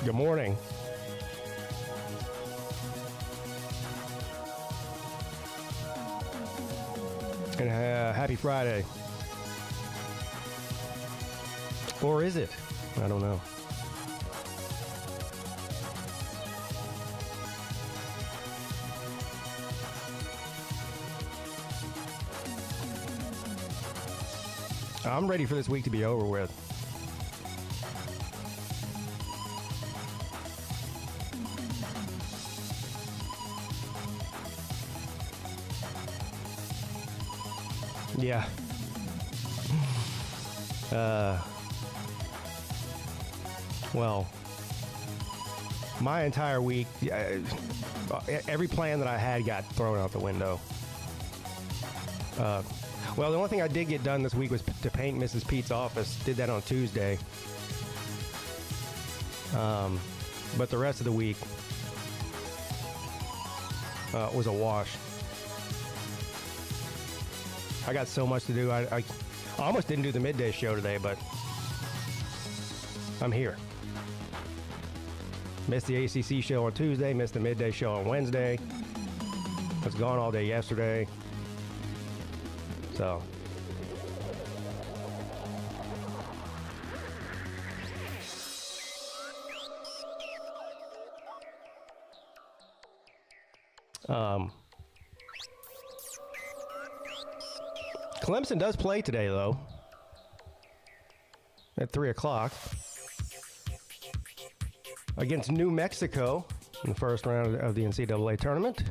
Good morning. And happy Friday. Or is it? I don't know. I'm ready for this week to be over with. Yeah. Well, my entire week, every plan that I had got thrown out the window. Well, the only thing I did get done this week was to paint Mrs. Pete's office. Did that on Tuesday. But the rest of the week was a wash. I got so much to do. I almost didn't do the midday show today, but I'm here. Missed the ACC show on Tuesday, missed the midday show on Wednesday. Was gone all day yesterday. So. Clemson does play today, though, at 3 o'clock against New Mexico in the first round of the NCAA tournament.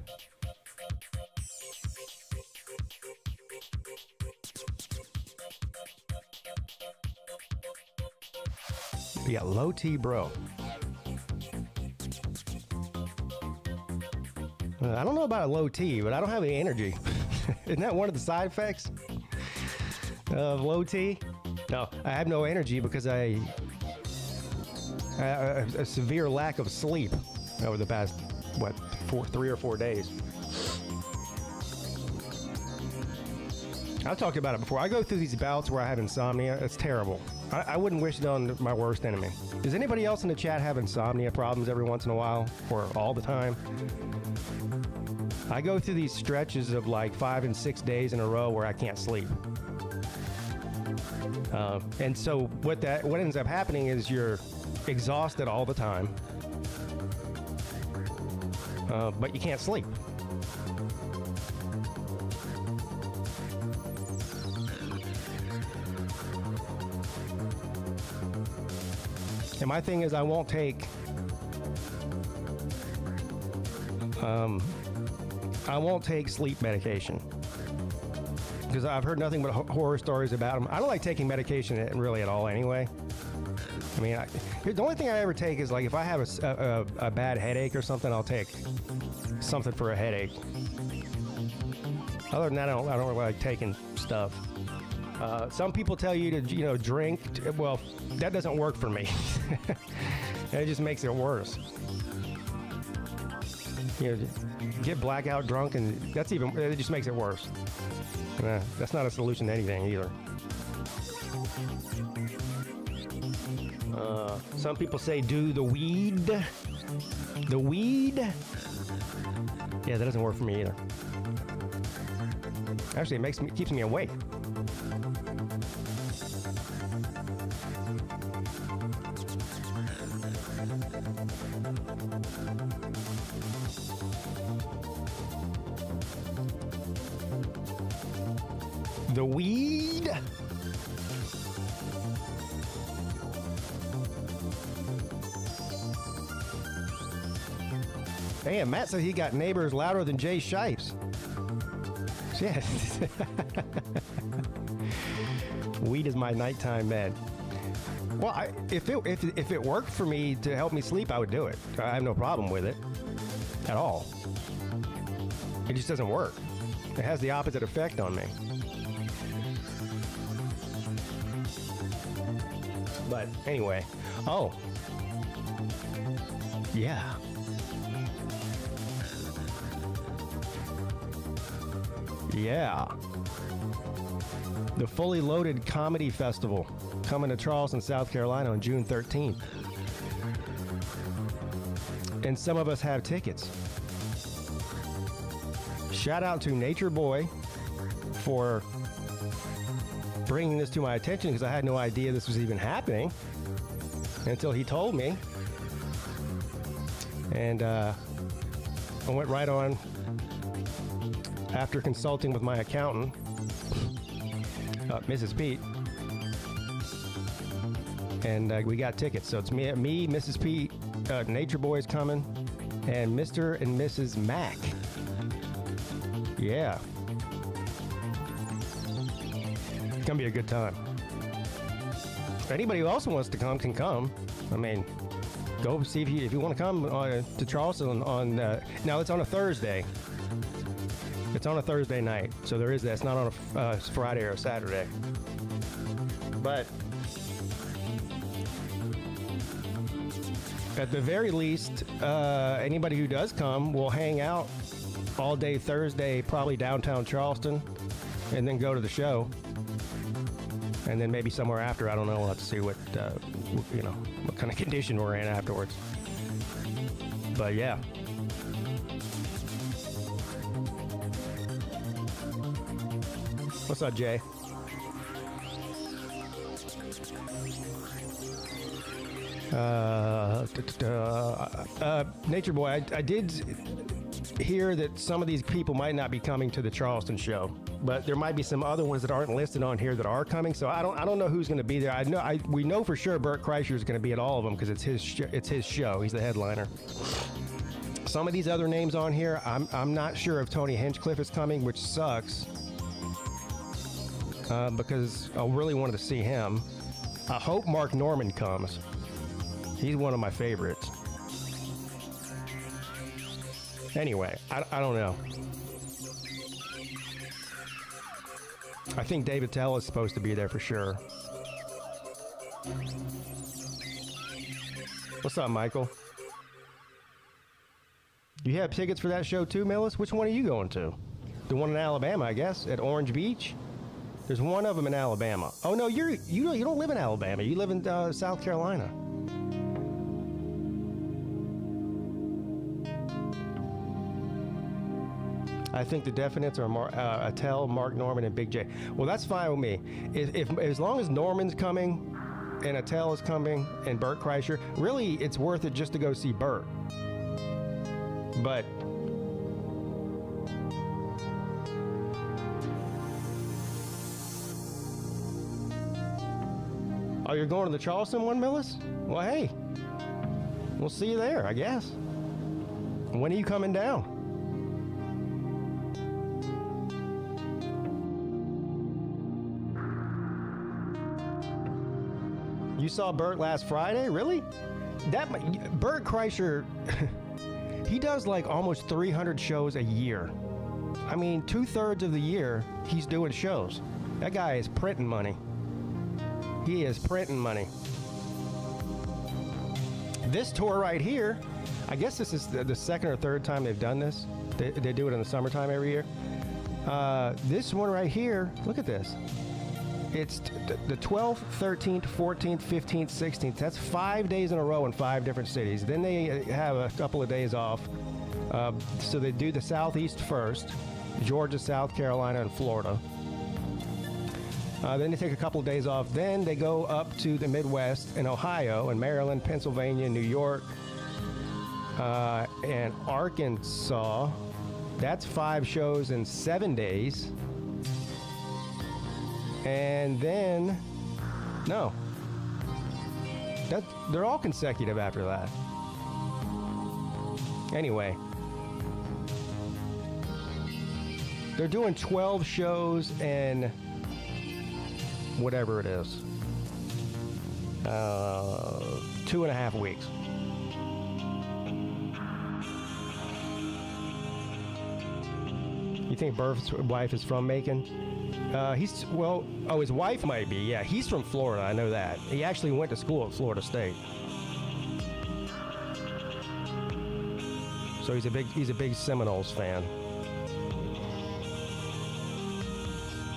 Yeah, low T, bro. I don't know about a low T, but I don't have any energy. Isn't that one of the side effects of low T? No, I have no energy because I have a severe lack of sleep over the past, 3 or 4 days. I've talked about it before. I go through these bouts where I have insomnia. It's terrible. I wouldn't wish it on my worst enemy. Does anybody else in the chat have insomnia problems every once in a while or all the time? I go through these stretches of like 5 and 6 days in a row where I can't sleep. And so what ends up happening is you're exhausted all the time, but you can't sleep. And my thing is I won't take sleep medication because I've heard nothing but horror stories about them. I don't like taking medication really at all anyway. I mean, the only thing I ever take is like if I have a bad headache or something, I'll take something for a headache. Other than that, I don't really like taking stuff. Some people tell you to, drink. Well, that doesn't work for me. It just makes it worse. Get blackout drunk, and it just makes it worse. That's not a solution to anything either. Some people say do the weed. The weed? Yeah, that doesn't work for me either. Actually, it keeps me awake. The weed? Damn, Matt said he got neighbors louder than Jay Shipes. Shit. Weed is my nighttime med. Well, if it worked for me to help me sleep, I would do it. I have no problem with it at all. It just doesn't work. It has the opposite effect on me. But anyway, yeah. Yeah. The Fully Loaded Comedy Festival coming to Charleston, South Carolina on June 13th. and some of us have tickets. Shout out to Nature Boy for bringing this to my attention, because I had no idea this was even happening until he told me. And I went right on, after consulting with my accountant, Mrs. Peete, and we got tickets. So it's me, Mrs. Peete, Nature Boy's coming, and Mr. and Mrs. Mac. Yeah. It's gonna be a good time. Anybody who also wants to come can come. I mean, go see if you want to come to Charleston on. Now it's on a Thursday. It's on a Thursday night, so there is that. It's not on a Friday or a Saturday. But at the very least, anybody who does come will hang out all day Thursday, probably downtown Charleston, and then go to the show. And then maybe somewhere after, I don't know. We'll have to see what what kind of condition we're in afterwards. But yeah. What's up, Jay? Nature Boy, I did hear that some of these people might not be coming to the Charleston show, but there might be some other ones that aren't listed on here that are coming. So I don't know who's going to be there. We know for sure Bert Kreischer is going to be at all of them because it's his show. He's the headliner. Some of these other names on here, I'm not sure if Tony Hinchcliffe is coming, which sucks because I really wanted to see him. I hope Mark Norman comes. He's one of my favorites. Anyway, I don't know. I think David Tell is supposed to be there for sure. What's up, Michael? You have tickets for that show too, Millis? Which one are you going to? The one in Alabama, I guess, at Orange Beach? There's one of them in Alabama. Oh no, you don't live in Alabama. You live in South Carolina. I think the definites are Attell, Mark Norman, and Big J. Well, that's fine with me. If as long as Norman's coming, and Attell is coming, and Bert Kreischer, really, it's worth it just to go see Bert. But oh, you're going to the Charleston one, Millis? Well, hey, we'll see you there, I guess. When are you coming down? You saw Bert last Friday? Really? Bert Kreischer, he does like almost 300 shows a year. I mean, 2/3 of the year, he's doing shows. That guy is printing money. He is printing money. This tour right here, I guess this is the second or third time they've done this. They do it in the summertime every year. This one right here, look at this. It's the 12th, 13th, 14th, 15th, 16th. That's 5 days in a row in 5 different cities. Then they have a couple of days off. So they do the Southeast first, Georgia, South Carolina, and Florida. Then they take a couple of days off. Then they go up to the Midwest in Ohio and Maryland, Pennsylvania, New York, and Arkansas. That's 5 shows in 7 days. And then, no, they're all consecutive after that. Anyway, they're doing 12 shows in whatever it is, 2.5 weeks. You think Bert's wife is from Macon? His wife might be. Yeah, he's from Florida. I know that. He actually went to school at Florida State. So he's a big Seminoles fan.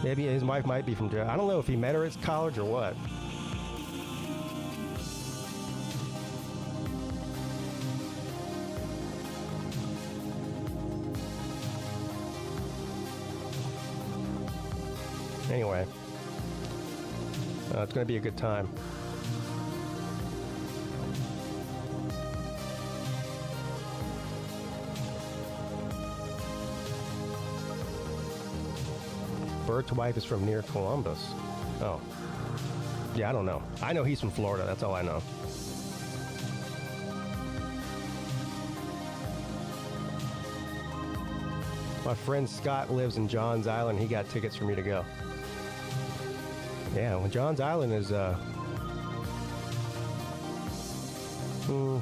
Maybe his wife might be from. I don't know if he met her at college or what. Anyway, it's going to be a good time. Bert's wife is from near Columbus. Oh. Yeah, I don't know. I know he's from Florida. That's all I know. My friend Scott lives in Johns Island. He got tickets for me to go. Yeah, well, Johns Island is, it's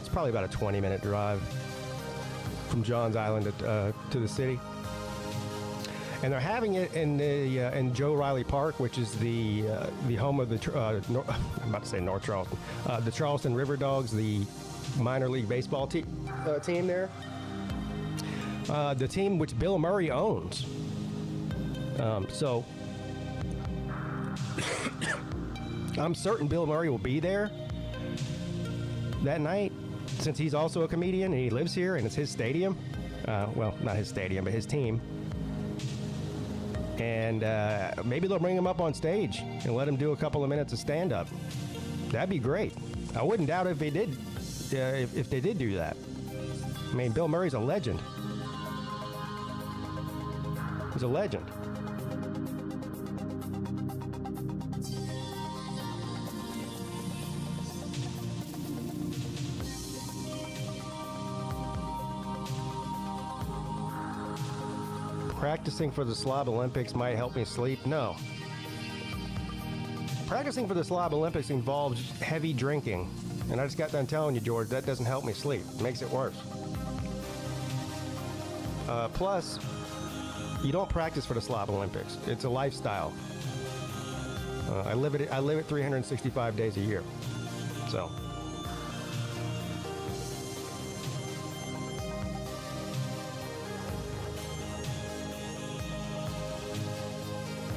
probably about a 20-minute drive from Johns Island to the city. And they're having it in Joe Riley Park, which is the home of the I'm about to say North Charleston, the Charleston River Dogs, the minor league baseball team there. The team which Bill Murray owns. So I'm certain Bill Murray will be there that night, since he's also a comedian and he lives here and it's his stadium. Well, not his stadium, but his team. And maybe they'll bring him up on stage and let him do a couple of minutes of stand-up. That'd be great. I wouldn't doubt if they did, if they did do that. I mean, Bill Murray's a legend. He's a legend. Practicing for the Slob Olympics might help me sleep. No. Practicing for the Slob Olympics involves heavy drinking. And I just got done telling you, George, that doesn't help me sleep. It makes it worse. Plus, you don't practice for the Slob Olympics. It's a lifestyle. I live it 365 days a year. So.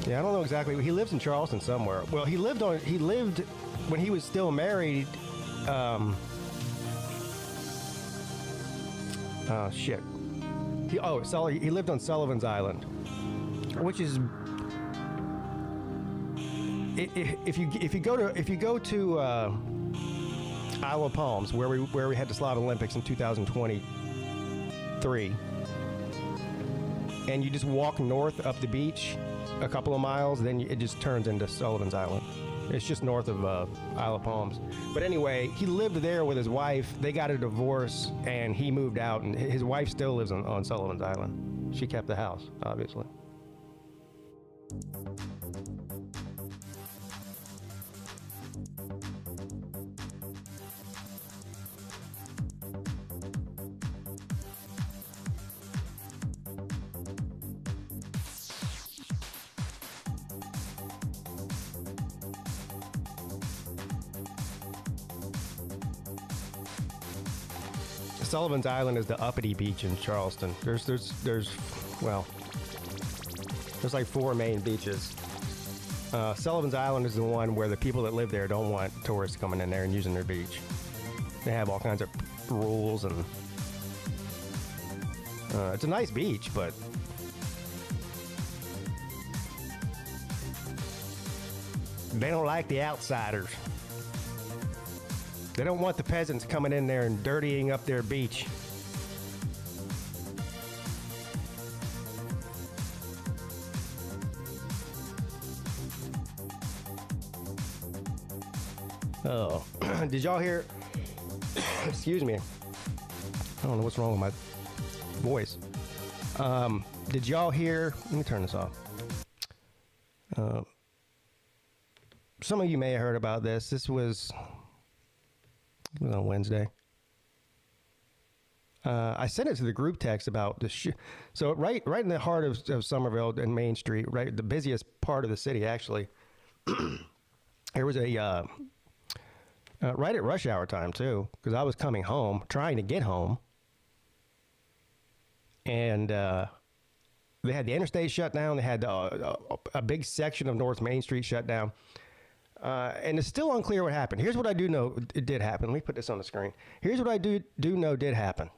Yeah, I don't know exactly. He lives in Charleston somewhere. Well, he lived when he was still married. Shit. He lived on Sullivan's Island, which is if you go to Isle of Palms, where we had the Slob Olympics in 2023, and you just walk north up the beach a couple of miles, then it just turns into Sullivan's Island. It's just north of Isle of Palms. But anyway, he lived there with his wife. They got a divorce, and he moved out, and his wife still lives on Sullivan's Island. She kept the house, obviously. Sullivan's Island is the uppity beach in Charleston. There's like 4 main beaches. Sullivan's Island is the one where the people that live there don't want tourists coming in there and using their beach. They have all kinds of rules, and it's a nice beach, but they don't like the outsiders. They don't want the peasants coming in there and dirtying up their beach. Oh, did y'all hear? Excuse me. I don't know what's wrong with my voice. Did y'all hear? Let me turn this off. Some of you may have heard about this. This was on Wednesday. I sent it to the group text about the so right in the heart of Somerville and Main Street, right, the busiest part of the city, actually. There was a right at rush hour time too, because I was coming home, trying to get home, and they had the interstate shut down. They had a big section of North Main Street shut down. And it's still unclear what happened. Here's what I do know it did happen. Let me put this on the screen. Here's what I do know did happen.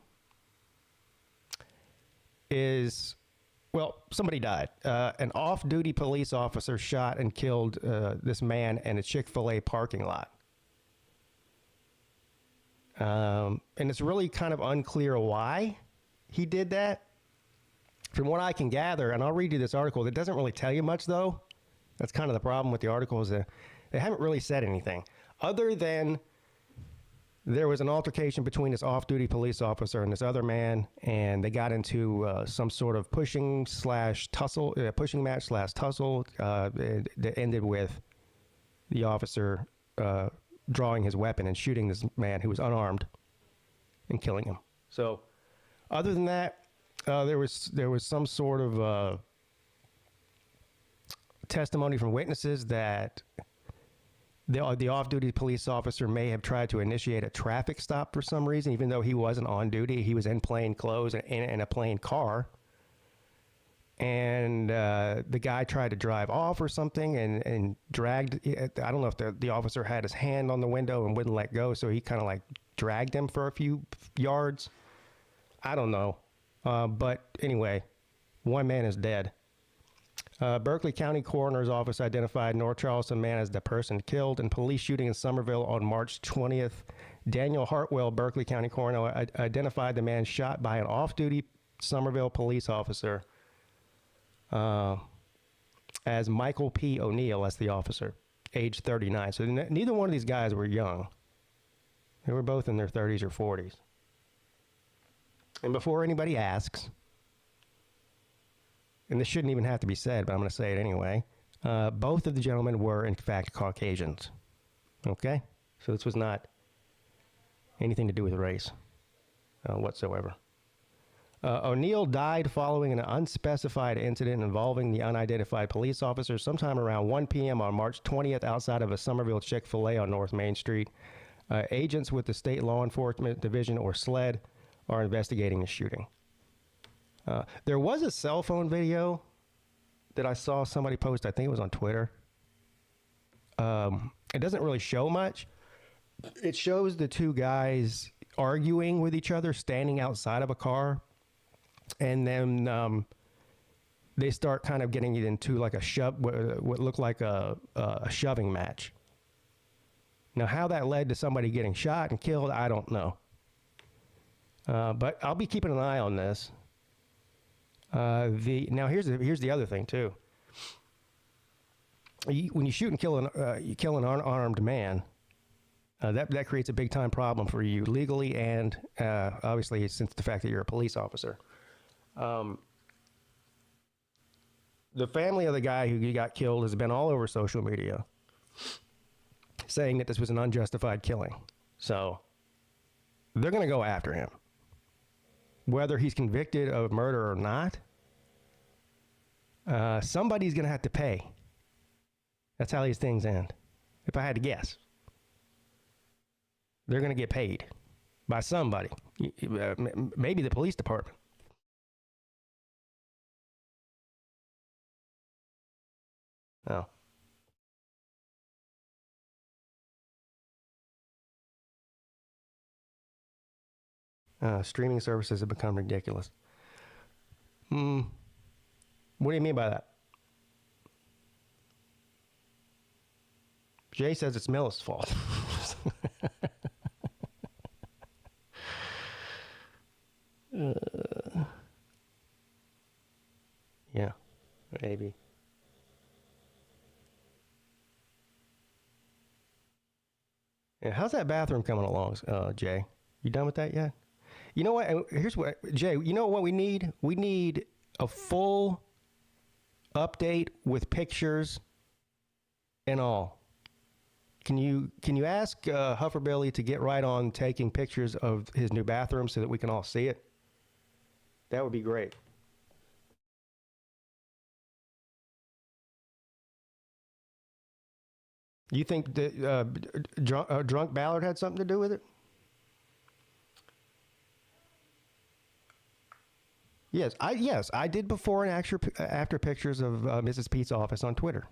Is Well, somebody died. An off-duty police officer shot and killed this man in a Chick-fil-A parking lot. And it's really kind of unclear why he did that. From what I can gather, and I'll read you this article, that doesn't really tell you much, though. That's kind of the problem with the article, is that they haven't really said anything. Other than there was an altercation between this off-duty police officer and this other man, and they got into some sort of pushing match slash tussle that ended with the officer drawing his weapon and shooting this man who was unarmed and killing him. So, other than that, there was some sort of testimony from witnesses that the off-duty police officer may have tried to initiate a traffic stop for some reason, even though he wasn't on duty. He was in plain clothes and in a plain car. And the guy tried to drive off or something and dragged, I don't know if the officer had his hand on the window and wouldn't let go, so he kind of like dragged him for a few yards. I don't know. But anyway, one man is dead. Berkeley County Coroner's Office identified North Charleston man as the person killed in police shooting in Somerville on March 20th. Daniel Hartwell, Berkeley County Coroner, identified the man shot by an off-duty Somerville police officer as Michael P. O'Neill, as the officer, age 39. So neither one of these guys were young. They were both in their 30s or 40s. And before anybody asks, and this shouldn't even have to be said, but I'm going to say it anyway, both of the gentlemen were, in fact, Caucasians. Okay? So this was not anything to do with race whatsoever. O'Neill died following an unspecified incident involving the unidentified police officer sometime around 1 p.m. on March 20th outside of a Somerville Chick-fil-A on North Main Street. Agents with the State Law Enforcement Division, or SLED, are investigating the shooting. There was a cell phone video that I saw somebody post. I think it was on Twitter. It doesn't really show much. It shows the two guys arguing with each other, standing outside of a car. And then they start kind of getting it into like a what looked like a shoving match. Now, how that led to somebody getting shot and killed, I don't know. But I'll be keeping an eye on this. Now here's the other thing too. When you shoot and kill an unarmed man, that creates a big time problem for you legally and obviously since the fact that you're a police officer. The family of the guy who got killed has been all over social media saying that this was an unjustified killing. So they're going to go after him. Whether he's convicted of murder or not, somebody's going to have to pay. That's how these things end. If I had to guess, they're going to get paid by somebody, maybe the police department. Oh. Streaming services have become ridiculous. What do you mean by that? Jay says it's Millis' fault. Yeah, maybe. Yeah, how's that bathroom coming along, Jay? You done with that yet? You know what? Here's what, Jay, you know what we need? We need a full update with pictures and all. Can you ask Hufferbilly to get right on taking pictures of his new bathroom so that we can all see it? That would be great. You think that drunk Ballard had something to do with it? Yes, I did before and after pictures of Mrs. Pete's office on Twitter.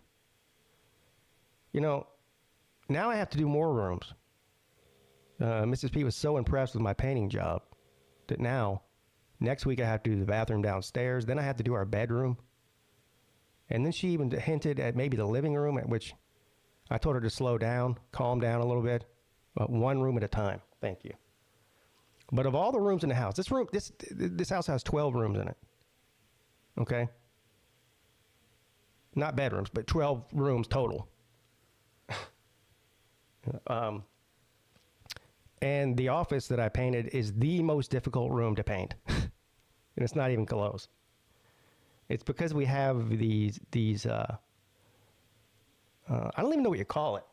You know, now I have to do more rooms. Mrs. Pete was so impressed with my painting job that now Next week, I have to do the bathroom downstairs. Then I have to do our bedroom. And then she even hinted at maybe the living room, at which I told her to slow down, calm down a little bit, but one room at a time. Thank you. But of all the rooms in the house, this house has 12 rooms in it. Okay? Not bedrooms, but 12 rooms total. And the office that I painted is the most difficult room to paint. And it's not even close. It's because we have these I don't even know what you call it.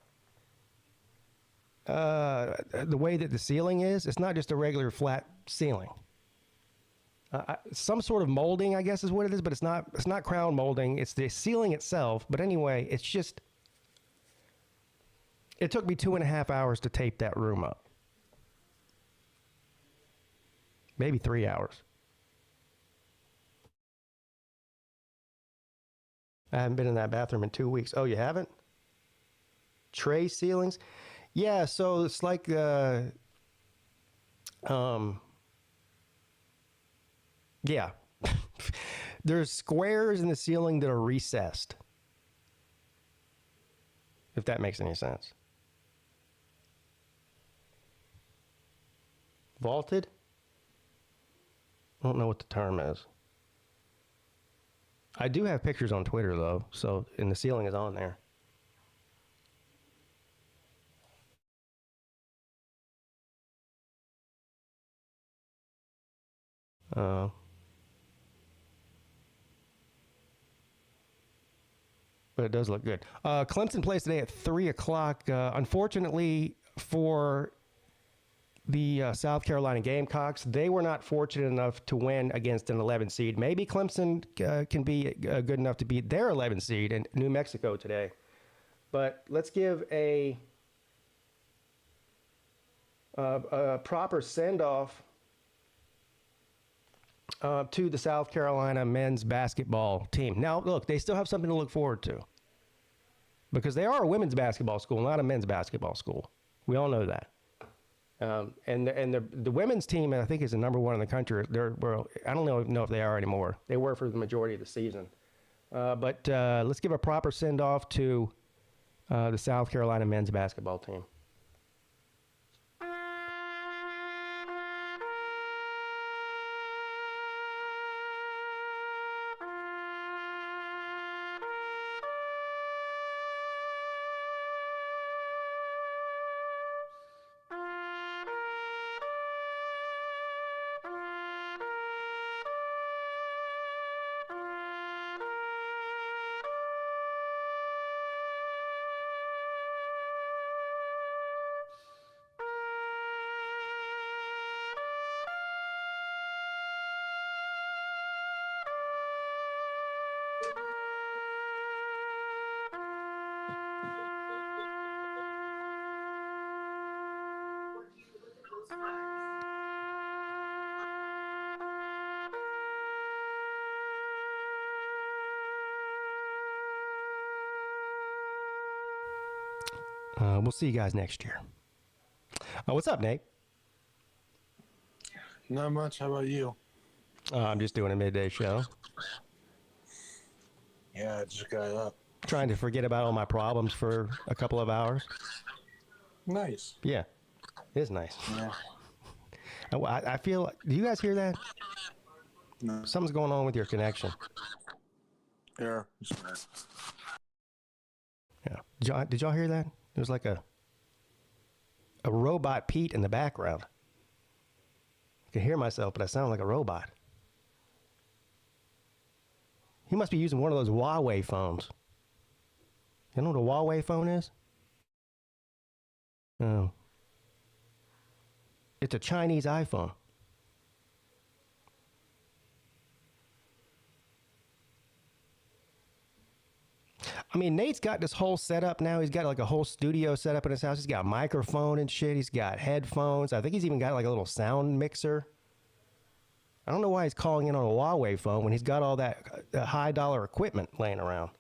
The way that the ceiling is, it's not just a regular flat ceiling. Some sort of molding, I guess, is what it is, but it's not crown molding. It's the ceiling itself. But anyway, it's just, it took me 2.5 hours to tape that room up. Maybe 3 hours. I haven't been in that bathroom in 2 weeks. Oh, you haven't? Tray ceilings? Yeah, so it's like, yeah. There's squares in the ceiling that are recessed. If that makes any sense. Vaulted? I don't know what the term is. I do have pictures on Twitter, though, so, and the ceiling is on there. But it does look good. Clemson plays today at 3 o'clock. Unfortunately for the South Carolina Gamecocks, they were not fortunate enough to win against an 11 seed. Maybe Clemson can be good enough to beat their 11 seed in New Mexico today. But let's give a proper send-off to the South Carolina men's basketball team. Now, look, they still have something to look forward to because they are a women's basketball school, not a men's basketball school. We all know that. And the women's team, I think, is the number one in the country. I don't know if they are anymore. They were for the majority of the season. But let's give a proper send-off to the South Carolina men's basketball team. We'll see you guys next year. What's up, Nate? Not much. How about you? I'm just doing a midday show. Yeah, I just got up. Trying to forget about all my problems for a couple of hours. Nice. Yeah, it is nice. Yeah. I feel, do you guys hear that? No. Something's going on with your connection. Yeah. Yeah. Did y'all hear that? There's like a robot Peete in the background. I can hear myself, but I sound like a robot. He must be using one of those Huawei phones. You know what a Huawei phone is? Oh. It's a Chinese iPhone. I mean, Nate's got this whole setup now. He's got like a whole studio set up in his house. He's got a microphone and shit. He's got headphones. I think he's even got like a little sound mixer. I don't know why he's calling in on a Huawei phone when he's got all that high dollar equipment laying around.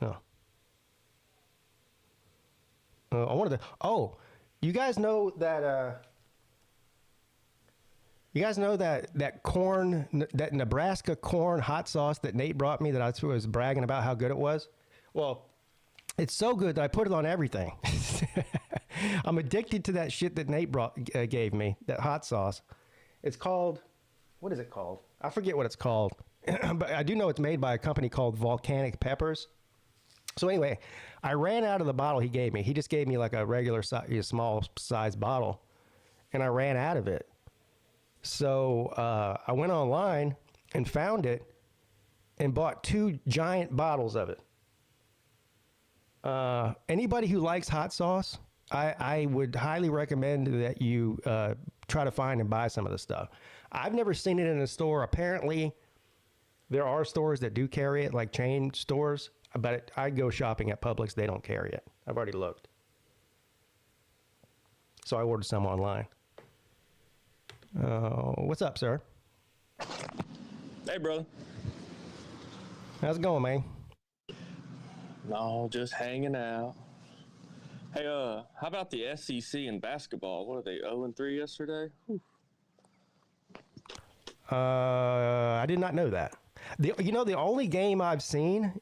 Oh. I wanted to. Oh, you guys know that You guys know that corn, that Nebraska corn hot sauce that Nate brought me that I was bragging about how good it was? Well, it's so good that I put it on everything. I'm addicted to that shit that Nate gave me, that hot sauce. It's called, what is it called? I forget what it's called. But I do know it's made by a company called Volcanic Peppers. So anyway, I ran out of the bottle he gave me. He just gave me like a regular small size bottle, and I ran out of it. So I went online and found it and bought 2 giant bottles of it. Anybody who likes hot sauce, I would highly recommend that you try to find and buy some of this stuff. I've never seen it in a store. Apparently, there are stores that do carry it, like chain stores, but I go shopping at Publix. They don't carry it. I've already looked. So I ordered some online. What's up, sir? Hey, brother. How's it going, man? No, just hanging out. Hey, how about the SEC in basketball? What are they, 0-3 yesterday? Whew. I did not know that. The only game I've seen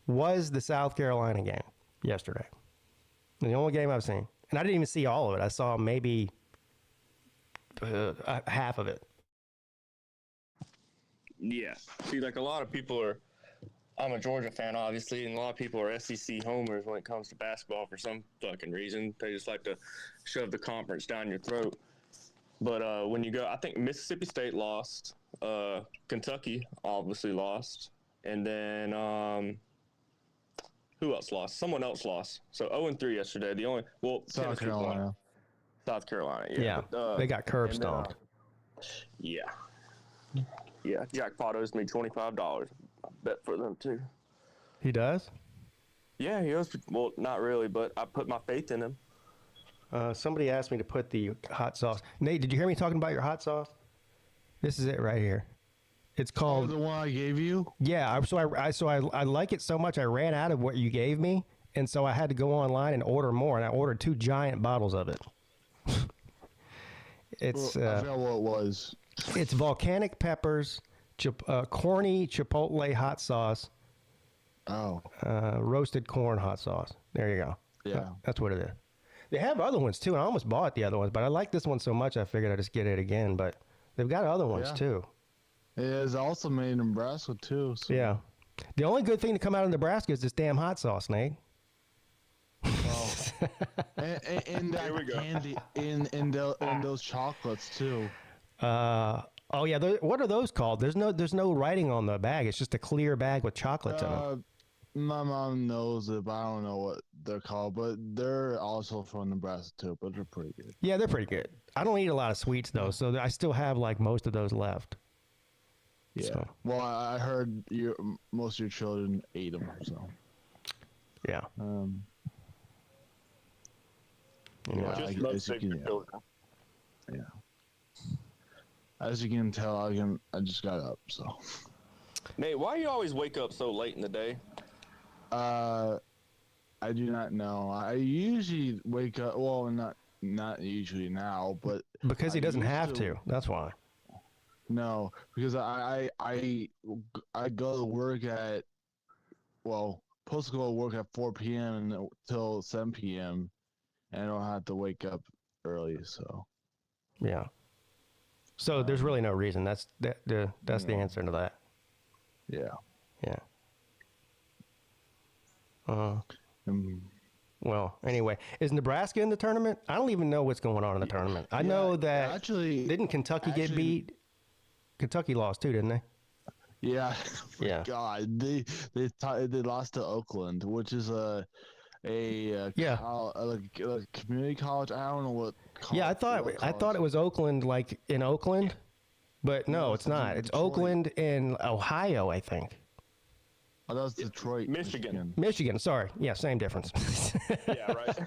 was the South Carolina game yesterday. The only game I've seen. And I didn't even see all of it. I saw maybe half of it. Yeah. See, like a lot of people are, I'm a Georgia fan, obviously, and a lot of people are SEC homers when it comes to basketball for some fucking reason. They just like to shove the conference down your throat. But when you go, I think Mississippi State lost. Kentucky obviously lost. And then who else lost? Someone else lost. So 0-3 yesterday. The only, South Carolina. South Carolina, Yeah, but, they got curb stomped. Yeah. Yeah, Jack Pot owes me $25. I bet for them, too. He does? Yeah, he owes, well, not really, but I put my faith in him. Somebody asked me to put the hot sauce. Nate, did you hear me talking about your hot sauce? This is it right here. It's called the one I gave you. Yeah. I like it so much I ran out of what you gave me, and so I had to go online and order more, and I ordered 2 giant bottles of it. It's I forgot what it was. It's volcanic peppers, corny chipotle hot sauce. Oh. Roasted corn hot sauce. There you go. Yeah. That's what it is. They have other ones too, and I almost bought the other ones, but I like this one so much I figured I'd just get it again. But they've got other ones too. It is also made in Nebraska too. So. Yeah. The only good thing to come out of Nebraska is this damn hot sauce, Nate. Well, and that candy, in those chocolates too. Oh yeah. What are those called? There's no writing on the bag. It's just a clear bag with chocolates in them. My mom knows it, but I don't know what they're called. But they're also from Nebraska too. But they're pretty good. Yeah, they're pretty good. I don't eat a lot of sweets though, so I still have like most of those left. Yeah. So. Well, I heard most of your children ate them. So. Yeah. Yeah. Just most of your children. Yeah. As you can tell, I just got up. So. Nate, why do you always wake up so late in the day? I do not know. I usually wake up. Well, not usually now, but because he doesn't have to. That's why. No, because I go to work at, supposed to go to work at 4 p.m. until 7 p.m. and I don't have to wake up early. So. Yeah. So there's really no reason. That's the answer to that. Yeah. Yeah. Well, anyway, is Nebraska in the tournament? I don't even know what's going on in the tournament. I know that didn't Kentucky get beat? Kentucky lost too, didn't they? Yeah. Yeah. God, they lost to Oakland, which is a community college. I don't know what. Yeah, I thought it was Oakland, like in Oakland, but no, it's not. It's Oakland in Ohio, I think. Oh, that was Detroit, Michigan. Sorry. Yeah, same difference. Yeah, right.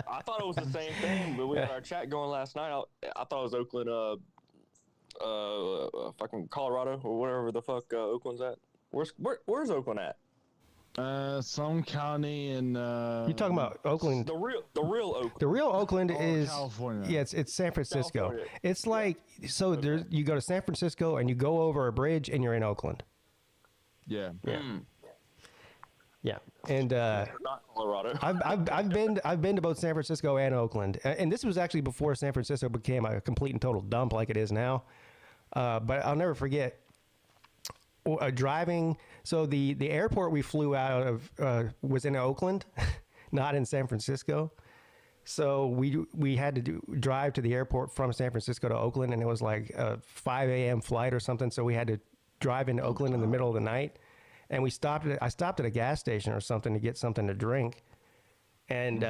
I thought it was the same thing, but we had our chat going last night. I thought it was Oakland, fucking Colorado or wherever the fuck Oakland's at. Where's Oakland at? Some county in. You're talking about Oakland. The real Oakland. The real Oakland is California. Yeah, it's San Francisco. California. It's like there's you go to San Francisco and you go over a bridge and you're in Oakland. Yeah. Yeah, and Not Colorado. I've been to both San Francisco and Oakland, and this was actually before San Francisco became a complete and total dump like it is now. But I'll never forget driving. So the airport we flew out of was in Oakland, not in San Francisco. So we had to drive to the airport from San Francisco to Oakland, and it was like a 5 a.m. flight or something. So we had to drive into Oakland in the middle of the night. And I stopped at a gas station or something to get something to drink. And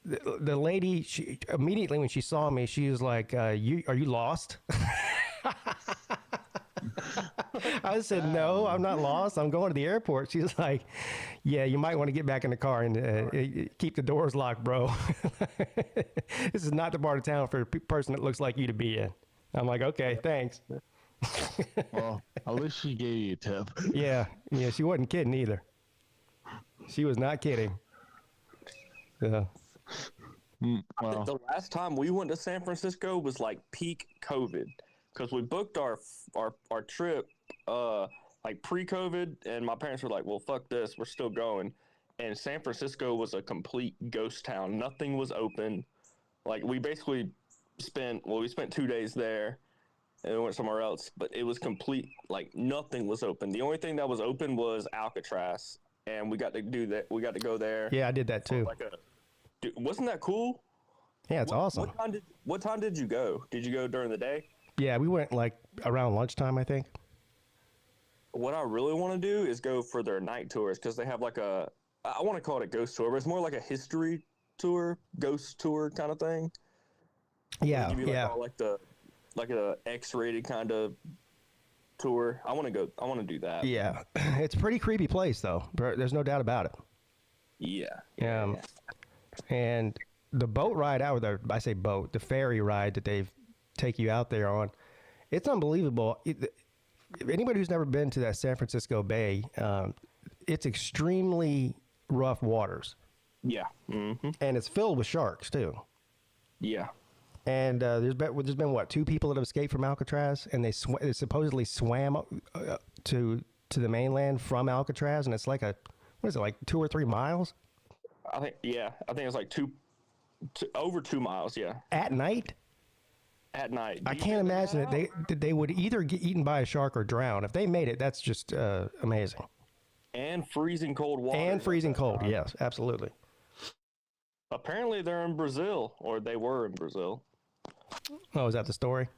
the lady, she immediately when she saw me, she was like, are you lost? I said, no, I'm not lost. I'm going to the airport. She was like, yeah, you might want to get back in the car and keep the doors locked, bro. This is not the part of town for a person that looks like you to be in. I'm like, okay, thanks. Well, at least she gave you a tip. Yeah, she wasn't kidding either. She was not kidding. Well, The last time we went to San Francisco was like peak COVID, because we booked our trip like pre-COVID, and my parents were like, "Well, fuck this, we're still going." And San Francisco was a complete ghost town. Nothing was open. Like we basically spent 2 days there. And we went somewhere else, but it was complete, like nothing was open. The only thing that was open was Alcatraz, and we got to do that. We got to go there. Yeah, I did that too. Dude, wasn't that cool? Yeah, it's awesome. What time did you go? Did you go during the day? Yeah, we went like around lunchtime, I think. What I really want to do is go for their night tours, because they have like I want to call it a ghost tour, but it's more like a history tour, ghost tour kind of thing. Yeah, Give you like a X-rated kind of tour. I want to do that. Yeah, it's a pretty creepy place though. There's no doubt about it. Yeah. And the boat ride out there, I say boat, the ferry ride that they take you out there on, it's unbelievable. Anybody who's never been to that San Francisco Bay, it's extremely rough waters. Yeah. Mm-hmm. And it's filled with sharks too. Yeah. And there's been what, 2 people that have escaped from Alcatraz, and they supposedly swam to the mainland from Alcatraz, and it's like like 2 or 3 miles? I think it's like over 2 miles. Yeah. At night? At night. I can't imagine that they would either get eaten by a shark or drown. If they made it, that's just amazing. And freezing cold water. And freezing cold, yes, absolutely. Apparently they're in Brazil, or they were in Brazil. Oh, is that the story?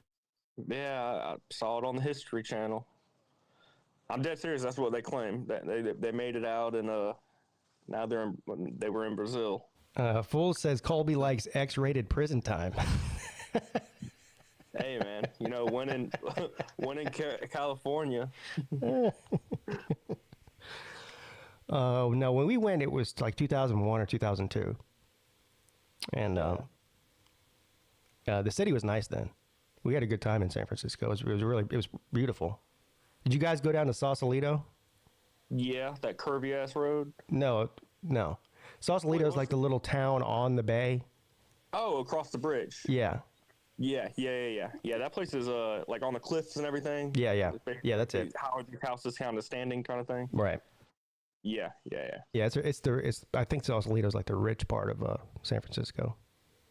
Yeah, I saw it on the History Channel. I'm dead serious. That's what they claim. That they made it out, and now they were in Brazil. Fool says Colby likes X-rated prison time. Hey man, when in California. No, when we went, it was like 2001 or 2002, and the city was nice then. We had a good time in San Francisco. It was beautiful. Did you guys go down to Sausalito? Yeah, that curvy ass road. No. Sausalito is like the little town on the bay. Oh, across the bridge. Yeah. Yeah. That place is like on the cliffs and everything. Yeah, that's it. How the house is kind of standing, kind of thing. Right. Yeah. Yeah, it's I think Sausalito is like the rich part of San Francisco.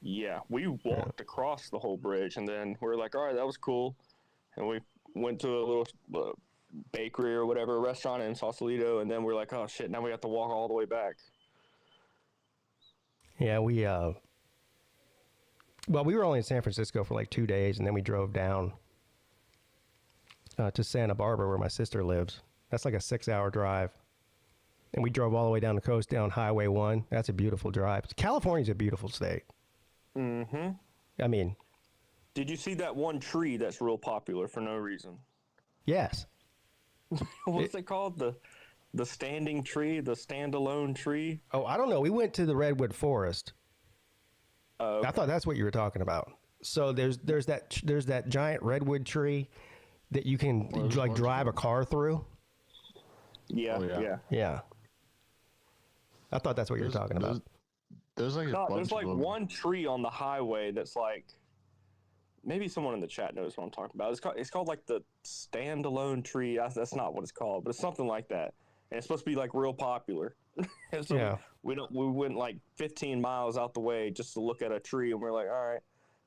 Yeah, we walked across the whole bridge, and then we were like, all right, that was cool. And we went to a little bakery or whatever, restaurant in Sausalito, and then we're like, oh shit, now we have to walk all the way back. Yeah, we were only in San Francisco for like 2 days, and then we drove down to Santa Barbara, where my sister lives. That's like a 6-hour drive. And we drove all the way down the coast, down Highway 1. That's a beautiful drive. California's a beautiful state. Mm-hmm. I mean... Did you see that one tree that's real popular for no reason? Yes. What's it called? The standing tree? The standalone tree? Oh, I don't know. We went to the Redwood Forest. Oh, okay. I thought that's what you were talking about. So there's that giant redwood tree that you can like drive a car through. Yeah, Oh, yeah. yeah. Yeah. I thought that's what you were talking about. There's like a No, bunch there's like of them. one tree on the highway that's like, maybe someone in the chat knows what I'm talking about. It's called like the standalone tree. That's not what it's called, but it's something like that. And it's supposed to be like real popular. And so Yeah. we went like 15 miles out the way just to look at a tree, and we're like, all right,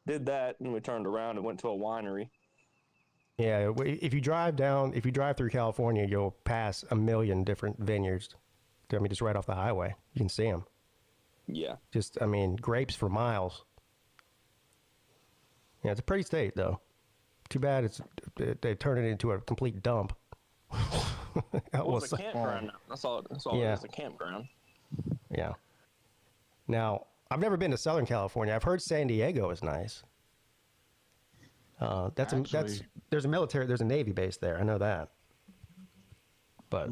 did that, and we turned around and went to a winery. Yeah, if you drive through California, you'll pass a million different vineyards. I mean, just right off the highway, you can see them. Yeah. Just, I mean, grapes for miles. Yeah, it's a pretty state, though. Too bad they turned it into a complete dump. Well, it's a campground now. That's all Yeah. it is, a campground. Yeah. Now, I've never been to Southern California. I've heard San Diego is nice. There's a Navy base there. I know that. But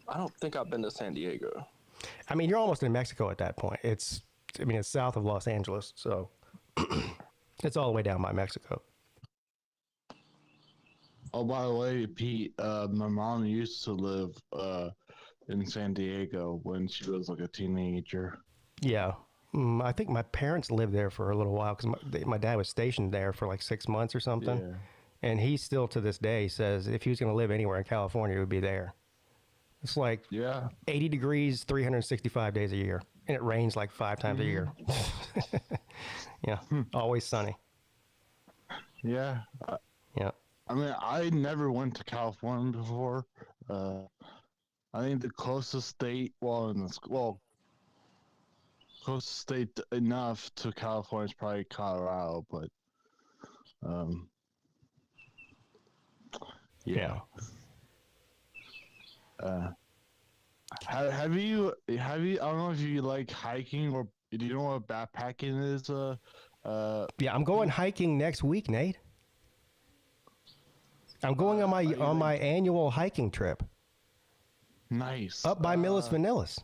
I don't think I've been to San Diego. I mean, you're almost in Mexico at that point. It's south of Los Angeles, so it's all the way down by Mexico. Oh, by the way, Pete, my mom used to live in San Diego when she was like a teenager. Yeah. I think my parents lived there for a little while because my dad was stationed there for like 6 months or something. Yeah. And he still, to this day, says if he was going to live anywhere in California, it would be there. It's like 80 degrees, 365 days a year. And it rains like 5 times a year. Yeah. Always sunny. Yeah. Yeah. I mean, I never went to California before. I think the closest state, closest state enough to California is probably Colorado, but Yeah. Have you? I don't know if you like hiking or do you know what backpacking is? Yeah, I'm going hiking next week, Nate. I'm going on my annual hiking trip Nice. up by Millis Vanillis.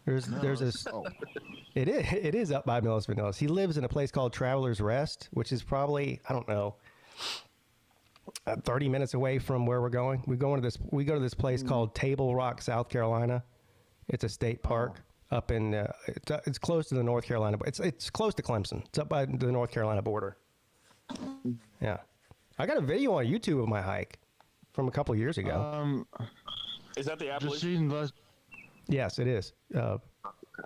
It is up by Millis Vanillis. He lives in a place called Traveler's Rest, which is probably, I don't know, 30 minutes away from where we're going. We go to this place called Table Rock, South Carolina. It's a state park up in it's close to the North Carolina, but it's close to Clemson. It's up by the North Carolina border. Yeah. I got a video on YouTube of my hike from a couple of years ago. Is that the Just Appalachian? seen the Yes, it is.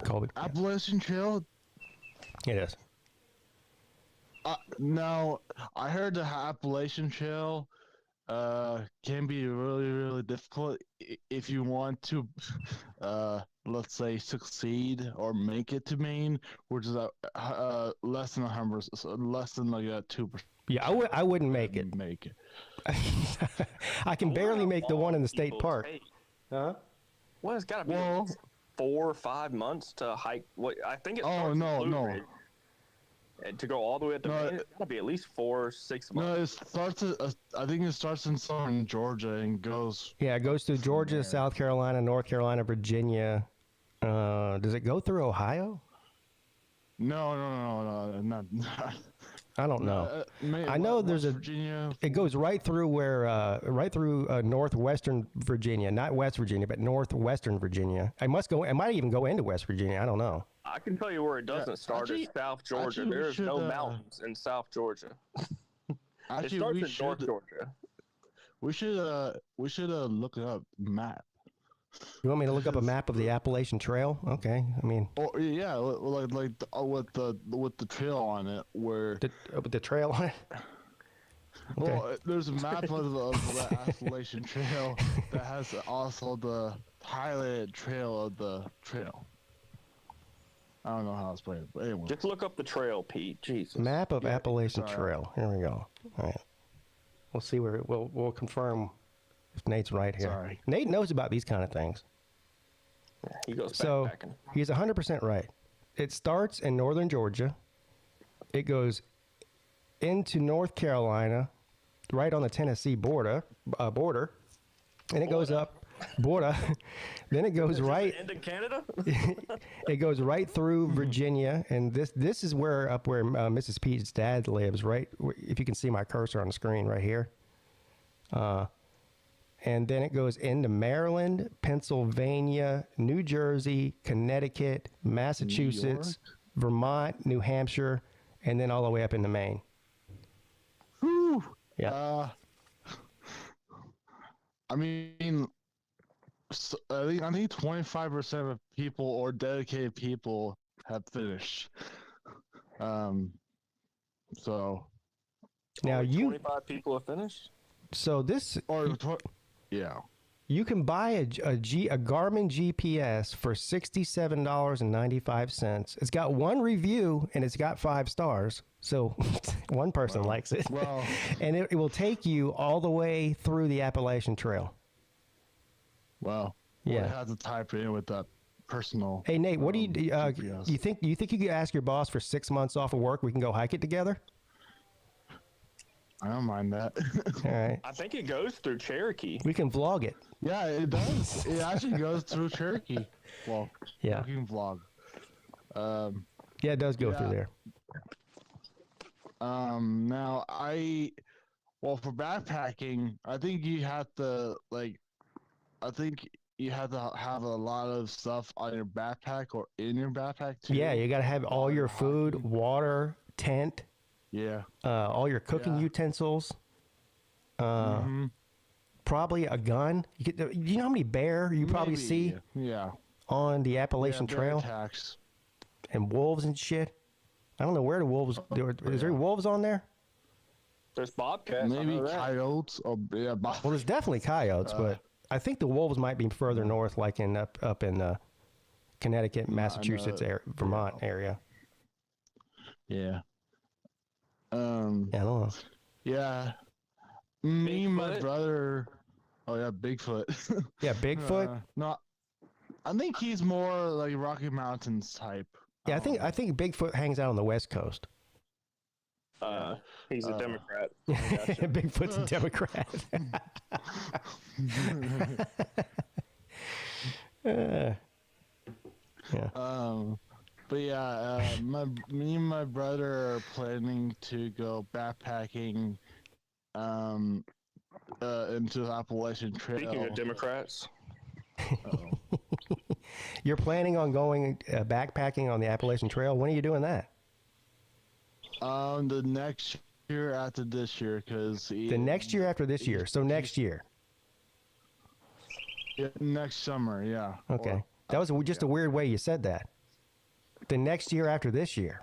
Called Appalachian Trail. It is. Now, I heard the Appalachian Trail can be really, really difficult if you want to, let's say, succeed or make it to Maine, which is less than 100, less than like 2%. Yeah, I wouldn't make it. I can barely make the one in the state park. Huh? Well, it's got to be 4 or 5 months to hike. What I think it starts Oh, in no, Blue no. Ridge. And to go all the way up to Maine, it's got to be at least 4 or 6 months. No, it starts. I think it starts in southern Georgia and goes. Yeah, it goes through Georgia, there. South Carolina, North Carolina, Virginia. Does it go through Ohio? No, not. I don't know. I know West there's Virginia. It goes right through northwestern Virginia, not West Virginia, but northwestern Virginia. It might even go into West Virginia. I don't know. I can tell you where it doesn't start. actually- It's South Georgia. actually, we There's should, no mountains in South Georgia. It Actually, starts we in North should. Georgia. We should look it up map. You want me to look up a map of the Appalachian Trail? Okay. I mean, Oh yeah, with the trail on it, where with the trail on it. Okay. well, there's a map of the Appalachian Trail that has also the highlighted trail of the trail. I don't know how it's played, but anyway. Just look up the trail, Pete. Jesus. Map of Yeah, Appalachian sorry. Trail. Here we go. All right. We'll see where we'll confirm if Nate's right here. Sorry. Nate knows about these kind of things. He goes So backpacking. he's 100% right. It starts in northern Georgia. It goes into North Carolina, right on the Tennessee border, and it goes up border. Then it goes right. End in Canada? It goes right through Virginia, and this is where Mrs. Pete's dad lives. Right, if you can see my cursor on the screen right here. and then it goes into Maryland, Pennsylvania, New Jersey, Connecticut, Massachusetts, Vermont, New Hampshire, and then all the way up into Maine. Whew. Yeah. I mean, so I think 25% of people or dedicated people have finished. So Now Only you 25 people have finished. so this yeah. you can buy a Garmin GPS for $67.95. It's got one review and it's got 5 stars. So one person likes it. Well, And it will take you all the way through the Appalachian Trail. well, Yeah. I have to type it in with that personal. Hey Nate, what do you GPS. you think you could ask your boss for 6 months off of work? We can go hike it together. I don't mind that. All right, I think it goes through Cherokee. we can vlog it. Yeah, it does. It actually goes through Cherokee. Well, Yeah, you can vlog. yeah, it does go Yeah. through there. Now for backpacking, I think you have to have a lot of stuff on your backpack or in your backpack too. Yeah, you got to have all your food, water, tent, Yeah. all your cooking Yeah. utensils. Mhm. Probably a gun. You know how many bear you probably Maybe, see Yeah. on the Appalachian bear Trail attacks. and wolves and shit. I don't know where the wolves. Is there wolves on there? There's Bobcats. I Maybe know that. coyotes or Well, there's definitely coyotes, but I think the wolves might be further north, like in up in Connecticut, Massachusetts, Vermont area. yeah. Yeah, I don't know. Yeah. Me and my Bigfoot? brother. Oh yeah, Bigfoot. Yeah, Bigfoot. No, I think he's more like Rocky Mountains type. Yeah, I think Bigfoot hangs out on the West Coast. He's a Democrat. Bigfoot's a Democrat. Yeah. But yeah, me and my brother are planning to go backpacking, into the Appalachian Trail. Speaking of Democrats, You're planning on going backpacking on the Appalachian Trail. When are you doing that? The next year after this year, because The next year after this year. So next year. next summer, yeah. Okay. That was just a weird way you said that. The next year after this year.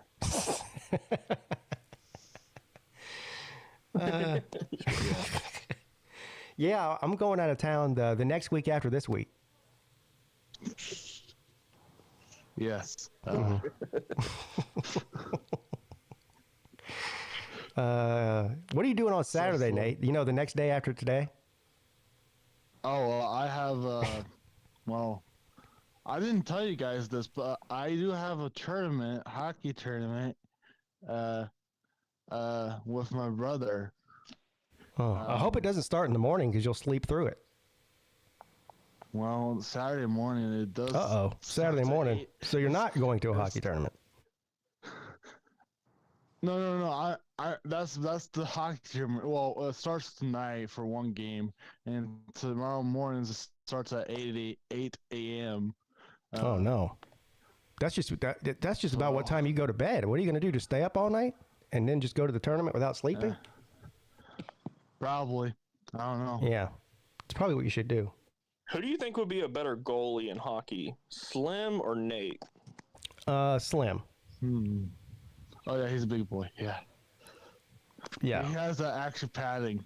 Yeah, I'm going out of town the next week after this week. Yes. What are you doing on Saturday, slow. Nate? You know, the next day after today? Oh, well, I have, well, I didn't tell you guys this, but I do have a tournament, hockey tournament, with my brother. Oh, I hope it doesn't start in the morning because you'll sleep through it. Well, Saturday morning it does. Uh-oh. Saturday starts at morning. 8. So you're not going to a hockey tournament. No. That's the hockey tournament. Well, it starts tonight for one game, and tomorrow morning it starts at 8 a.m. Oh, no. That's just about what time you go to bed. What are you going to do? Just stay up all night and then just go to the tournament without sleeping? Probably. I don't know. Yeah. It's probably what you should do. who do you think would be a better goalie in hockey, Slim or Nate? Slim. Oh yeah, he's a big boy. Yeah. Yeah. He has that action padding.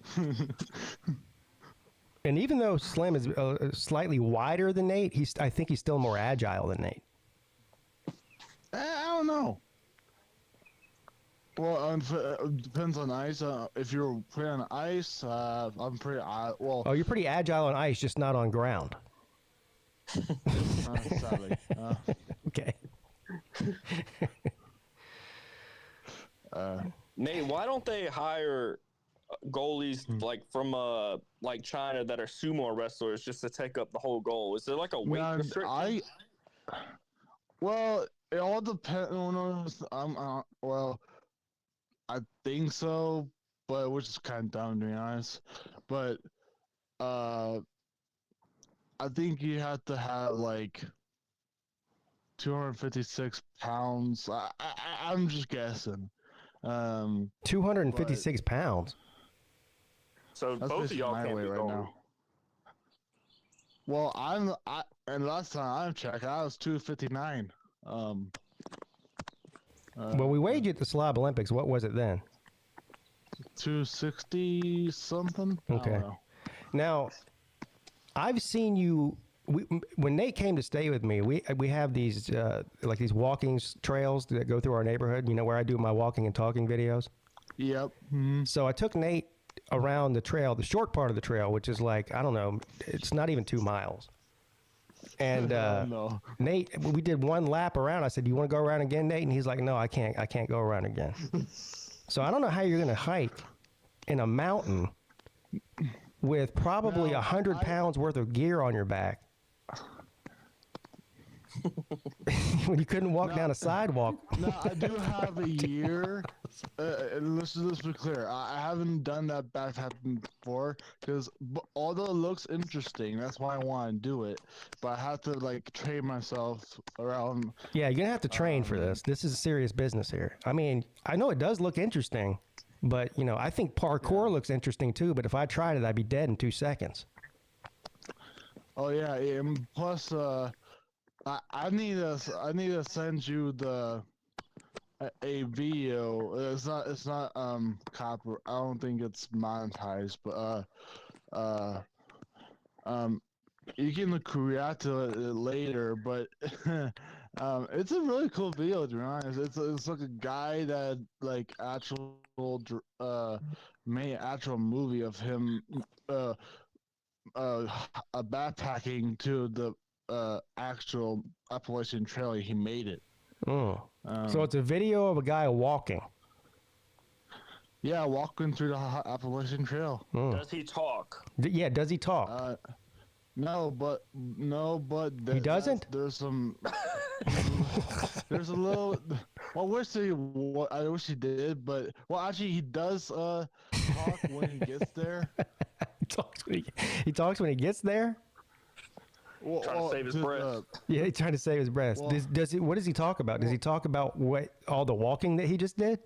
And even though Slim is slightly wider than Nate, I think he's still more agile than Nate. I don't know. Well, depends on ice. If you're playing on ice, I'm pretty. Well, Oh, you're pretty agile on ice, just not on ground. sadly. Okay. Nate, why don't they hire goalies like from like China that are sumo wrestlers just to take up the whole goal? Is there like a weight restriction? Well, it all depends on. Well, I think so, but which is kind of dumb to be honest. But I think you have to have like 256 pounds. I'm just guessing. 256 pounds. So That's both of basically y'all my can't weight be right gold. now. Well, and last time I checked, I was 259. Well, we weighed you at the Slob Olympics. What was it then? 260 something. I Okay. don't know. Now, I've seen you. When Nate came to stay with me, we have these like these walking trails that go through our neighborhood. You know, where I do my walking and talking videos. Yep. Mm-hmm. So I took Nate around the trail, the short part of the trail, which is like, I don't know, it's not even 2 miles. And No. Nate, we did one lap around. I said, "Do you want to go around again, Nate?" And he's like, "No, I can't go around again." So I don't know how you're going to hike in a mountain with probably 100 pounds worth of gear on your back when you couldn't walk down a sidewalk. No, I do have a year. And let's be clear. I haven't done that backpacking before because although it looks interesting, that's why I want to do it. But I have to like train myself around. Yeah, you're going to have to train for this. This is serious business here. I mean, I know it does look interesting, but, you know, I think parkour looks interesting too. But if I tried it, I'd be dead in 2 seconds. Oh yeah, and plus, I need to send you a video. It's not copper. I don't think it's monetized, but you can react to it later. But it's a really cool video, to be honest. It's like a guy that like made an actual movie of him backpacking to the actual Appalachian Trail. He made it. So it's a video of a guy walking. Yeah, walking through the Appalachian Trail. Does he talk? Yeah, does he talk? No, but He doesn't? There's some. There's a little. Well, I wish he did, but actually he does talk when he gets there. He talks when he gets there. Well, Trying to save his breath. Yeah, he's trying to save his breath. Well- What does he talk about? Does he talk about all the walking that he just did?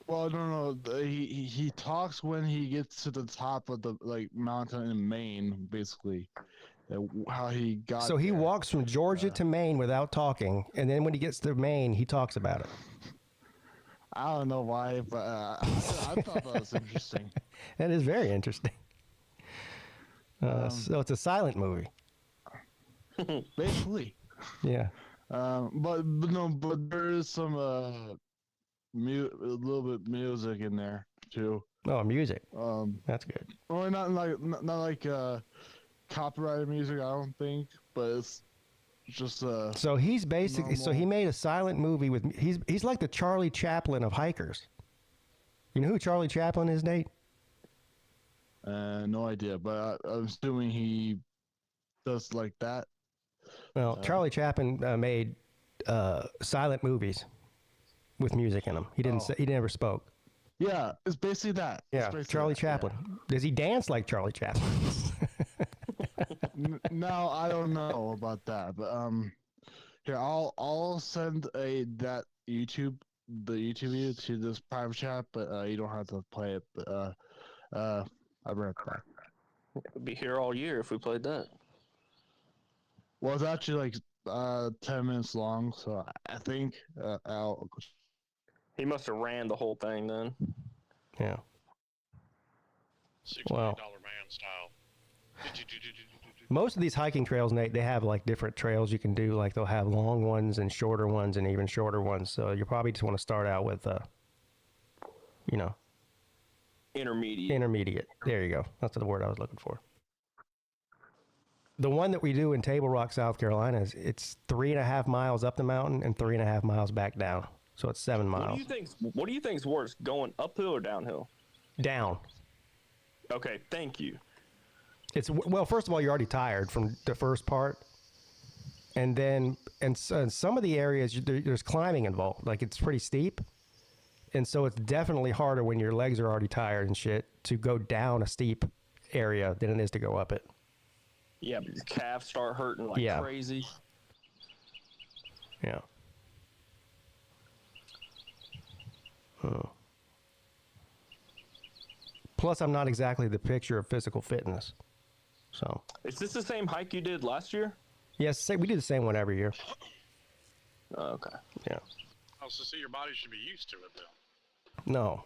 Well, no. He talks when he gets to the top of the mountain in Maine, basically. How he got. So he there. walks from Georgia to Maine without talking, and then when he gets to Maine, he talks about it. I don't know why, but I thought that was interesting. That is very interesting. So it's a silent movie. Basically. Yeah. But there is some a little bit music in there too. Oh, music. That's good. Well, not like copyrighted music, I don't think, but it's just So he's basically he made a silent movie with he's like the Charlie Chaplin of hikers. You know who Charlie Chaplin is, Nate? no idea, but I'm assuming he does like that. Well, Charlie Chaplin made silent movies with music in them. He didn't say, he never spoke. Yeah, it's basically that. It's Yeah, basically Charlie that, Chaplin. yeah. Does he dance like Charlie Chaplin? No, I don't know about that, but here I'll send the YouTube video to this private chat, but you don't have to play it. But I'll bring it back. We'd be here all year if we played that. Well, it's actually like 10 minutes long, so I think I'll. He must have ran the whole thing then. Yeah. $6 Wow. million man style. Most of these hiking trails, Nate, they have like different trails you can do. Like they'll have long ones and shorter ones and even shorter ones. So you probably just want to start out with, Intermediate. intermediate. There you go. That's the word I was looking for. The one that we do in Table Rock, South Carolina, it's 3.5 miles up the mountain and 3.5 miles back down. So it's 7 miles. What do you think's worse, going uphill or downhill? Down. Okay, thank you. Well, first of all, you're already tired from the first part. And then, and some of the areas, there's climbing involved. Like, it's pretty steep. And so it's definitely harder when your legs are already tired and shit to go down a steep area than it is to go up it. Yeah, but your calves start hurting like Yeah. crazy. Yeah. Oh. Plus, I'm not exactly the picture of physical fitness. So, Is this the same hike you did last year? yes, we do the same one every year. Oh, okay. Yeah. Oh, so see, your body should be used to it then. No.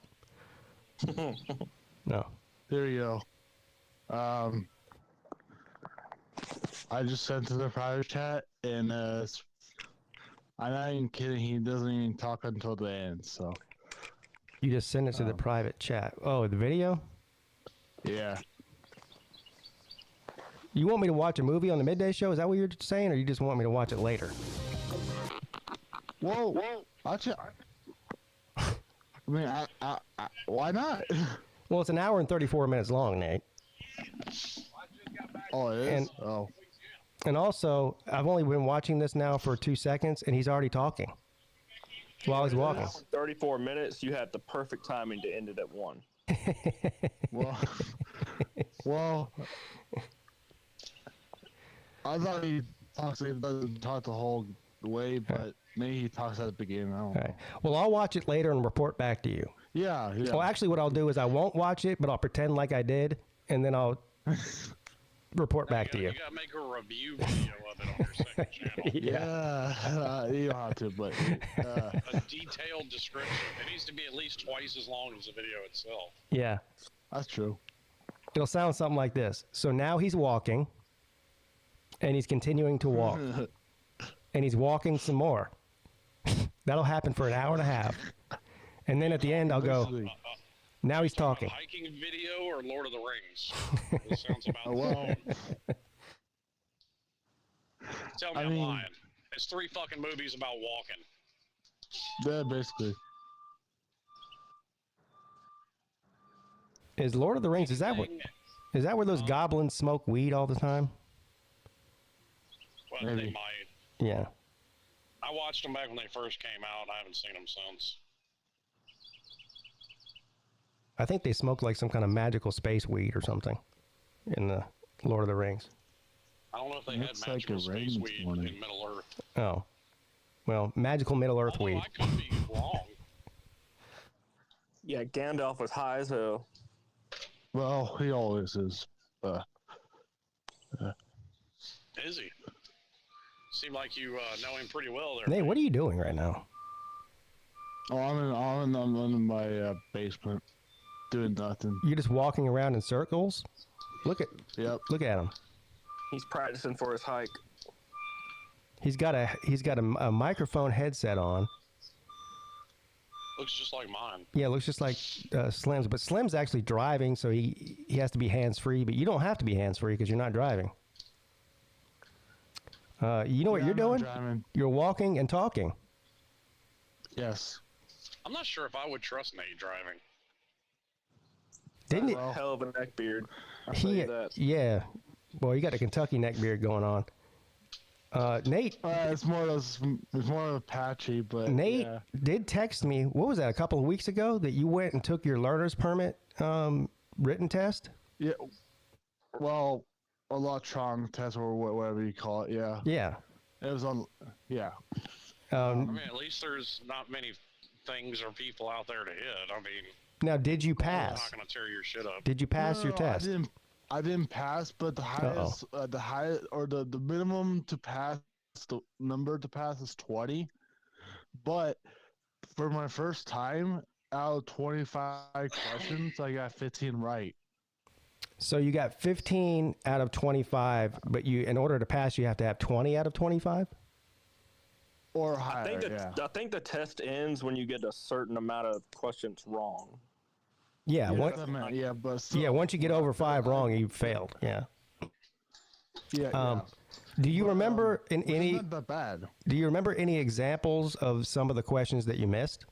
No. There you go. I just sent to the private chat, and I'm not even kidding. He doesn't even talk until the end. So You just send it to the private chat. Oh, the video? yeah, You want me to watch a movie on the midday show? Is that what you're saying, or you just want me to watch it later? whoa, I'll check. I mean, why not? Well, it's an hour and 34 minutes long, Nate. Oh, it is. And- Oh, And also, I've only been watching this now for 2 seconds, and he's already talking while he's walking. 34 minutes. You had the perfect timing to end it at 1. well, well. I thought he doesn't talk the whole way, but maybe he talks at the beginning. I don't All know. right. Well, I'll watch it later and report back to you. Yeah, yeah. Well, actually, what I'll do is I won't watch it, but I'll pretend like I did, and then I'll report back to you. You gotta make a review video of it on your second channel. Yeah, you don't have to, but A detailed description. It needs to be at least twice as long as the video itself. Yeah. that's true. It'll sound something like this. So now he's walking, and he's continuing to walk, and he's walking some more. That'll happen for an hour and a half. And then at the end, I'll go, Basically. now he's talking. Hiking video or Lord of the Rings? It sounds about the Well, same. Tell me I I'm mean- lying. It's 3 fucking movies about walking. yeah, basically. Is Lord of the Rings, is that where those goblins smoke weed all the time? Well, they Maybe. might. Yeah. I watched them back when they first came out. I haven't seen them since. I think they smoke like some kind of magical space weed or something in the Lord of the Rings. I don't know if they Looks had like magical a rain space this weed morning. in Middle Earth. Oh. Well, magical Middle Earth Although weed. I could be wrong. Yeah, Gandalf was high as hell. Well, he always is. Is he? Seemed like you know him pretty well there. Nate, what are you doing right now? Oh, I'm in my basement, doing nothing. You're just walking around in circles? Look at Yep. him. He's practicing for his hike. He's got a microphone headset on. Looks just like mine. Yeah, it looks just like Slim's, but Slim's actually driving, so he has to be hands-free, but you don't have to be hands-free because you're not driving. You know what Yeah, you're I'm not doing? driving. You're walking and talking. Yes. I'm not sure if I would trust Nate driving. Didn't he? Well, Hell of a neck beard. I'll tell you that. Yeah. Well, you got a Kentucky neck beard going on. Nate it's more of patchy, but Nate yeah. did text me. What was that? A couple of weeks ago that you went and took your learner's permit written test. Yeah. Well, electron test or whatever you call it. Yeah. Yeah. It was on. Yeah. I mean, at least there's not many things or people out there to hit. I mean, Now, did you I'm pass? not going to tear your shit up. Did you pass No, your no, test? I didn't pass, but the highest, the minimum to pass, the number to pass is 20. But for my first time, out of 25 questions, I got 15 right. So you got 15 out of 25, but in order to pass, you have to have 20 out of 25? Or higher, I think the test ends when you get a certain amount of questions wrong. Yeah. But still, Yeah, once you get over 5 wrong, you failed. Yeah. yeah. Do you remember Which is not that bad. Do you remember any examples of some of the questions that you missed?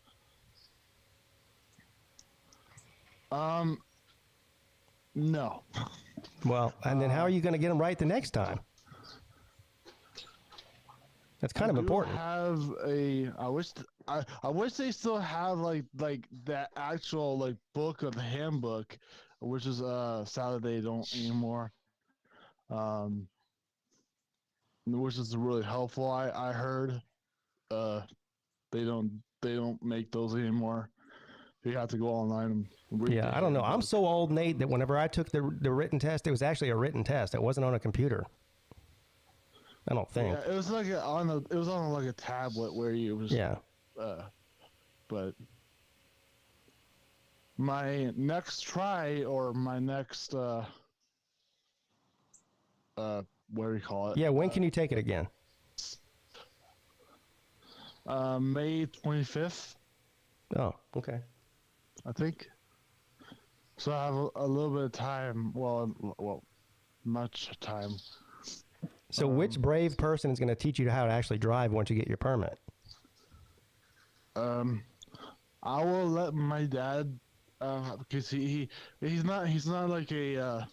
No. Well, and then how are you going to get them right the next time? That's kind of important. I wish they still have like that actual like book of the handbook which is sadly they don't anymore. Which is really helpful. I heard they don't make those anymore. You have to go online and read. Yeah, I don't know. I'm so old, Nate, that whenever I took the written test, it was actually a written test. It wasn't on a computer. I don't think. Yeah, it was like on like a tablet where you was. Yeah. But my next try or my next what do you call it? Yeah, when can you take it again? May 25th, Oh, okay. I think. So I have a little bit of time. Well, much time. So which brave person is going to teach you how to actually drive once you get your permit? I will let my dad, because he's not like a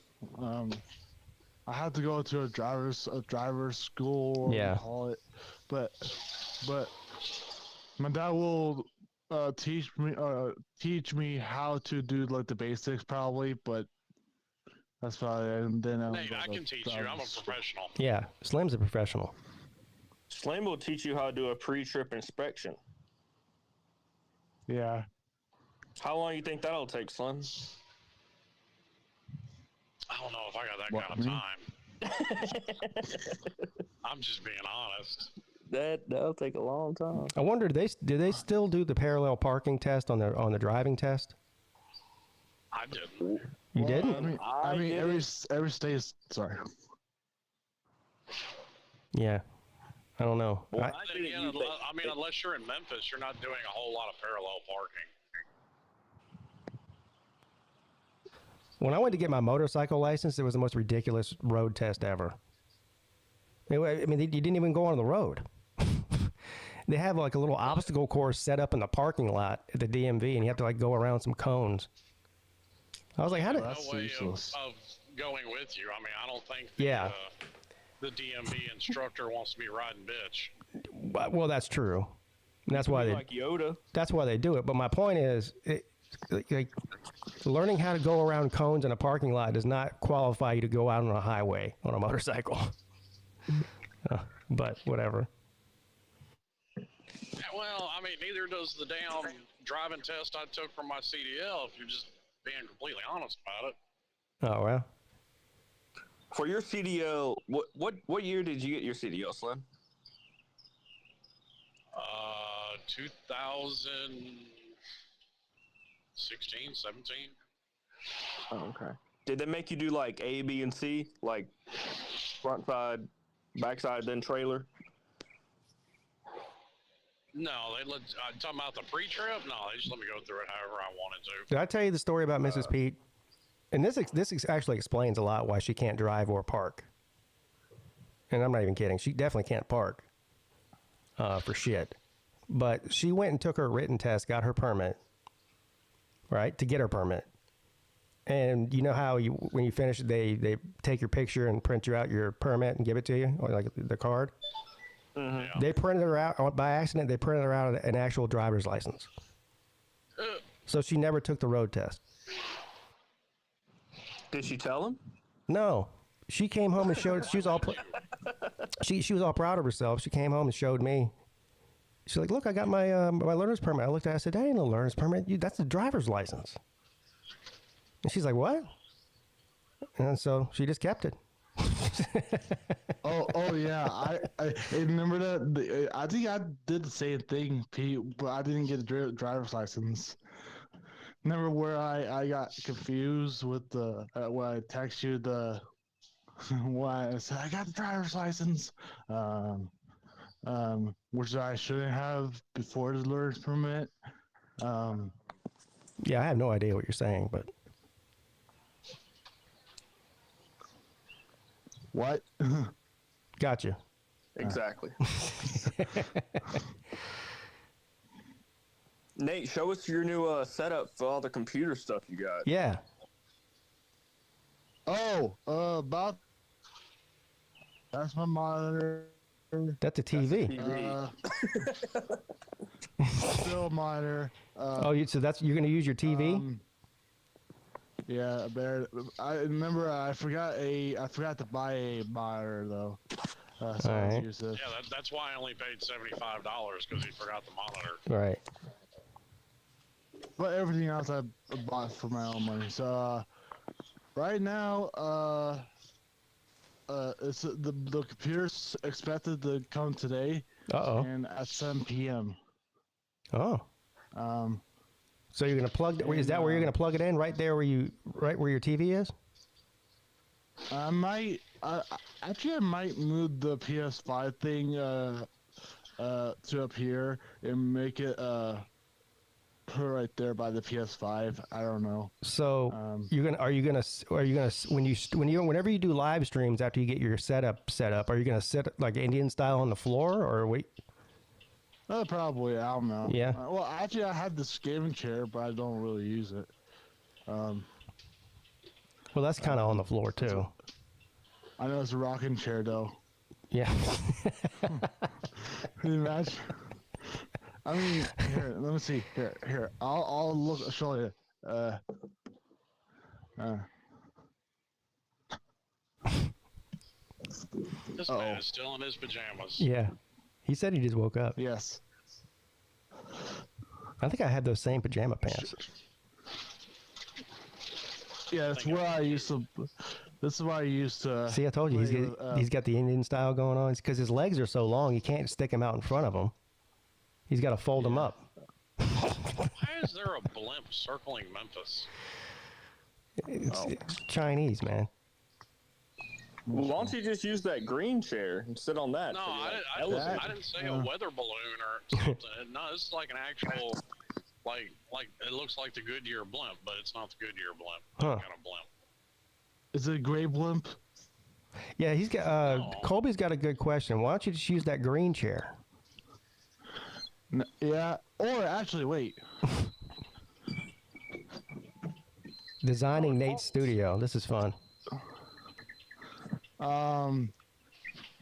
I have to go to a driver's school, or Yeah. what you call it, but my dad will teach me how to do like the basics probably, but that's probably it. And then Nate, I can teach you. I'm a professional. Yeah, Slim's a professional. Slim will teach you how to do a pre-trip inspection. Yeah. How long do you think that'll take, Slim? I don't know if I got that What, kind of me? time. I'm just being honest. That'll take a long time. I wonder, do they still do the parallel parking test on the driving test? I didn't. You Well, didn't? I mean, every state is sorry. Yeah. I don't know. Well, I- I did it, Yeah, you think- I mean, unless you're in Memphis, you're not doing a whole lot of parallel parking. When I went to get my motorcycle license, it was the most ridiculous road test ever. I mean, you didn't even go on the road. They have like a little obstacle course set up in the parking lot at the DMV, and you have to like go around some cones. I was like, how did? That's No way useless. of going with you. I mean, I don't think Yeah. the DMV instructor wants to be riding bitch. Well, that's true. And that's why they. like Yoda. That's why they do it. But my point is, like, learning how to go around cones in a parking lot does not qualify you to go out on a highway on a motorcycle. But whatever. Well, I mean, neither does the damn driving test I took from my CDL, if you're just being completely honest about it. Oh well. For your CDL, what year did you get your CDL, Slim? 2016, 17. Oh, okay. Did they make you do like A, B, and C, like front side, back side, then trailer? No, they let. Talking about the pre-trip? No, they just let me go through it however I wanted to. Did I tell you the story about Mrs. Peete? And this actually explains a lot why she can't drive or park. And I'm not even kidding. She definitely can't park for shit. But she went and took her written test, got her permit, right, to get her permit. And you know how when you finish, they take your picture and print you out your permit and give it to you, or like the card. Mm-hmm. Yeah. They printed her out by accident. They printed her out an actual driver's license. So she never took the road test. Did she tell him? No, she came home and showed. She was all she was all proud of herself. She came home and showed me. She's like, "Look, I got my my learner's permit." I looked at it. I said, "That ain't no learner's permit. That's the driver's license." And she's like, "What?" And so she just kept it. Oh yeah, I remember that. I think I did the same thing, Pete, but I didn't get a driver's license. Remember where I got confused with the when I text you the why I said I got the driver's license, which I shouldn't have before the learner's permit. Yeah, I have no idea what you're saying, but What? gotcha. Exactly. Nate, show us your new setup for all the computer stuff you got. Yeah. Oh, about that's my monitor. That's a TV. Still a monitor. So you're going to use your TV? Yeah, a bear. I remember I forgot to buy a monitor though. So I Alright. use this. Yeah, that's why I only paid $75 because he forgot the monitor. Right. But everything else I bought for my own money. So right now, it's the computer's expected to come today Uh-oh. and at 7 p.m. Oh. So you're gonna plug? Is that where you're gonna plug it in? Right there, where your TV is? I might. Actually, I might move the PS5 thing to up here and make it put it right there by the PS5. I don't know. So whenever you do live streams after you get your setup set up, are you gonna sit like Indian style on the floor or wait? Probably. I don't know. Yeah. Well, actually, I have this gaming chair, but I don't really use it. Well, that's kind of on the floor too. I know it's a rocking chair though. Yeah. Can you imagine? I mean, here, let me see. Here. I'll look. Show you. This man is still in his pajamas. Yeah. He said he just woke up. Yes. I think I had those same pajama pants. Yeah, that's where I used to. This is where I used to. See, I told you he's got the Indian style going on. It's because his legs are so long, you can't stick him out in front of him. He's got to fold them up. Why is there a blimp circling Memphis? It's Chinese, man. Well, why don't you just use that green chair and sit on that? No, for your I elevator? didn't say a weather balloon or something. No, this is like an actual, like it looks like the Goodyear blimp, but it's not the Goodyear blimp. Huh. Kind of blimp. Is it a gray blimp? Yeah, he's got. No. Colby's got a good question. Why don't you just use that green chair? Yeah. Or actually, wait. Designing Nate's studio. This is fun.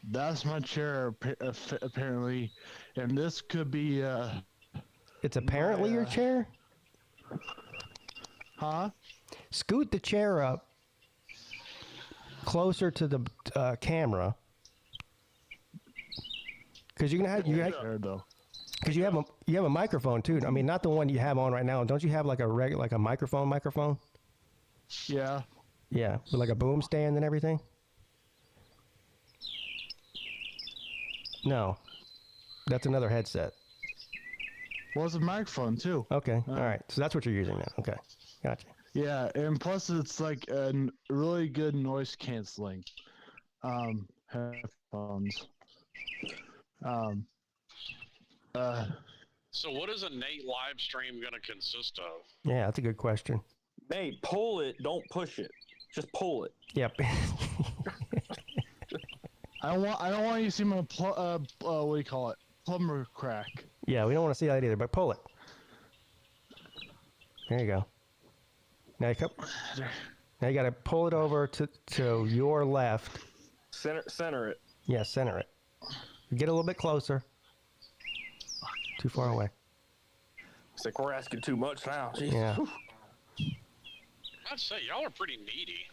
That's my chair apparently, and this could be It's apparently your chair. huh? Scoot the chair up closer to the camera, because you're gonna have Chair though. because you have a microphone too. I mean, not the one you have on right now. Don't you have like a microphone? Yeah. Yeah, with like a boom stand and everything. No, that's another headset. Well, it's a microphone too. Okay, all right. So that's what you're using now. Okay, gotcha. Yeah, and plus it's like a really good noise canceling headphones. So what is a Nate live stream going to consist of? Yeah, that's a good question. Nate, pull it. Don't push it. Just pull it. Yep. I don't want you to see my what do you call it? Plumber crack. Yeah, we don't want to see that either, but pull it. There you go. Now you got to pull it over to your left. Center it. Yeah, center it. Get a little bit closer. Too far away. It's like we're asking too much now. Jeez. Yeah. I'd say y'all are pretty needy.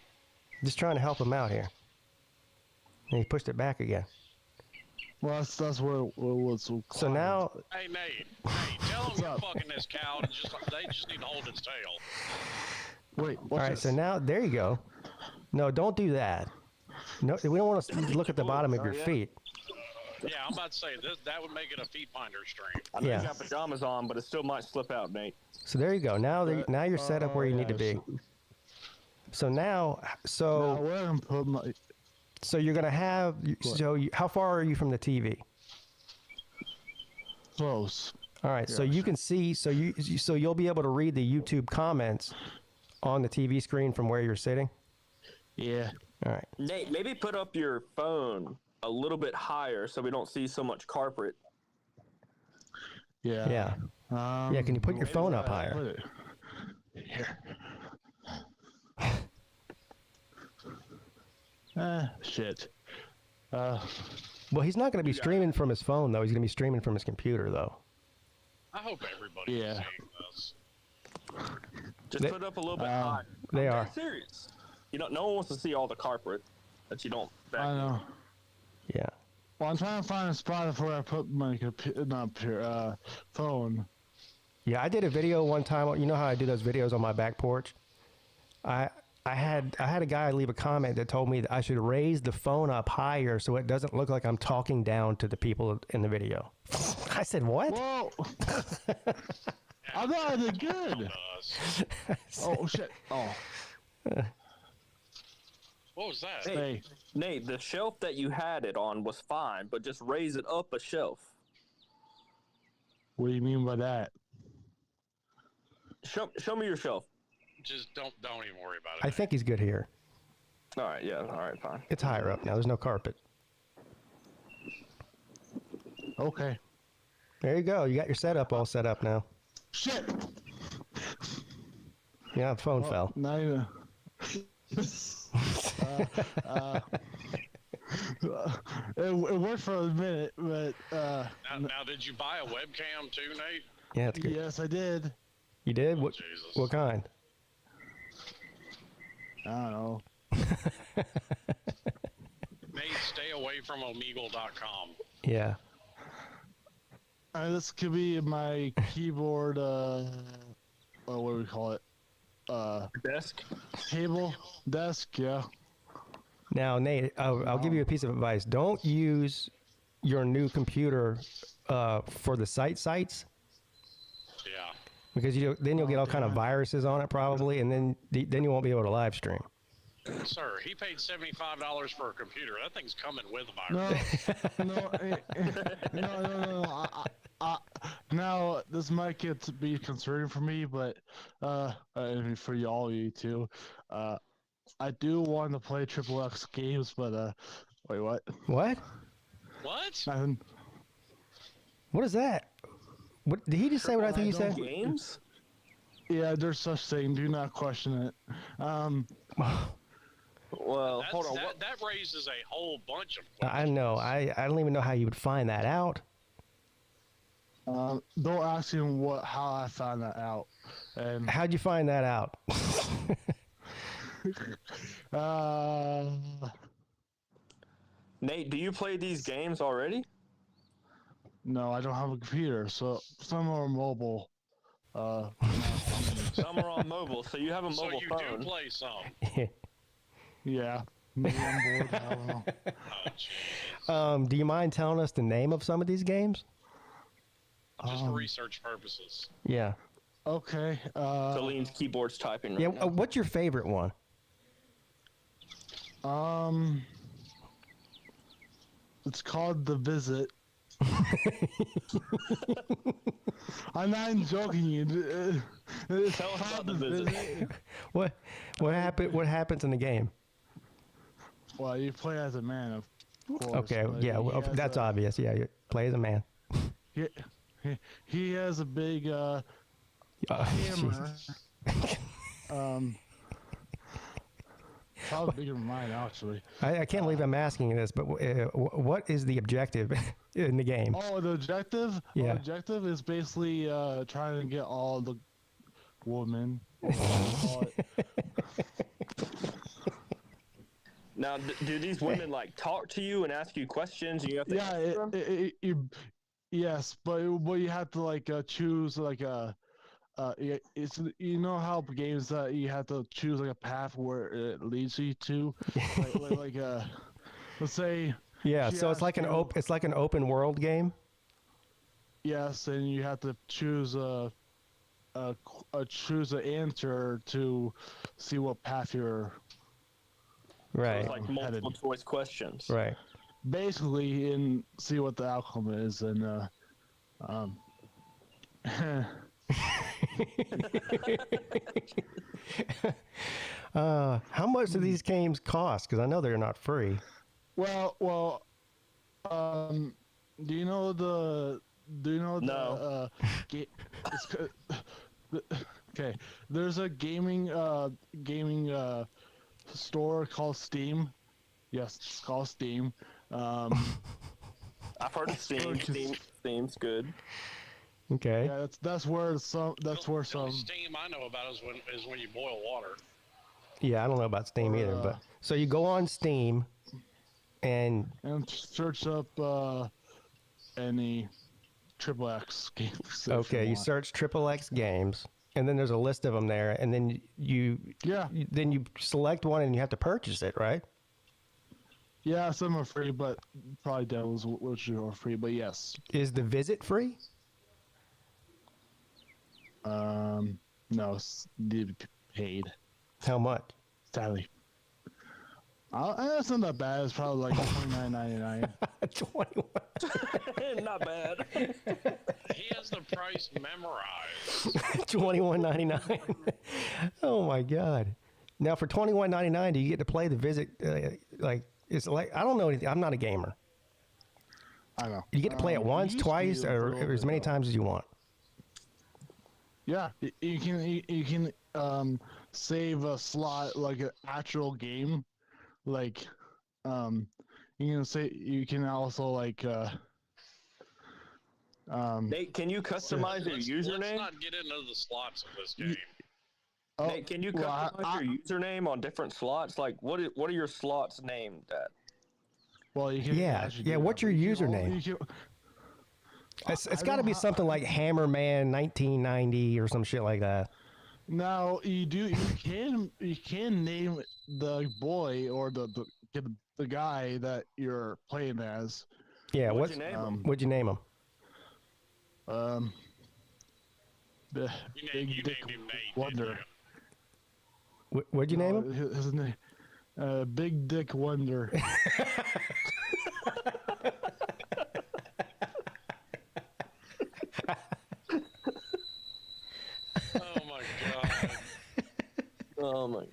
Just trying to help him out here. And he pushed it back again. Well, that's where it was. So now, Hey Nate, tell them you're fucking this cow and they just need to hold its tail. Wait. all right. So now, there you go. No, don't do that. No, we don't want to look at the bottom of your feet. Yeah, I'm about to say that would make it a feet finder stream. I know Yeah. you got pajamas on, but it still might slip out, Nate. So there you go. Now you're set up where you need to be. So now, Now, where I'm put my so you're gonna have. How far are you from the TV? close. All right. So you can see. So you'll be able to read the YouTube comments on the TV screen from where you're sitting. Yeah. All right. Nate, maybe put up your phone a little bit higher so we don't see so much carpet. Yeah. Yeah. Yeah. Can you put your phone up Put higher? it here. Shit. Well, he's not going to be streaming from his phone though. He's going to be streaming from his computer though. I hope everybody Yeah. is seeing this. Just put it up a little bit higher. They I'm are. dead serious. No one wants to see all the carpet that you don't. I know. Yeah. Well, I'm trying to find a spot where I put my phone. Yeah, I did a video one time. You know how I do those videos on my back porch? I had a guy leave a comment that told me that I should raise the phone up higher so it doesn't look like I'm talking down to the people in the video. I said, what? Whoa! I thought I did good. Oh shit! Oh. What was that? Hey. Nate, the shelf that you had it on was fine, but just raise it up a shelf. What do you mean by that? Show me your shelf. Just don't even worry about it. I think he's good here. All right, yeah, all right, fine. It's higher up now. There's no carpet. Okay. There you go. You got your setup all set up now. Shit! Yeah, the phone fell. Not even. It worked for a minute, but Now, did you buy a webcam too, Nate? Yeah, it's good. yes, I did. You did? What? Jesus. What kind? I don't know. Nate, stay away from Omegle.com. Yeah. This could be my keyboard. What do we call it? Desk. Table, desk. Yeah. Now, Nate, I'll give you a piece of advice. Don't use your new computer for the sites Yeah. because then you'll get all kind of viruses on it probably, and then you won't be able to live stream. Sir, he paid $75 for a computer. That thing's coming with a virus. No. Now this might get to be concerning for me, but and for all of you too. I do want to play XXX games, but wait, what? What? What? Nothing. What is that? What did he just say? What I think he said? Games? Yeah, there's such thing. Do not question it. Well, hold on. That raises a whole bunch of questions. I know. I don't even know how you would find that out. Don't ask him how I found that out. And How'd you find that out? Nate, do you play these games already? No, I don't have a computer, so some are mobile. Some are on mobile, so you have a So mobile you phone. do play some. Yeah, maybe I'm bored. I don't know. Oh, jeez. Do you mind telling us the name of some of these games? Just for research purposes. Yeah. Okay. Colleen's keyboard's typing right Yeah. now. What's your favorite one? It's called The Visit. I'm not even joking you. It's Tell us called about The Visit. What happens in the game? Well, you play as a man, of course. Okay. but Yeah. he Well, has that's obvious. Yeah. You play as a man. He has a big hammer. Probably bigger than mine, actually. I can't believe I'm asking you this, but what is the objective in the game? Oh, the objective? Yeah. The objective is basically trying to get all the women. Now, do these women like talk to you and ask you questions? And you have to answer them? Yes, but you have to like choose like it's you know how games that you have to choose like a path where it leads you to, like let's say. Yeah. she So it's like asks you- an open world game. Yes, and you have to choose choose an answer to see what path you're. Right. It's like multiple choice questions. Right. Basically, and see what the outcome is, and How much do these games cost? Because I know they're not free. well, do you know the No. okay, there's a gaming store called Steam. Yes, it's called Steam. I've heard of Steam. Steam's good. Okay. Yeah, that's where some. That's where The only some. steam I know about is when you boil water. Yeah, I don't know about Steam Or, either, but so you go on Steam, and search up any triple X games. if okay, you want. search Triple X games, and then there's a list of them there, and then you then you select one, and you have to purchase it, right? Yeah, some are free, but probably demos which are free. But yes, Is the visit free? no, need to be paid. How much? Sadly, it's not that bad. It's probably like $29.99. 21. Not bad. He has the price memorized. $21.99. Oh my god! Now for $21.99, do you get to play the visit? Like it's like I don't know anything. I'm not a gamer. I know. You get to play it once, used to twice, be a or little as bit, many though. times as you want. Yeah, you can save a slot like an actual game, like you can also like Nate, can you customize your Let's username? not get into the slots of this game. oh, Nate, can you well, customize your username on different slots? Like, what are your slots named at? well you can Yeah, actually yeah, do what's that, your but you can username? you can- It's I got to don't be ha- something like Hammerman 1990 or some shit like that. Now you can name the boy or the guy that you're playing as. Yeah, What'd you name him? what'd you name him? The You Big named Dick him Nate. Wonder. What'd you name him? His name, Big Dick Wonder. Oh my god. Oh my.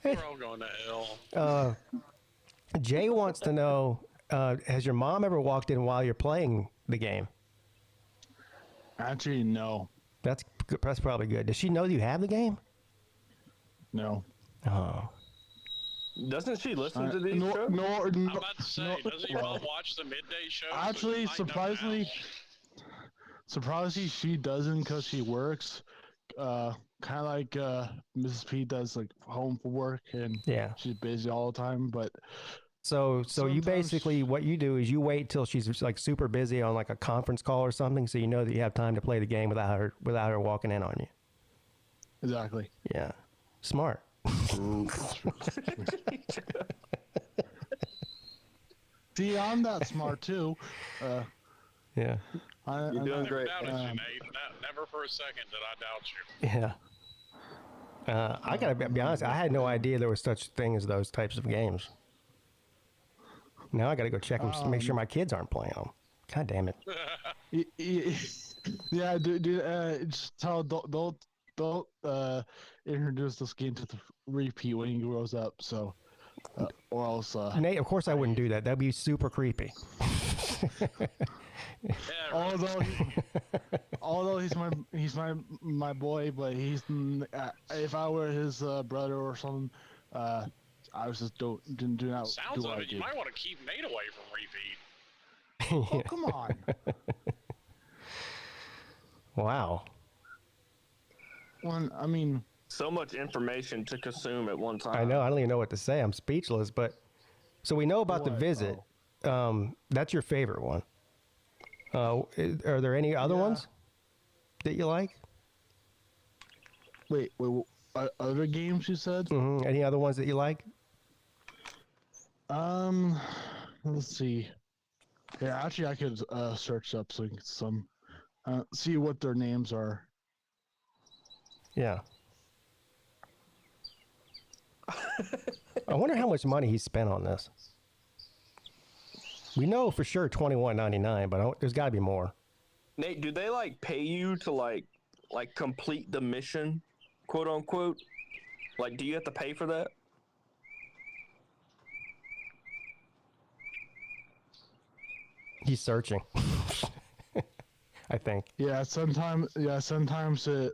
We're all going to hell. Jay wants to know: has your mom ever walked in while you're playing the game? Actually, no, That's probably good. Does she know you have the game? no. Oh, Doesn't she listen to these No, shows? no, I'm no, about to say, doesn't your mom watch the midday show? Actually, surprisingly, she doesn't because she works. Kind of like Mrs. P does, like home for work, and yeah. she's busy all the time. But So you Sometimes- basically what you do is you wait till she's like super busy on like a conference call or something, so you know that you have time to play the game without her walking in on you. exactly. Yeah, smart. See, I'm that smart too. Yeah, You're doing Never great. doubted you, Nate. Never for a second did I doubt you. yeah. I gotta be honest. I had no idea there was such thing as those types of games. Now I gotta go check them to make sure my kids aren't playing them. God damn it. Yeah, dude. Just tell don't introduce this game to the repeat when he grows up. So, or else. Nate, of course I wouldn't do that. That'd be super creepy. Yeah, right. Although he's my boy, but if I were his brother or something, I was just didn't do not Sounds do of what I it. You did. might want to keep Nate away from repeat. Oh, come on. Wow. I mean, So much information to consume at one time. I know. I don't even know what to say. I'm speechless. But so we know about the What? visit. That's your favorite one. Are there any other Yeah. ones that you like? wait, other games you said? Any other ones that you like? Let's see. Yeah, actually, I could search up some, see what their names are. Yeah. I wonder how much money he spent on this. We know for sure $21.99, but there's got to be more. Nate, do they like pay you to like complete the mission, quote unquote? Like, do you have to pay for that? He's searching. I think. Yeah, sometimes it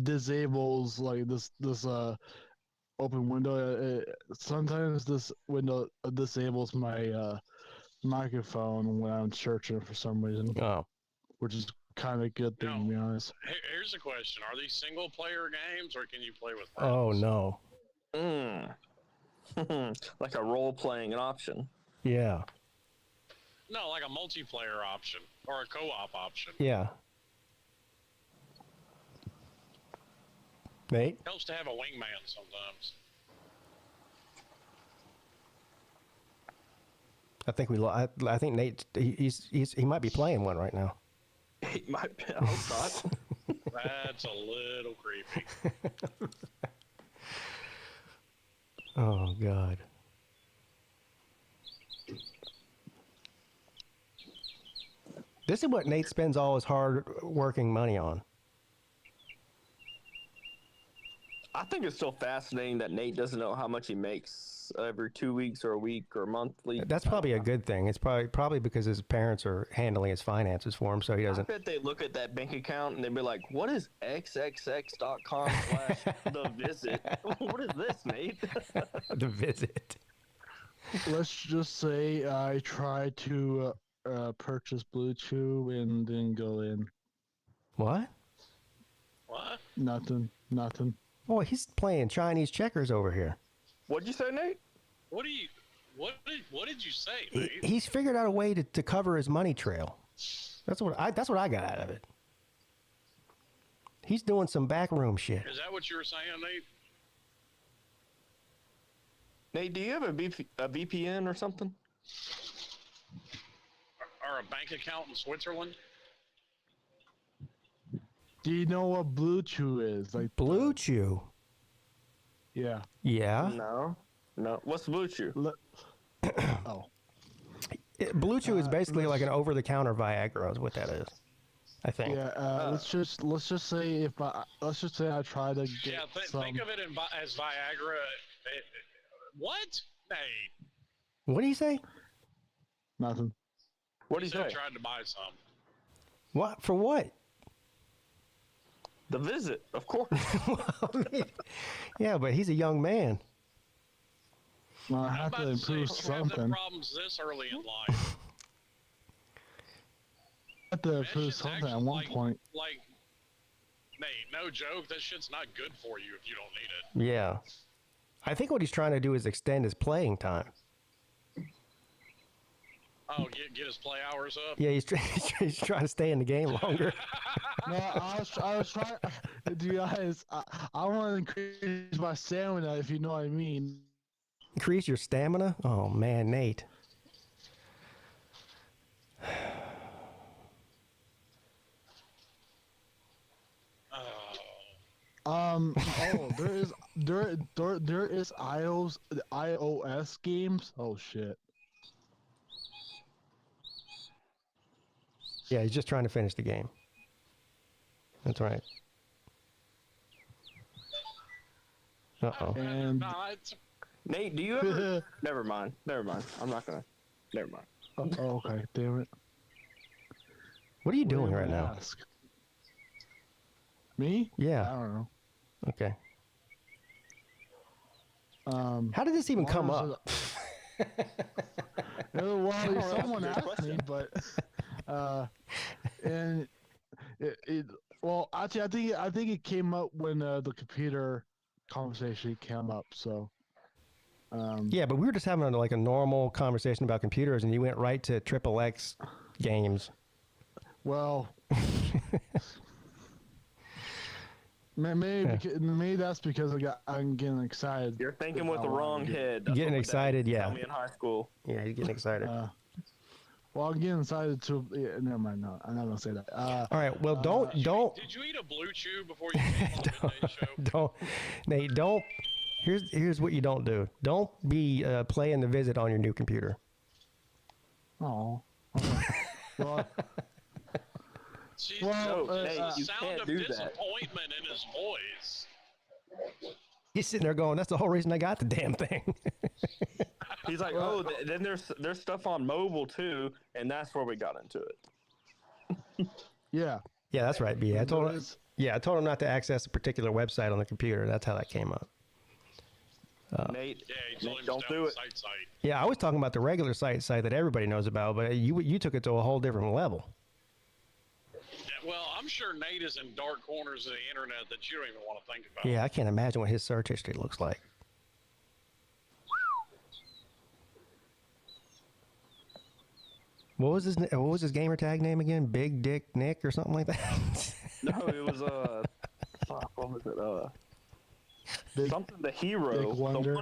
disables like this open window. Sometimes this window disables my microphone when I'm searching for some reason, Oh, which is kind of a good thing, to be honest. Here's a question: are these single player games, or can you play with friends? oh no. Like a role playing option. Yeah, No, like a multiplayer option or a co-op option. yeah. Nate? Helps to have a wingman sometimes. I think I think Nate. He might be playing one right now. He might be outside. That's a little creepy. Oh God. This is what Nate spends all his hard working money on. I think it's still fascinating that Nate doesn't know how much he makes every 2 weeks or a week or monthly. That's probably a good thing. It's probably because his parents are handling his finances for him, so he I doesn't. bet they look at that bank account and they'd be like, what is xxx.com/the visit? What is this, Nate? The visit. Let's just say I tried to purchase Blue Chew and didn't go in. What? What? Nothing. Boy, he's playing Chinese checkers over here. What'd you say, Nate? What did you say, Nate? He's figured out a way to cover his money trail. That's what I got out of it. He's doing some backroom shit. Is that what you were saying, Nate? Nate, do you have a VPN or something? Or a bank account in Switzerland? Do you know what Blue Chew is? Like Blue Chew. Yeah. Yeah. No. What's Blue Chew? Oh. Blue Chew is basically like an over-the-counter Viagra, is what that is. I think. Yeah. Let's just say I try to get some. Think of it as Viagra. What? Nate. What do you say? Nothing. What do you say? Tried to buy some. What for? What? The visit, of course. Yeah, but he's a young man. Well, I I'm have about to to say, improve you have the something. problems this early in life. I have to That improve shit's something actually at one point. Like, Nate, no joke, that shit's not good for you if you don't need it. Yeah. I think what he's trying to do is extend his playing time. Oh, get his play hours up? Yeah, he's trying to stay in the game longer. No, I was trying. To be honest, I want to increase my stamina, if you know what I mean. Increase your stamina? Oh, man, Nate. There is iOS games. Oh shit. Yeah, he's just trying to finish the game. That's right. Uh-oh. And Nate, do you ever... Never mind. I'm not gonna... Never mind. oh, okay, damn it. What are you doing What right did I now? ask? Me? I Yeah. don't know. Okay. How did this even come up? Well, someone Good asked question. me, but and well, actually, I think it came up when the computer conversation came up. So, Yeah, but we were just having like a normal conversation about computers, and you went right to XXX games. well, maybe that's because I'm getting excited. You're thinking with the wrong head. Getting That's what excited, Dad yeah. told me in high school. Yeah, he's getting excited. Well, I'm getting excited too. Yeah, never mind. No, I'm not gonna say that. All right. Well, don't. Did you eat a Blue Chew before you came on the Midday show? Don't, Nate. Don't. Here's what you don't do. Don't be playing the visit on your new computer. Oh. Well, Jeez, Well, No, Nate, the you sound can't of do that. disappointment in his voice. He's sitting there going, "That's the whole reason I got the damn thing." He's like, then there's stuff on mobile too, and that's where we got into it. yeah. Yeah, that's right, B. I told him. It's- Yeah, I told him not to access a particular website on the computer. That's how that came up. Nate, Yeah, he told him don't to do down it. the site. Yeah, I was talking about the regular site that everybody knows about, but you took it to a whole different level. Yeah, well, I'm sure Nate is in dark corners of the internet that you don't even want to think about. Yeah, I can't imagine what his search history looks like. What was his gamer tag name again? Big Dick Nick or something like that? No, it was fuck, what was it? Something the hero, Dick the Wonder.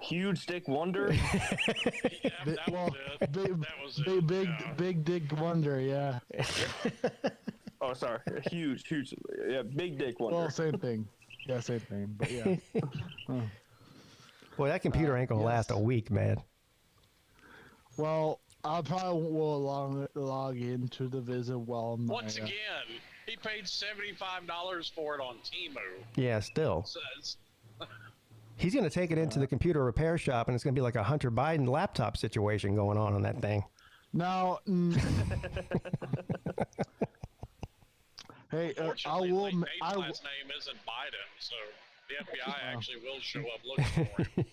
huge Dick Wonder. Yeah, that was it. That was it. Yeah. Big Dick Wonder, yeah. Oh, sorry, huge, yeah, Big Dick Wonder. Well, same thing. Yeah, same thing. But yeah. Boy, that computer ain't gonna last a week, man. Well, I probably will log into the visit while my, Once again, he paid $75 for it on Temu. Yeah, still. So it's- He's gonna take it into the computer repair shop, and it's gonna be like a Hunter Biden laptop situation going on that thing. Now, hey, I Fortunately, will. Nate's I will. last name isn't Biden, so the FBI actually will show up looking for him.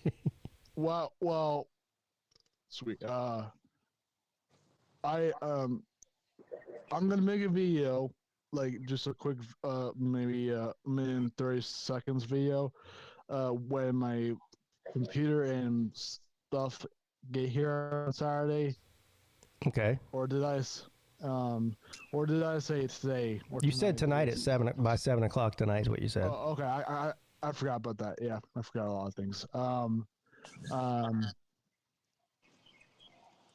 Well, sweet. I'm gonna make a video, like just a quick, maybe a minute and 30 seconds video, when my computer and stuff get here on Saturday. Okay. Or did I say today? Or You said tonight at by 7 o'clock tonight is what you said. Oh, okay. I forgot about that. Yeah, I forgot a lot of things.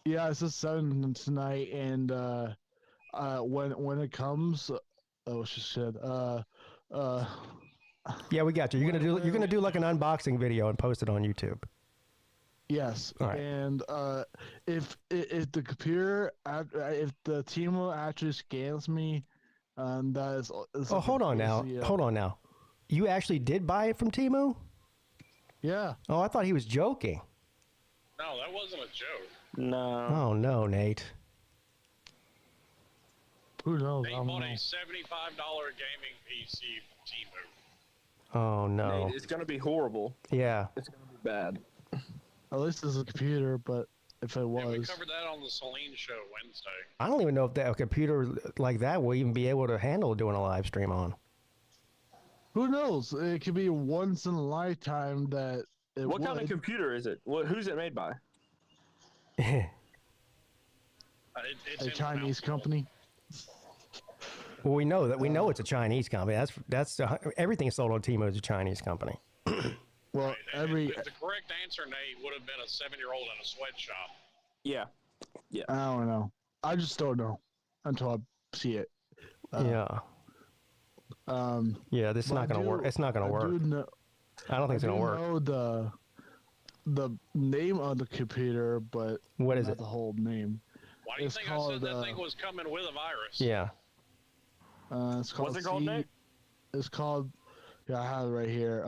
Yeah, it's just 7 tonight, and when it comes, oh shit. Yeah, we got you. You're gonna do like an unboxing video and post it on YouTube. Yes, All right. and if the computer, if the Timo actually scans me, that is. Oh, hold on now. Hold on now. You actually did buy it from Temu? Yeah. Oh, I thought he was joking. No, that wasn't a joke. No. Oh no, Nate. Who knows? They I don't bought know. a $75 gaming PC from Temu. Oh no. Nate, it's gonna be horrible. Yeah. It's gonna be bad. At least it's a computer, but if it Yeah, we was, covered that on the Celine show Wednesday. I don't even know if a computer like that will even be able to handle doing a live stream on. who knows? It could be once in a lifetime that it What would. kind of computer is it? Who's it made by? It's A in Chinese Lousville. company. Well, we know it's a Chinese company. That's everything sold on Temu is a Chinese company. Well, Right, and every the correct answer, Nate, would have been a 7-year-old in a sweatshop. Yeah. I don't know. I just don't know until I see it. Yeah. Yeah, this is but not I gonna do- work. It's not gonna I work. do know, I don't think it's I gonna do work. know the name of the computer, but What is not it? the whole name. Why do you It's think I called, said that thing was coming with a virus? Yeah. It's called. What's it called, Nate? It's called. Yeah, I have it right here.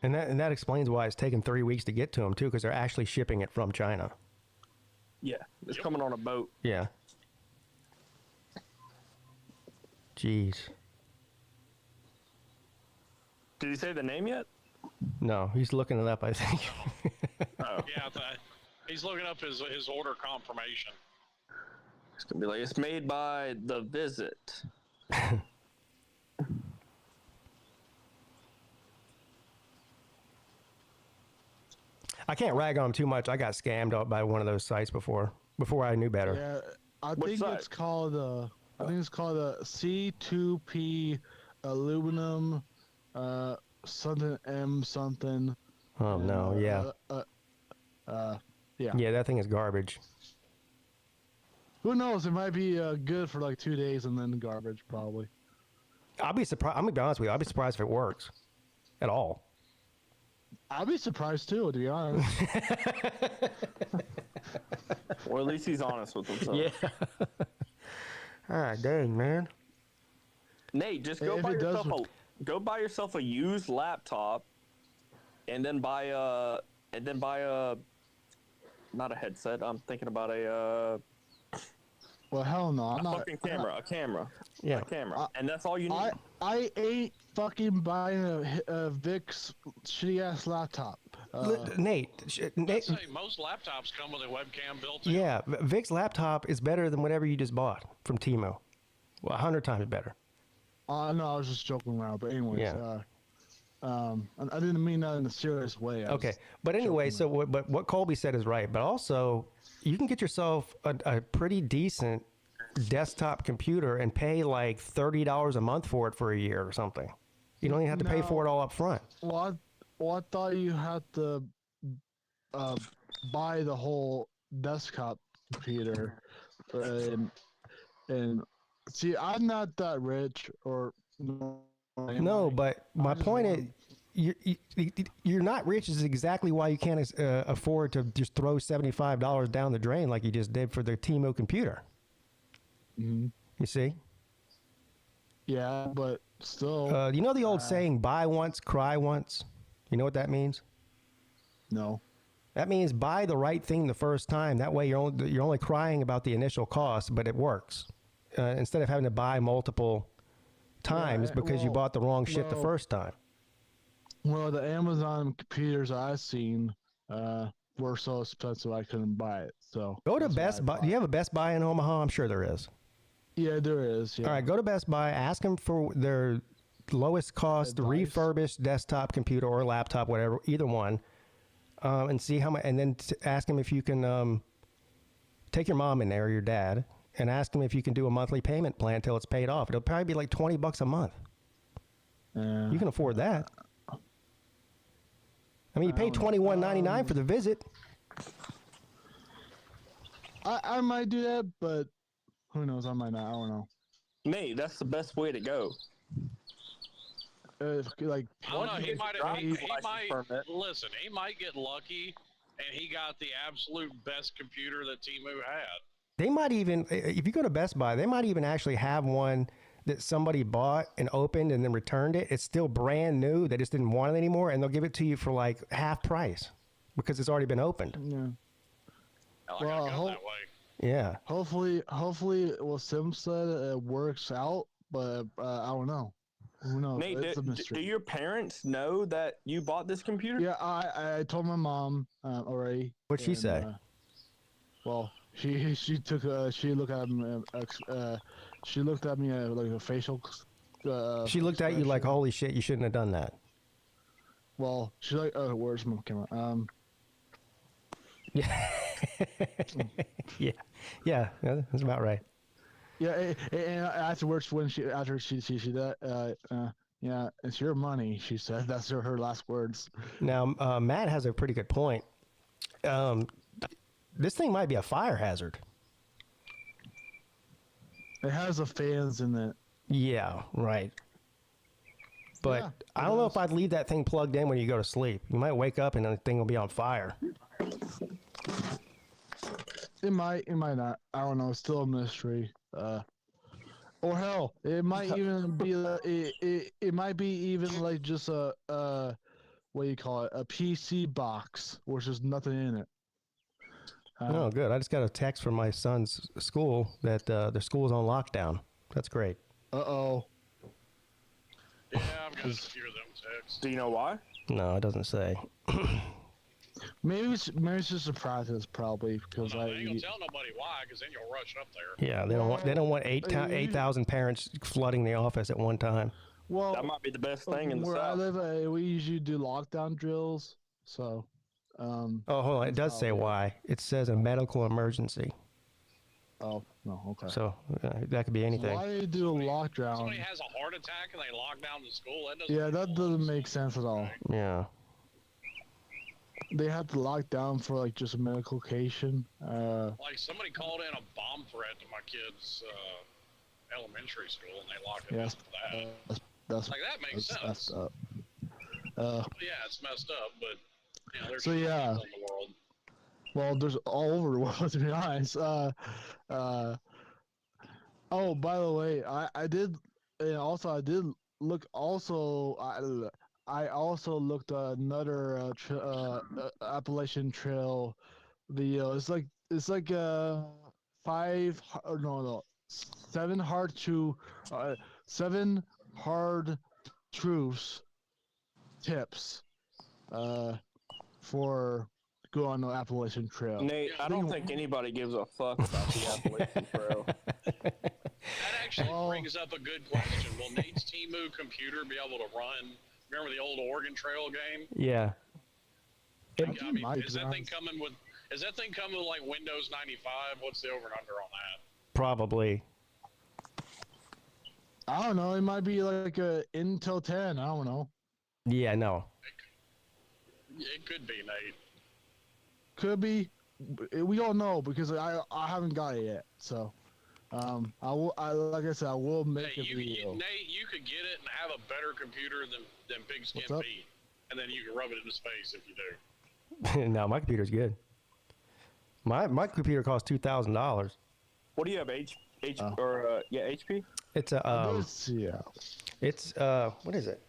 And that explains why it's taken 3 weeks to get to them too, because they're actually shipping it from China. Yeah. It's coming on a boat. Yeah. Jeez. Did he say the name yet? No, he's looking it up, I think. Oh. Yeah, he's looking up his order confirmation. It's gonna be like it's made by The Visit. I can't rag on him too much. I got scammed out by one of those sites before I knew better. Yeah, I Which think side? it's called. I think it's called a C2P aluminum, something M something. Oh no, yeah. Yeah. Yeah, that thing is garbage. Who knows? It might be good for like 2 days and then garbage, probably. I'll be surprised. I'm gonna be honest with you. I'll be surprised if it works at all. I'll be surprised too, to be honest. Or at least he's honest with himself. Ah, dang, man. Nate, just If it does- go buy yourself a used laptop, and then buy a not a headset. I'm thinking about Well, hell no, A I'm not. fucking camera, a camera, Yeah. a camera, and that's all you need. I ain't fucking buying a Vic's shitty ass laptop. Nate, I'd say most laptops come with a webcam built in. yeah, Vic's laptop is better than whatever you just bought from Timo. Well, 100 times better. No, I was just joking around. But anyways, Yeah. I didn't mean that in a serious way. Okay, but anyway, so what Colby said is right. But also, you can get yourself a pretty decent desktop computer and pay like $30 a month for it for a year or something. You don't even have to pay for it all up front. Well, I thought you had to buy the whole desktop computer, and see, I'm not that rich or. No, but my point is, you're not rich is exactly why you can't afford to just throw $75 down the drain like you just did for the Timo computer. Mm-hmm. You see? Yeah, but still. You know the old saying, buy once, cry once? You know what that means? No. That means buy the right thing the first time. That way you're only crying about the initial cost, but it works. Instead of having to buy multiple times because you bought the wrong shit the first time. Well, the Amazon computers I've seen were so expensive I couldn't buy it. So Go to Best Buy. Do you have a Best Buy in Omaha? I'm sure there is. Yeah, there is. Yeah. All right, go to Best Buy. Ask them for their lowest cost refurbished desktop computer or laptop, whatever, either one, and see how much. And then ask them if you can take your mom in there or your dad, and ask them if you can do a monthly payment plan until it's paid off. It'll probably be like $20 a month. You can afford that. I mean, you pay $21.99 for the visit. I might do that, but who knows? I might not. I don't know. Nate, that's the best way to go. Like, I don't know. He might permit. listen. He might get lucky, and he got the absolute best computer that Temu had. They might even, if you go to Best Buy, they might even actually have one that somebody bought and opened and then returned it. It's still brand new. They just didn't want it anymore, and they'll give it to you for like half price because it's already been opened. yeah. I gotta go that way. Yeah. Hopefully, what Sim said works out, but I don't know. Who knows? Nate, It's a mystery. do your parents know that you bought this computer? Yeah, I told my mom already. What'd she say? Well, she took she looked at me she looked at me like a facial. She looked at you like, holy shit, you shouldn't have done that. Well, she's like, oh, where's my camera? Yeah. yeah, that's about right. Yeah, and afterwards, after she that, yeah, it's your money. She said that's her last words. Now, Matt has a pretty good point. This thing might be a fire hazard. It has the fans in it. Yeah, right. But Yeah, I don't know if I'd leave that thing plugged in when you go to sleep. You might wake up and the thing will be on fire. It might not. I don't know. It's still a mystery. Or hell, it might even be it might be even like just a what do you call it? A PC box, which is nothing in it. Oh, good. I just got a text from my son's school that their school's on lockdown. That's great. Uh-oh. Yeah, I'm gonna hear them texts. Do you know why? No, it doesn't say. Maybe it's just a practice, probably because I ain't gonna tell nobody why, because then you'll rush up there. Yeah, they don't want 8,000 parents flooding the office at one time. Well, That might be the best thing in the where I South. live, we usually do lockdown drills. So, Oh, hold on. It does say why. It says a medical emergency. oh no, okay. So that could be anything. Why do you do a lockdown? Somebody has a heart attack and they lock down the school. That doesn't Yeah, make that no doesn't sense. make sense at all. Yeah. They have to lock down for like just a medical occasion. Like somebody called in a bomb threat to my kid's elementary school, and they locked it Yes, up for that. that's Like that makes that's sense. messed up. Yeah, it's messed up, but you know, there's So, yeah. people in the world. Well, there's all over the world, to be honest. Oh, by the way, I did, and also I did look. Also, I also looked at another Appalachian Trail video. It's like 7 hard truths tips for go on the Appalachian Trail. Nate, I don't think anybody gives a fuck about the Appalachian Trail. That actually brings up a good question. Will Nate's Temu computer be able to run? Remember the old Oregon Trail game? Yeah. I mean, is that thing coming with like Windows 95? What's the over and under on that? Probably. I don't know. It might be like a Intel 10. I don't know. Yeah, no. It could be, Nate. Could be. We don't know because I haven't got it yet. So, like I said, I will make a video. Nate, you could get it and have a better computer than PigskinPeete, and then you can rub it into space if you do. No, my computer's good. My computer costs $2,000. What do you have, HP? It's a Yeah. It's what is it?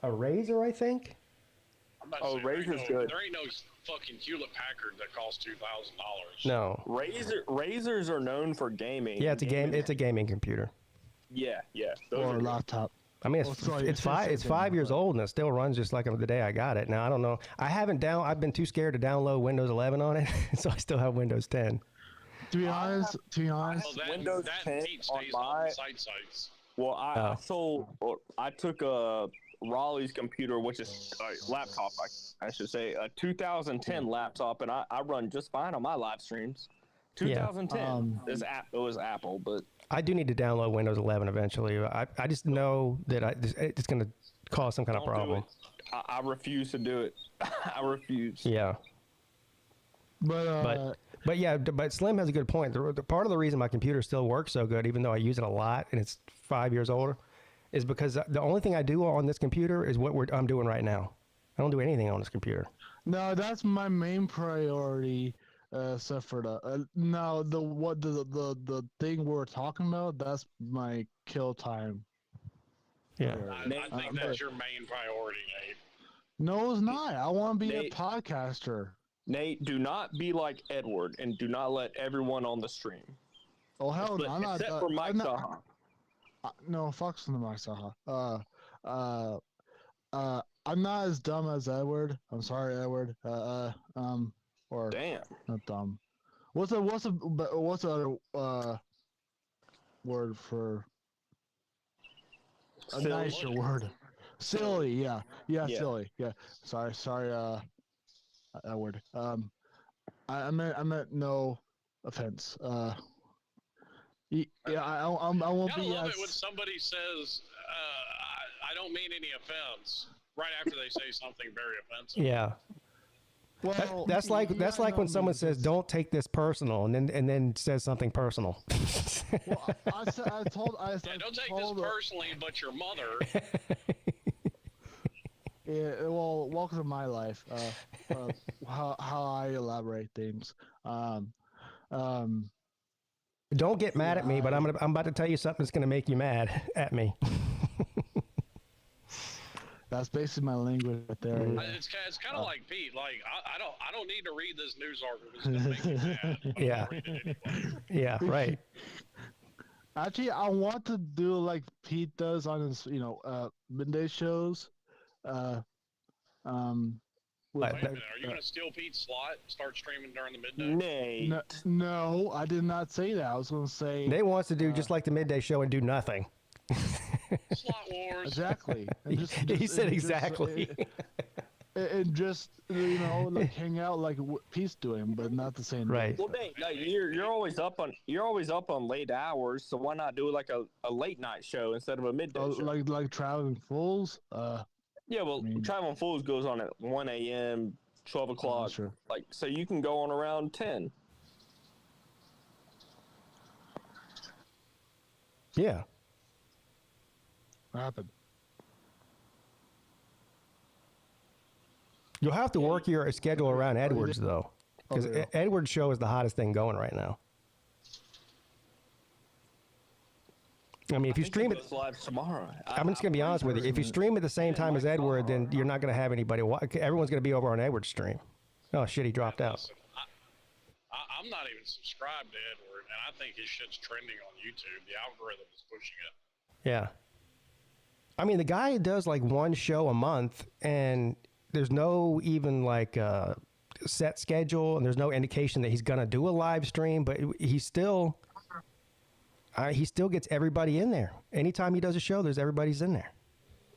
A Razer, I think. I'm about to say, Razer's good. There ain't no fucking Hewlett Packard that costs $2,000. No. Razers are known for gaming. Yeah, it's a game. It's a gaming computer. Yeah. Those Or are a good. laptop. I mean, it's 5 years old and it still runs just like the day I got it. Now I don't know. I've been too scared to download Windows 11 on it, so I still have Windows 10. To be honest, Well, Windows that 10 Pete on stays my- on sites. Well, I took Raleigh's computer, which is a laptop, I should say, a 2010 laptop, and I run just fine on my live streams. 2010 it was Apple, but I do need to download Windows 11 eventually. I just know that it's going to cause some kind of don't do problem. it. I refuse to do it. I refuse. Yeah. But Slim has a good point. The part of the reason my computer still works so good, even though I use it a lot and it's 5 years older, is because the only thing I do on this computer is what I'm doing right now. I don't do anything on this computer. No, that's my main priority. Except for the thing we're talking about, that's my kill time. Yeah. I think that's your main priority, Nate. No, it's not. I want to be a Nate. podcaster. Nate, do not be like Edward and do not let everyone on the stream. Oh hell no! I'm not. Except for Mike Saha. No, fuck's the Mike Saha. I'm not as dumb as Edward. I'm sorry, Edward. Or Damn. not dumb. What's the other word for a Silly. nicer word? Silly, yeah, Yeah. silly, yeah. Sorry, Edward. I meant no offense. Yeah, I won't Gotta be love as. it when somebody says, I don't mean any offense, right after they say something very offensive. Yeah. Well, That's like when someone says, it's- "Don't take this personal," and then says something personal. Well, I told. Yeah, don't take this personally, but your mother. Yeah, well, welcome to my life. How I elaborate things. Don't get mad at me, but I'm about to tell you something that's gonna make you mad at me. That's basically my language right there. It's kind of like Pete. Like I don't need to read this news article. It's gonna make me mad. But Yeah. I'll read it anyway. Yeah, right. Actually, I want to do like Pete does on his, midday shows. But- Wait a minute, are you gonna steal Pete's slot? Start streaming during the midday? Nate. No, I did not say that. I was going to say Nate wants to do just like the midday show and do nothing. Slot wars. exactly. He said exactly. And just like hang out like Pete's doing, but not the same. Right. Well, Nate, you're always up on late hours, so why not do like a late night show instead of a midday show? Like traveling fools. Yeah, well, Traveling Fools goes on at 1 a.m., 12 o'clock. Sure. Like, so you can go on around 10. Yeah. What happened? You'll have to work your schedule around Edwards though, because Okay. Edwards' show is the hottest thing going right now. I mean, if you stream it, It's live tomorrow. I'm just gonna be honest with you. If you stream at the same time as Edward, then you're not gonna have anybody. Everyone's gonna be over on Edward's stream. Oh shit, he dropped out. Listen, I'm not even subscribed to Edward, and I think his shit's trending on YouTube. The algorithm is pushing it. Yeah. I mean, the guy does like one show a month, and there's no even like set schedule, and there's no indication that he's gonna do a live stream. But he still gets everybody in there. Anytime he does a show, there's everybody's in there.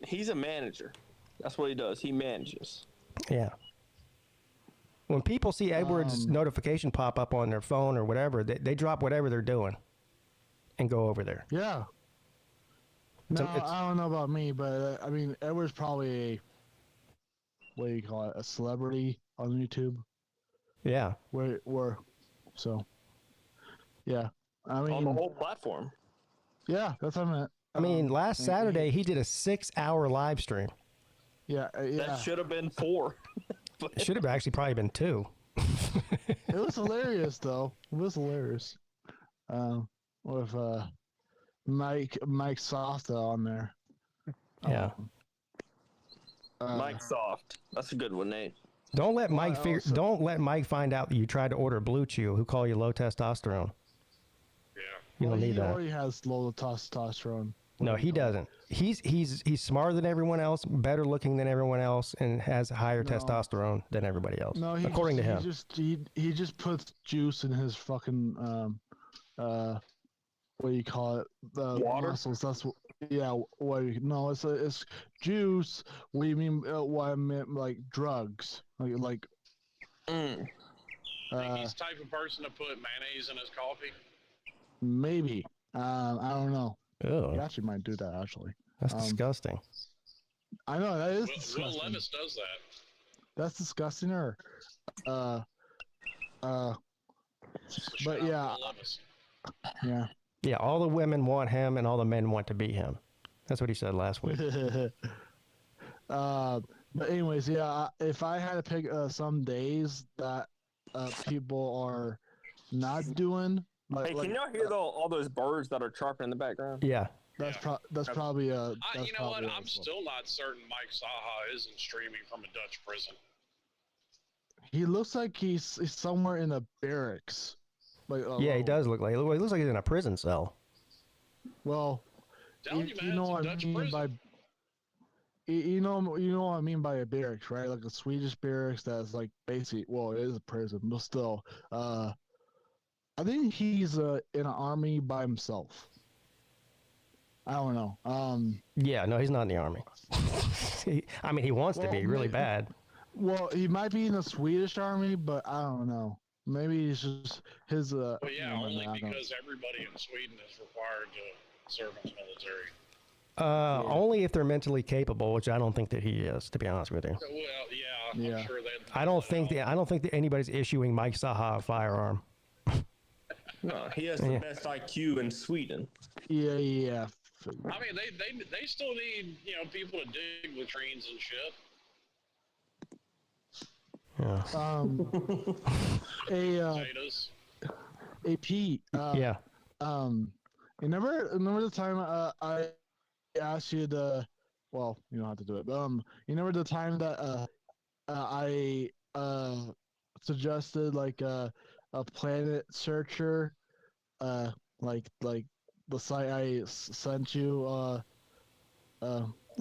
He's a manager. That's what he does. He manages. Yeah. When people see Edward's notification pop up on their phone or whatever, they drop whatever they're doing and go over there. Yeah. No, I don't know about me, but I mean, Edward's probably a, what do you call it, a celebrity on YouTube. Yeah. So, yeah. I mean, On the whole platform. yeah, that's what I meant. I mean, last Saturday he did a 6-hour live stream. Yeah, yeah. That should have been 4. It should have actually probably been 2. It was hilarious, though. It was hilarious. With Mike Softa on there. Yeah. Mike Soft. That's a good one, Nate. Don't let Mike find out that you tried to order Blue Chew, who call you low testosterone. Yeah. You don't need he that. already has low testosterone. No, he doesn't. He's smarter than everyone else, better looking than everyone else, and has higher testosterone than everybody else. No, according to him. He just puts juice in his fucking what do you call it? The water. Muscles. That's what. Yeah. No, it's juice. What do you mean? What I meant like drugs. Like. Think he's the type of person to put mayonnaise in his coffee? Maybe. I don't know. Ew. He actually might do that. Actually. That's disgusting. I know that is disgusting. Will Levis does that. That's disgusting. But yeah. Yeah. Yeah, all the women want him, and all the men want to be him. That's what he said last week. But anyways, yeah. If I had to pick some days that people are not doing. Hey, can y'all hear all those birds that are chirping in the background? Yeah. That's probably a. You know what? I'm still not certain Mike Saha isn't streaming from a Dutch prison. He looks like he's somewhere in a barracks. He does look like. He looks like he's in a prison cell. Well, you know what I mean by. You know what I mean by a barracks, right? Like a Swedish barracks that's like basically. Well, it is a prison, but still. I think he's in an army by himself. I don't know. Yeah, no, he's not in the army. He wants to be really bad. Well, he might be in the Swedish army, but I don't know. Maybe it's just his. Well, yeah, only because everybody in Sweden is required to serve in the military. Only if they're mentally capable, which I don't think that he is, to be honest with you. Well, yeah. I'm sure that. I don't think that anybody's issuing Mike Saha a firearm. No, he has the best IQ in Sweden. Yeah. I mean, they still need people to dig latrines and shit. Yeah. A Pete. Yeah. Remember the time I asked you to. Well, you don't have to do it. But, you remember the time that I suggested like a planet searcher, like the site I sent you,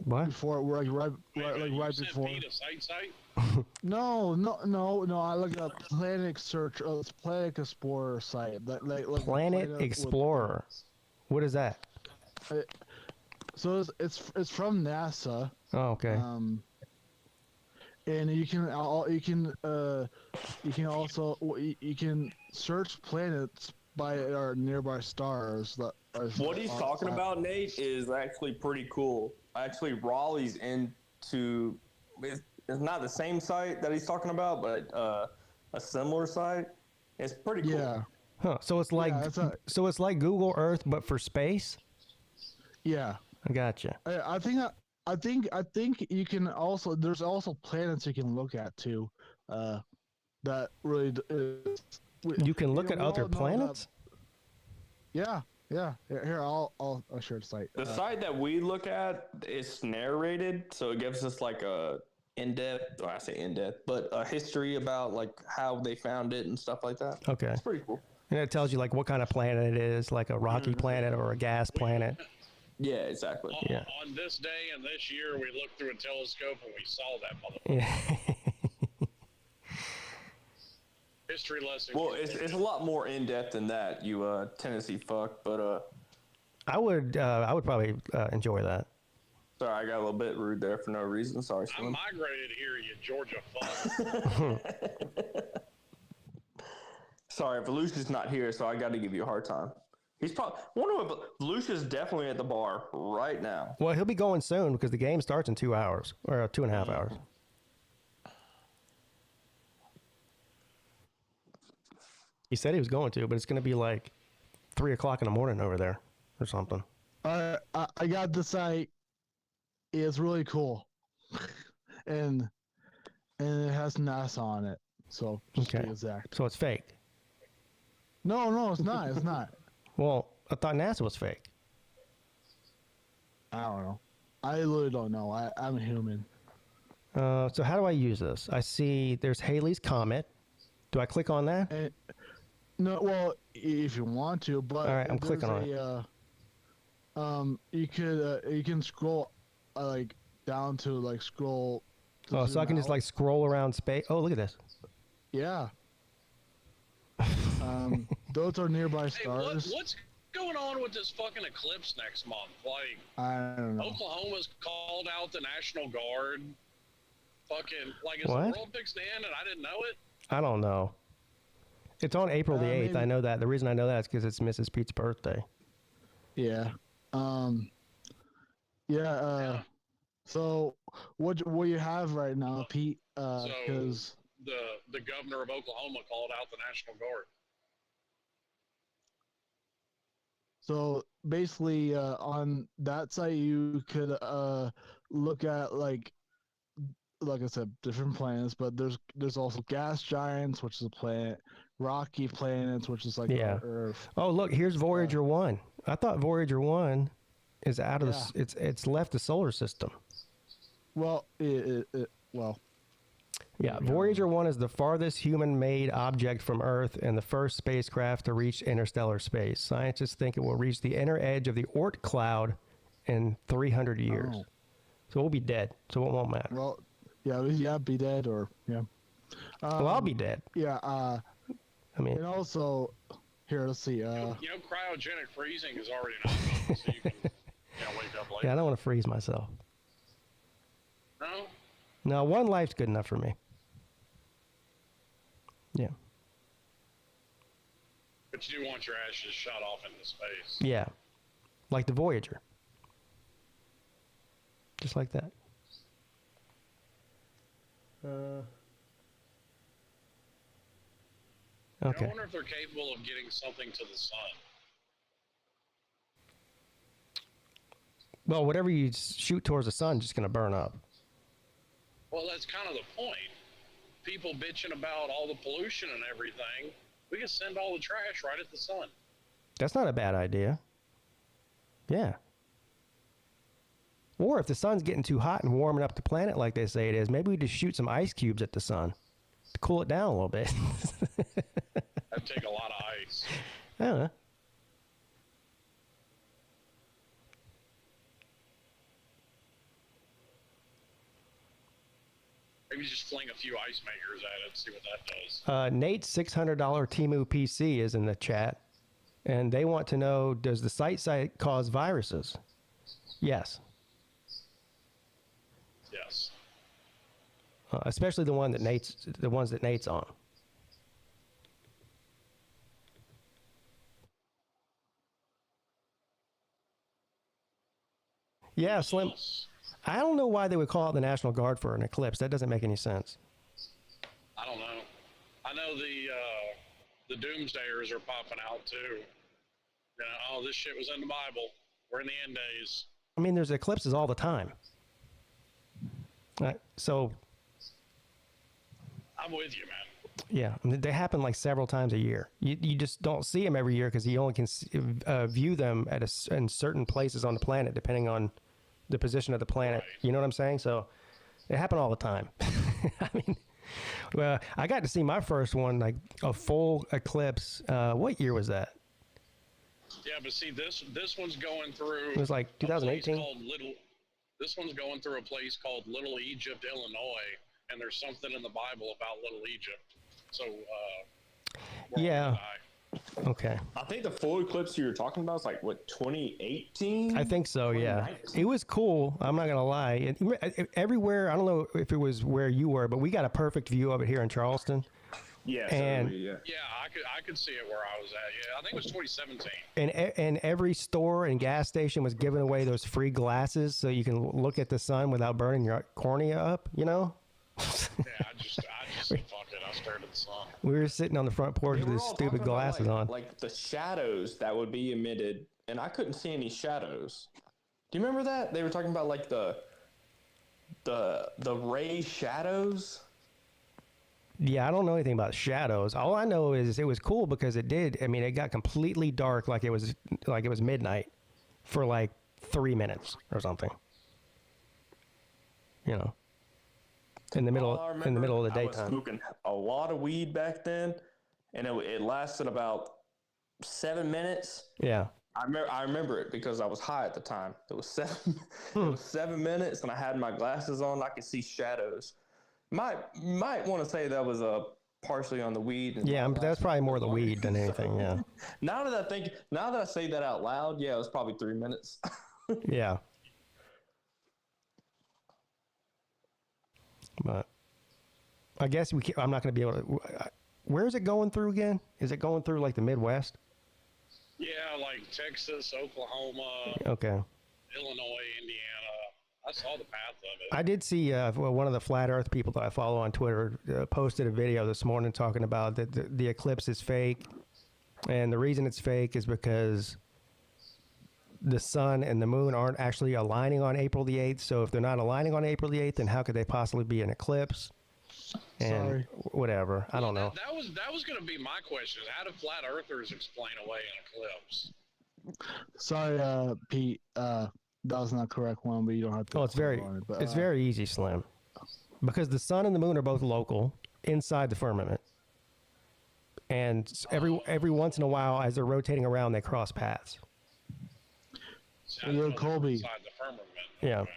what? Before right before. Pete a site? No. I looked at Planet Search, Planet Explorer site. Like Planet Explorer. What is that? So it's from NASA. Oh, okay. And you can search planets by our nearby stars. What he's talking about, Nate, is actually pretty cool. Actually, Raleigh's into. It's not the same site that he's talking about, but a similar site. It's pretty cool. Yeah. Huh. So it's like it's like Google Earth, but for space. Yeah. I gotcha. I think you can also. There's also planets you can look at too. That really. You can look at other planets. Yeah. Here, I'll share the site. The site that we look at is narrated, so it gives us like a in-depth, or I say in-depth, but history about like how they found it and stuff like that. Okay. It's pretty cool. And it tells you like what kind of planet it is, like a rocky planet or a gas planet. Yeah, exactly. Yeah. On this day and this year, we looked through a telescope and we saw that motherfucker. Yeah. History lesson. Well, it's a lot more in-depth than that, you Tennessee fuck, but I would probably enjoy that. sorry, I got a little bit rude there for no reason. Sorry, I Slim. migrated here, you Georgia fuck. Sorry, Volusia's not here, so I got to give you a hard time. He's probably Volusia's definitely at the bar right now. Well, he'll be going soon because the game starts in 2 hours or 2.5 hours. He said he was going to, but it's going to be like 3 o'clock in the morning over there or something. I got the site. It's really cool, and it has NASA on it. So just to Okay. be exact. So it's fake. No, it's not. It's not. Well, I thought NASA was fake. I don't know. I literally don't know. I'm a human. So how do I use this? I see there's Halley's Comet. Do I click on that? And, no, well, if you want to, but All right, I'm clicking on it. You can scroll like down to like scroll. To Oh, so I zoom can just out. like scroll around space. Oh, look at this. Yeah. Those are nearby Hey, stars. what's going on with this fucking eclipse next month? Like, I don't know. Oklahoma's called out the National Guard. Fucking, like, is What? the world fixing to end and I didn't know it? I don't know. It's on April the 8th. Maybe. I know that. The reason I know that is because it's Mrs. Pete's birthday. Yeah. Yeah. So what you have right now, Pete? Because The governor of Oklahoma called out the National Guard. so basically on that site you could look at like I said, different planets, but there's also gas giants, which is a planet, rocky planets, which is like Yeah. our Earth. Oh, look, here's Voyager 1. I thought Voyager 1 is out of Yeah. it's left the solar system. Well, well, Yeah, Voyager 1 is the farthest human-made object from Earth and the first spacecraft to reach interstellar space. Scientists think it will reach the inner edge of the Oort cloud in 300 years. Oh. So we'll be dead, so it won't matter. well, yeah, be dead or yeah. Well, I'll be dead. Yeah. I mean, And also, here, let's see. You know, cryogenic freezing is already an option, so you can wake up later. yeah, I don't want to freeze myself. No? No, one life's good enough for me. Yeah. But you do want your ashes shot off into space. Yeah. Like the Voyager. Just like that. I Okay. wonder if they're capable of getting something to the sun. Well, whatever you shoot towards the sun, just going to burn up. Well, that's kind of the point. People bitching about all the pollution and everything. We can send all the trash right at the sun. That's not a bad idea. Yeah. Or if the sun's getting too hot and warming up the planet like they say it is, maybe we just shoot some ice cubes at the sun to cool it down a little bit. That'd take a lot of ice. I don't know. Maybe just fling a few ice makers at it, see what that does. Nate's $600 Temu PC is in the chat, and they want to know, does the site cause viruses? Yes. Yes. Especially the ones that Nate's on. Yeah, Slim. I don't know why they would call it the National Guard for an eclipse. That doesn't make any sense. I don't know. I know the doomsdayers are popping out too. You know, oh, this shit was in the Bible. We're in the end days. I mean, there's eclipses all the time. So, I'm with you, man. yeah, I mean, they happen like several times a year. You just don't see them every year because you only can view them in certain places on the planet, depending on the position of the planet. Right. You know what I'm saying? So, It happened all the time. I mean, well, I got to see my first one, like a full eclipse. What year was that? Yeah, but see, this one's going through. It was like a place 2018. called This one's going through a place called Little Egypt, Illinois, and there's something in the Bible about Little Egypt. So, Yeah. Okay. I think the full eclipse you were talking about is like what 2018. I think so. Yeah. It was cool. I'm not gonna lie. Everywhere. I don't know if it was where you were, but we got a perfect view of it here in Charleston. Yeah. And- yeah. Yeah, I could see it where I was at. Yeah, I think it was 2017. And every store and gas station was giving away those free glasses so you can look at the sun without burning your cornea up. You know. Yeah, I just fuck it. I stared at the sun. We were sitting on the front porch with They were these all stupid talking about, glasses on. like the shadows that would be emitted, and I couldn't see any shadows. Do you remember that? They were talking about like the ray shadows. Yeah, I don't know anything about shadows. All I know is it was cool because it did. I mean, it got completely dark, like it was midnight, for like 3 minutes or something. You know, in the middle All I of the remember, I was daytime. smoking a lot of weed back then, and it lasted about 7 minutes. Yeah. I remember it because I was high at the time. It was seven. It was 7 minutes, and I had my glasses on. I could see shadows. Might want to say that was partially on the weed. And Yeah, but that's probably more the weed than anything. Yeah. Now that I say that out loud, yeah, it was probably 3 minutes. Yeah. But I guess I'm not going to be able to. Where is it going through again? Is it going through like the Midwest? Yeah, like Texas, Oklahoma, Okay. Illinois, Indiana. I saw the path of it. I did see one of the flat Earth people that I follow on Twitter posted a video this morning talking about that the eclipse is fake, and the reason it's fake is because the sun and the moon aren't actually aligning on April the 8th. So if they're not aligning on April the 8th, then how could they possibly be an eclipse? And Sorry. whatever. I don't know. That was going to be my question. How do flat earthers explain away an eclipse? Sorry, Pete. That was not correct one, but you don't have to. Well, it's very easy, Slim, because the sun and the moon are both local inside the firmament, and every once in a while, as they're rotating around, they cross paths. So Yo, Colby. Inside the firmament. Yeah. Okay.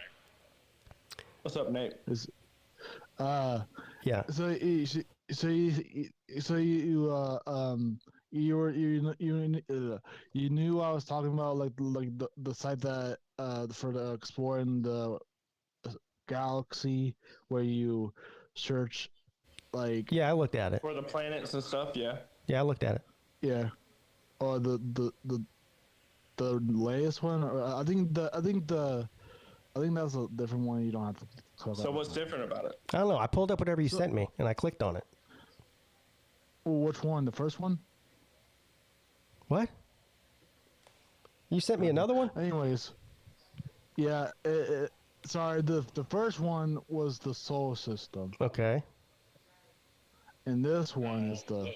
What's up, Nate? Yeah. You knew I was talking about like the site that for the exploring the galaxy where you search like Yeah, I looked at it. For the planets and stuff, yeah. Yeah, I looked at it. yeah, or the latest one. Or I think that's a different one. You don't have to talk So about. what's different about it? I don't know. I pulled up whatever you sent me, and I clicked on it. Which one? The first one? What? You sent me another one? Anyways, yeah. Sorry, the first one was the solar system, Okay. and this one is the.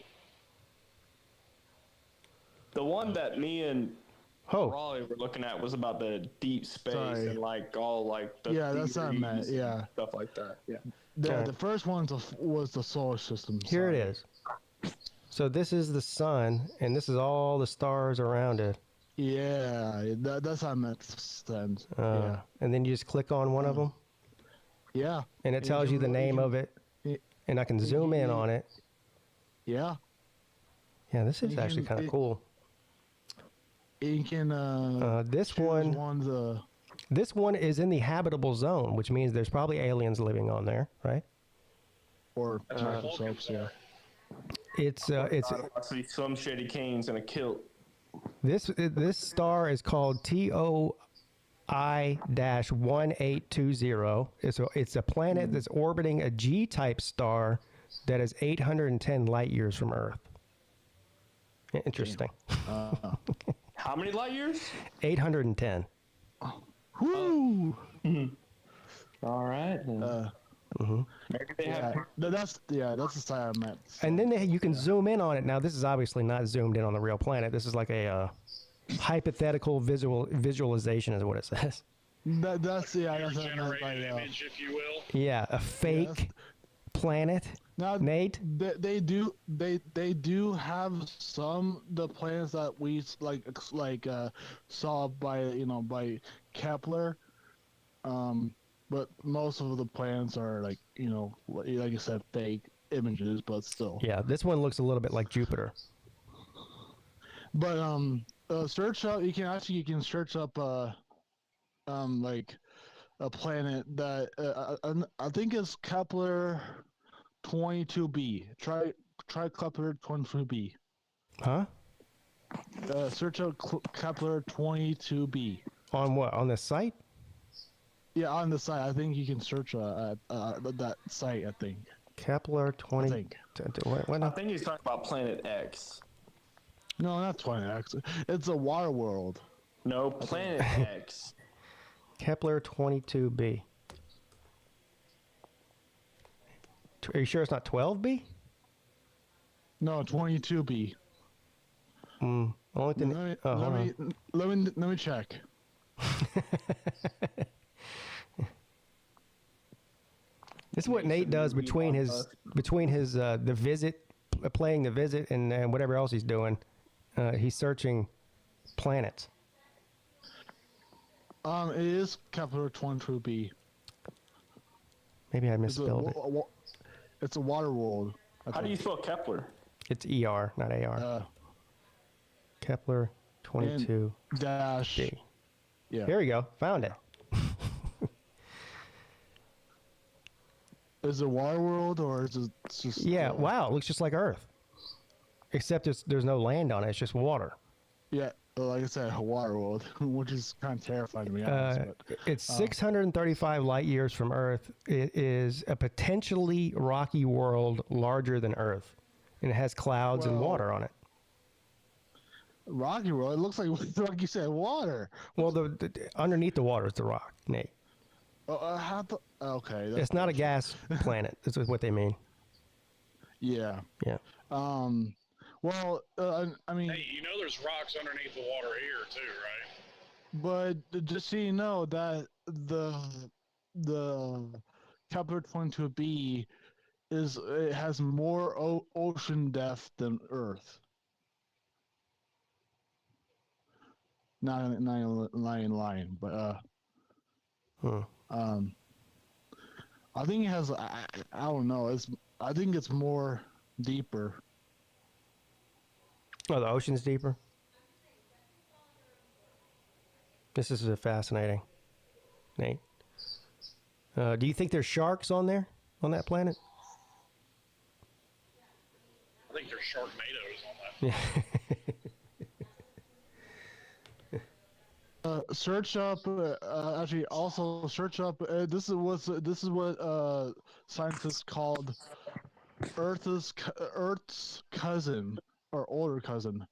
The one that me and Oh, Raleigh were looking at was about the deep space Sorry. and like all like the Yeah, that's what I meant, theories and yeah. stuff like that. Yeah. Okay. The first one was the solar system. here it sorry. is. So this is the sun, and this is all the stars around it. Yeah, that's how I meant. Stand. Yeah, And then you just click on one of them, yeah, and it tells you the name of it, and I can zoom in on it. yeah. Yeah, this is You actually can- kind of cool. You can This choose one, this one is in the habitable zone, which means there's probably aliens living on there, right? or microscopes. Yeah. It's I see some shady canes in a kilt. this star is called TOI-1820. It's a planet that's orbiting a G-type star that is 810 light years from Earth. Interesting. How many light years? 810. Woo! All right. Maybe they have. That's the side I meant. And then you can zoom in on it. Now, this is obviously not zoomed in on the real planet. This is like a hypothetical visualization is what it says. That's yeah. That's what I meant by generated image, if you will. Yeah, a fake planet. Now, Nate? they do have some the planets that we saw by Kepler, but most of the planets are like I said, fake images, but still. Yeah, this one looks a little bit like Jupiter. But search up. You can search up like a planet that I think is Kepler 22b. Try Kepler 22b. Huh? Search out Kepler 22b. On what? On this site? Yeah, on the site. I think you can search that site. I think. Kepler 20. I think. What I now? think he's talking about Planet X. No, not 20x. It's a water world. No, Planet X. Kepler 22b. Are you sure it's not 12b? No, 22b. Only thing. Let me check. This is what Nate does between his the visit, playing the visit, and whatever else he's doing. He's searching planets. It is Kepler 22b. Maybe I misspelled it. It's a water world. How do you spell Kepler? It's ER, not AR. Kepler 22. Dash. B. Yeah. Here we go. Found it. Is it water world or is it just? Yeah. Wow. It looks just like Earth, except there's no land on it. It's just water. Yeah. Like I said, a water world, which is kind of terrifying to be honest. It's 635 light years from Earth. It is a potentially rocky world larger than Earth, and it has clouds and water on it. Rocky world. It looks like you said, water. Well, the underneath the water is the rock, Nate. Okay. It's not a gas planet. That's what they mean. Yeah. Yeah. Well, I mean. Hey, there's rocks underneath the water here too, right? But just so you know that the Kepler 22b it has more ocean depth than Earth. Not lying, but I think it has. I don't know. I think it's more deeper. Oh, the ocean's deeper. This is fascinating, Nate. Do you think there's sharks on there, on that planet? I think there's Sharknadoes on that. Yeah. Search up. Actually, also search up. This is what scientists called Earth's cousin or older cousin.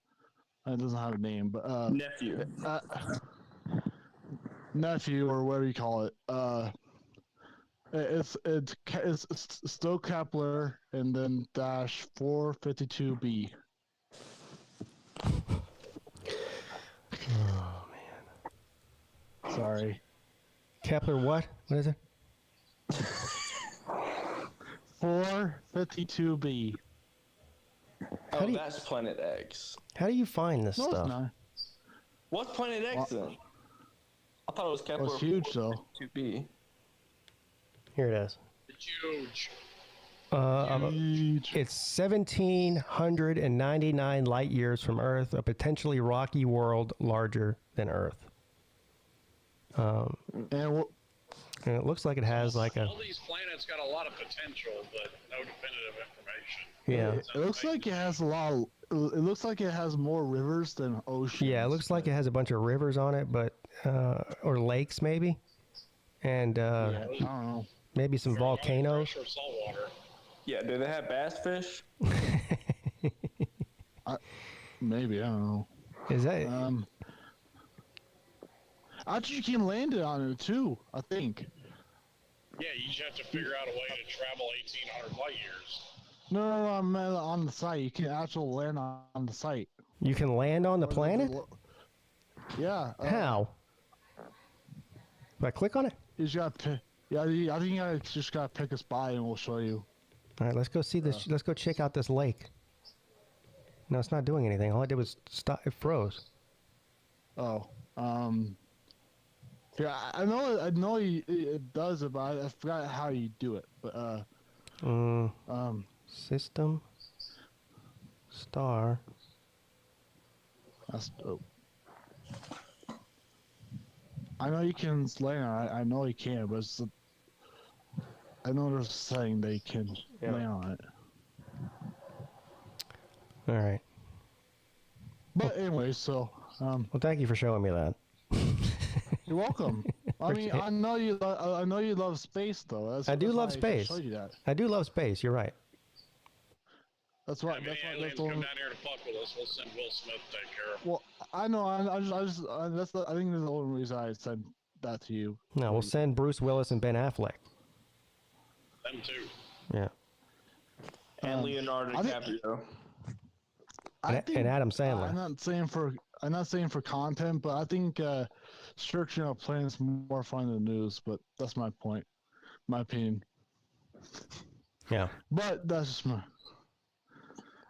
It doesn't have a name, but Nephew. Nephew or whatever you call it. It's still Kepler and then dash 452b. Oh man. Sorry. Kepler what? What is it? 452b. Oh, that's Planet X. How do you find this No, stuff? it's not. What's Planet X then? I thought it was Kepler. It's huge though. 2B. Here it is. It's huge. Huge. It's 1,799 light years from Earth, a potentially rocky world larger than Earth. And And it looks like it has like a. All these planets got a lot of potential, but no definitive information. Yeah. it looks like it has a lot of, it looks like it has more rivers than oceans. Yeah, it looks like it has a bunch of rivers on it, but or lakes maybe, and I don't know. maybe some volcanoes. Fresh or saltwater. Yeah, do they have bass fish? Maybe, I don't know. Is that? Actually, you can land it on it too, I think. Yeah, you just have to figure out a way to travel 1,800 light years. No, I meant on the site. You can actually land on the site. You can land on the planet? Yeah. How? If I click on it. You just gotta pick. Yeah, I think you just gotta pick a spot and we'll show you. All right, let's go see this. Let's go check out this lake. No, it's not doing anything. All I did was stop. It froze. Oh, yeah, I know it does it, but I forgot how you do it. But System. Star. That's dope. I know you can land on it. I know you can, but I know there's a setting that you can land on it. All right. But anyway, so Well, thank you for showing me that. you're welcome. I mean, I know you love space though. I do love why space. showed you that. I do love space. You're right. That's right. If any aliens come down here to fuck with us, we'll send Will Smith to take care of them. Well, I know. I think that's the only reason I said that to you. No, we'll send Bruce Willis and Ben Affleck. Them too. Yeah. And Leonardo DiCaprio. And Adam Sandler. I'm not saying for content, but I think searching a plane is more fun than the news. But that's my point, my opinion. Yeah. But that's just my.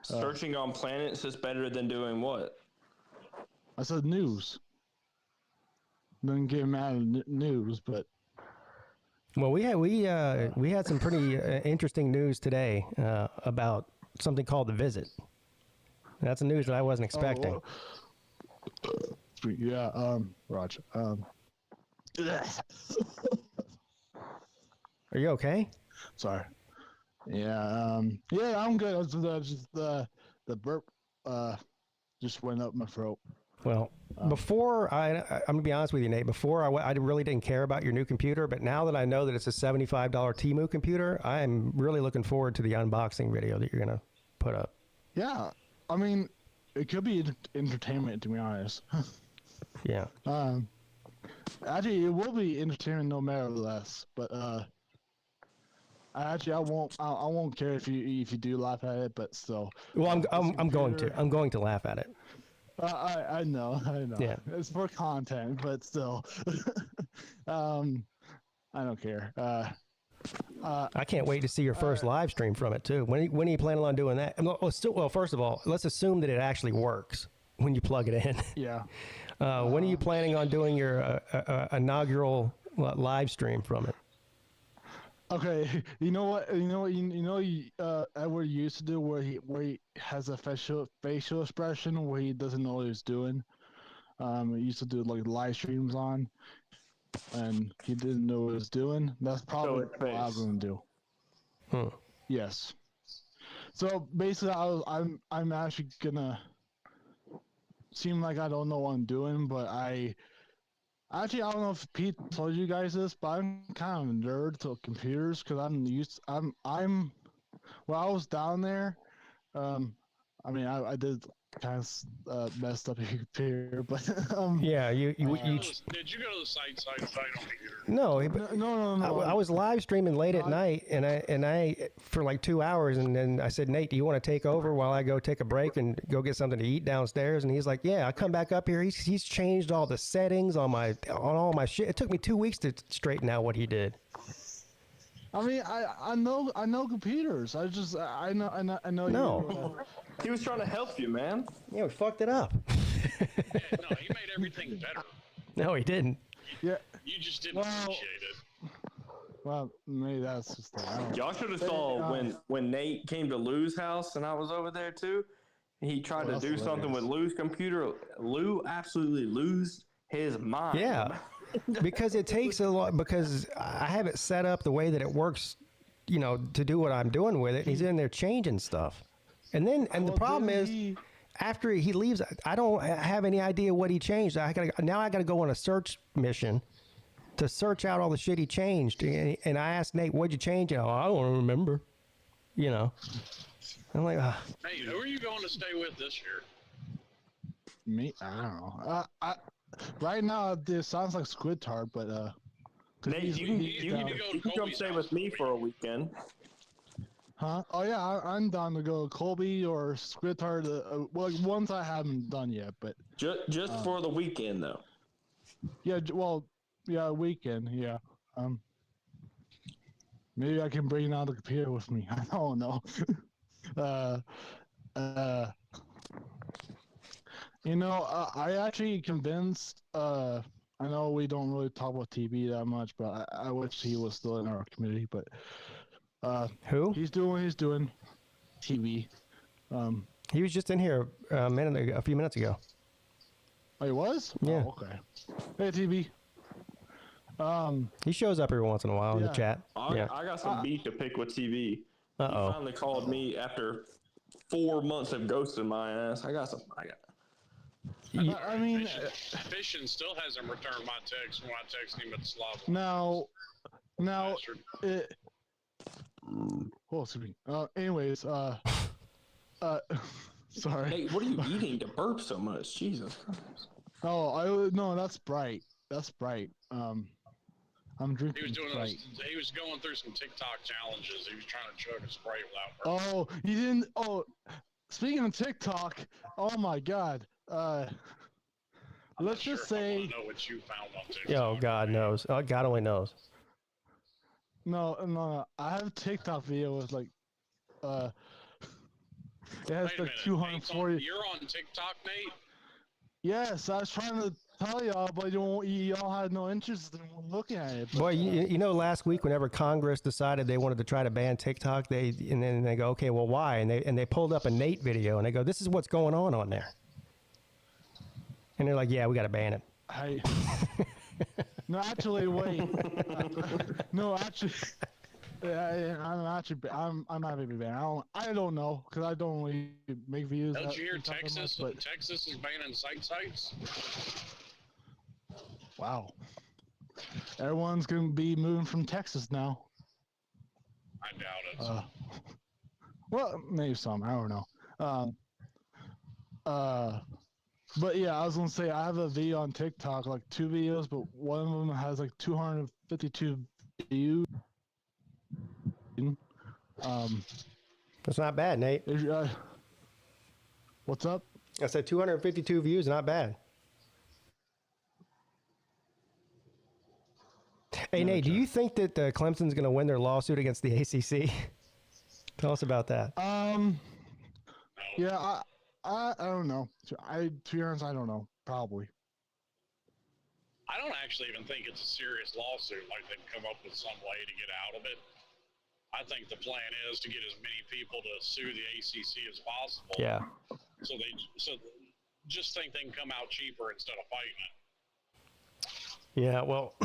Searching on planets is better than doing what? I said news. Didn't get mad at news, but Well, we had some pretty interesting news today about something called the visit. That's news that I wasn't expecting. Yeah, Roger. Are you okay? Sorry. Yeah, yeah, I'm good. Just the burp just went up my throat. Well, before I'm gonna be honest with you, Nate. Before I really didn't care about your new computer, but now that I know that it's a $75 Temu computer, I'm really looking forward to the unboxing video that you're gonna put up. Yeah, I mean, it could be entertainment, to be honest. Yeah. Actually, it will be entertainment no matter less. But I won't care if you do laugh at it. But still. Well, I'm going to laugh at it. I know. Yeah. It's for content, but still. I don't care. I can't wait to see your first live stream from it too. When are you planning on doing that? Well, first of all, let's assume that it actually works when you plug it in. Yeah. When are you planning on doing your inaugural live stream from it? Okay, you know what? Edward used to do where he has a facial expression where he doesn't know what he's doing. He used to do like live streams on, and he didn't know what he was doing. That's probably what I'm gonna do. Yes. So basically, I'm actually gonna seem like I don't know what I'm doing, but I don't know if Pete told you guys this, but I'm kind of a nerd to computers because when I was down there, I mean, I did kind of messed up your computer, but yeah, you Did you go to the site on computer? No. No. I was live streaming late at night, and I for like 2 hours, and then I said, Nate, do you want to take over while I go take a break and go get something to eat downstairs? And he's like, yeah. I come back up here. He's changed all the settings on all my shit. It took me 2 weeks to straighten out what he did. I mean, I know computers. I know. No. He was trying to help you, man. Yeah, we fucked it up. Yeah, no, he made everything better. No, he didn't. Yeah. You just didn't appreciate it. Well, maybe that's just the Y'all should have saw when Nate came to Lou's house and I was over there too. He tried to do something with Lou's computer. Lou absolutely lose his mind. Yeah, because it takes a lot. Because I have it set up the way that it works, to do what I'm doing with it. He's in there changing stuff, and the problem is, after he leaves, I don't have any idea what he changed. I gotta go on a search mission to search out all the shit he changed. And I asked Nate, "What'd you change?" I don't remember. I'm like, Hey, who are you going to stay with this year? Me? I don't know. Right now, this sounds like Squid Tart, but Nate, you can come stay with me for a weekend. Huh? Oh yeah, I'm down to go Colby or Squid Tart. Well, ones I haven't done yet, but Just for the weekend, though. yeah. Well, weekend. Yeah. Maybe I can bring out the computer with me. I don't know. I actually convinced. I know we don't really talk about TV that much, but I wish he was still in our community. But Who? he's doing what he's doing. TV. He was just in here a few minutes ago. Oh, he was? Yeah. Oh, okay. Hey, TV. He shows up every once in a while in the Yeah. chat. I Yeah. got some beef to pick with TV. Uh He oh. finally called me after 4 months of ghosting my ass. I got. I mean, Fishing still hasn't returned my text when I text him at Slav. now, Bastard. it. Oh, excuse me. Anyways, sorry. Hey, what are you eating to burp so much? Jesus Christ. Oh, no, that's bright. That's bright. I'm drinking. He was doing Sprite. he was going through some TikTok challenges. He was trying to chug a Sprite without burping. Oh, you didn't. Oh, speaking of TikTok, oh my God. I'm Let's not just sure if I say. wanna know what you found on TikTok. Yo, God knows. Oh, God only knows. No. I have a TikTok video with like, it has Wait a like minute. 240. You're on TikTok, Nate? Yes, I was trying to tell y'all, but y'all had no interest in looking at it. But, Boy, you know, last week whenever Congress decided they wanted to try to ban TikTok, and then they go, okay, well, why? And they pulled up a Nate video, and they go, this is what's going on there. And they're like, yeah, we got to ban it. No, actually, wait. No, actually, I'm not even banned. I don't know because I don't really make videos. Don't you hear TikTok that Texas? much, but Texas is banning sites. wow, everyone's gonna be moving from Texas now. I doubt it. Well, maybe some. I don't know. But yeah, I was gonna say I have a video on TikTok, like 2 videos, but one of them has like 252 views. That's not bad, Nate. What's up? I said 252 views, not bad. Hey, Nate, do you think that Clemson's going to win their lawsuit against the ACC? Tell us about that. Yeah, I don't know. To be honest, I don't know. Probably. I don't actually even think it's a serious lawsuit. Like they've come up with some way to get out of it. I think the plan is to get as many people to sue the ACC as possible. Yeah. So just think they can come out cheaper instead of fighting it. Yeah, well,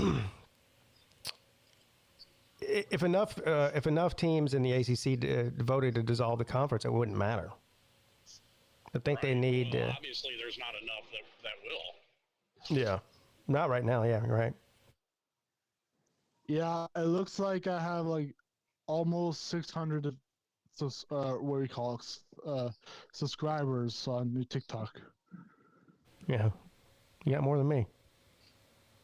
if enough teams in the ACC voted to dissolve the conference, it wouldn't matter. I think they need. Well, obviously, there's not enough that will. Yeah, not right now. Yeah, right. Yeah, it looks like I have like almost 600 what do you call it? Subscribers on new TikTok. Yeah, you got more than me.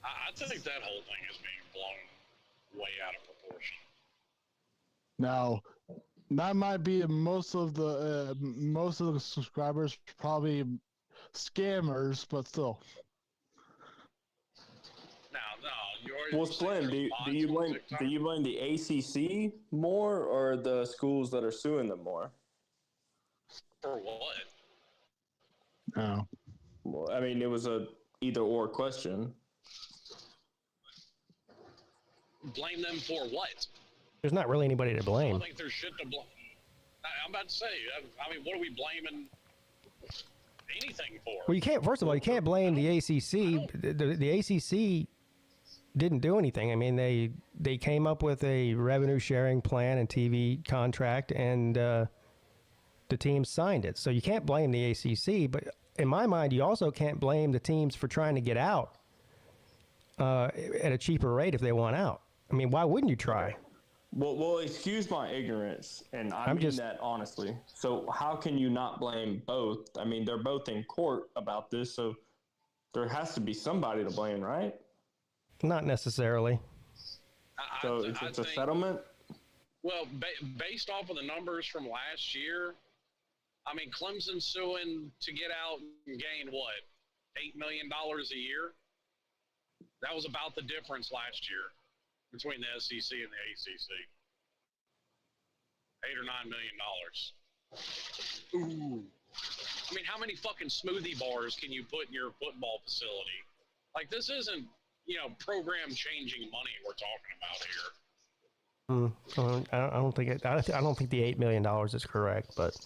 I think that whole thing is being blown way out of proportion. Now, that might be most of the subscribers probably scammers, but still. Well, Slim, do you blame the ACC more or the schools that are suing them more? For what? No. Well, I mean, it was a either or question. Blame them for what? There's not really anybody to I blame. don't think there's shit to blame. I'm about to say, I mean, what are we blaming anything for? Well, you can't. First of all, you can't blame the ACC. The ACC didn't do anything. I mean, they came up with a revenue sharing plan and TV contract, and the teams signed it. So you can't blame the ACC. But in my mind, you also can't blame the teams for trying to get out at a cheaper rate if they want out. I mean, why wouldn't you try? Well, excuse my ignorance, and I mean that honestly. So how can you not blame both? I mean, they're both in court about this, so there has to be somebody to blame, right? Not necessarily. So it's a settlement? Well, based off of the numbers from last year, I mean, Clemson's suing to get out and gain what, $8 million a year? That was about the difference last year between the SEC and the ACC. $8 or $9 million. Ooh. I mean, how many fucking smoothie bars can you put in your football facility? Like, this isn't, program changing money we're talking about here. I don't think I don't think the $8 million is correct, but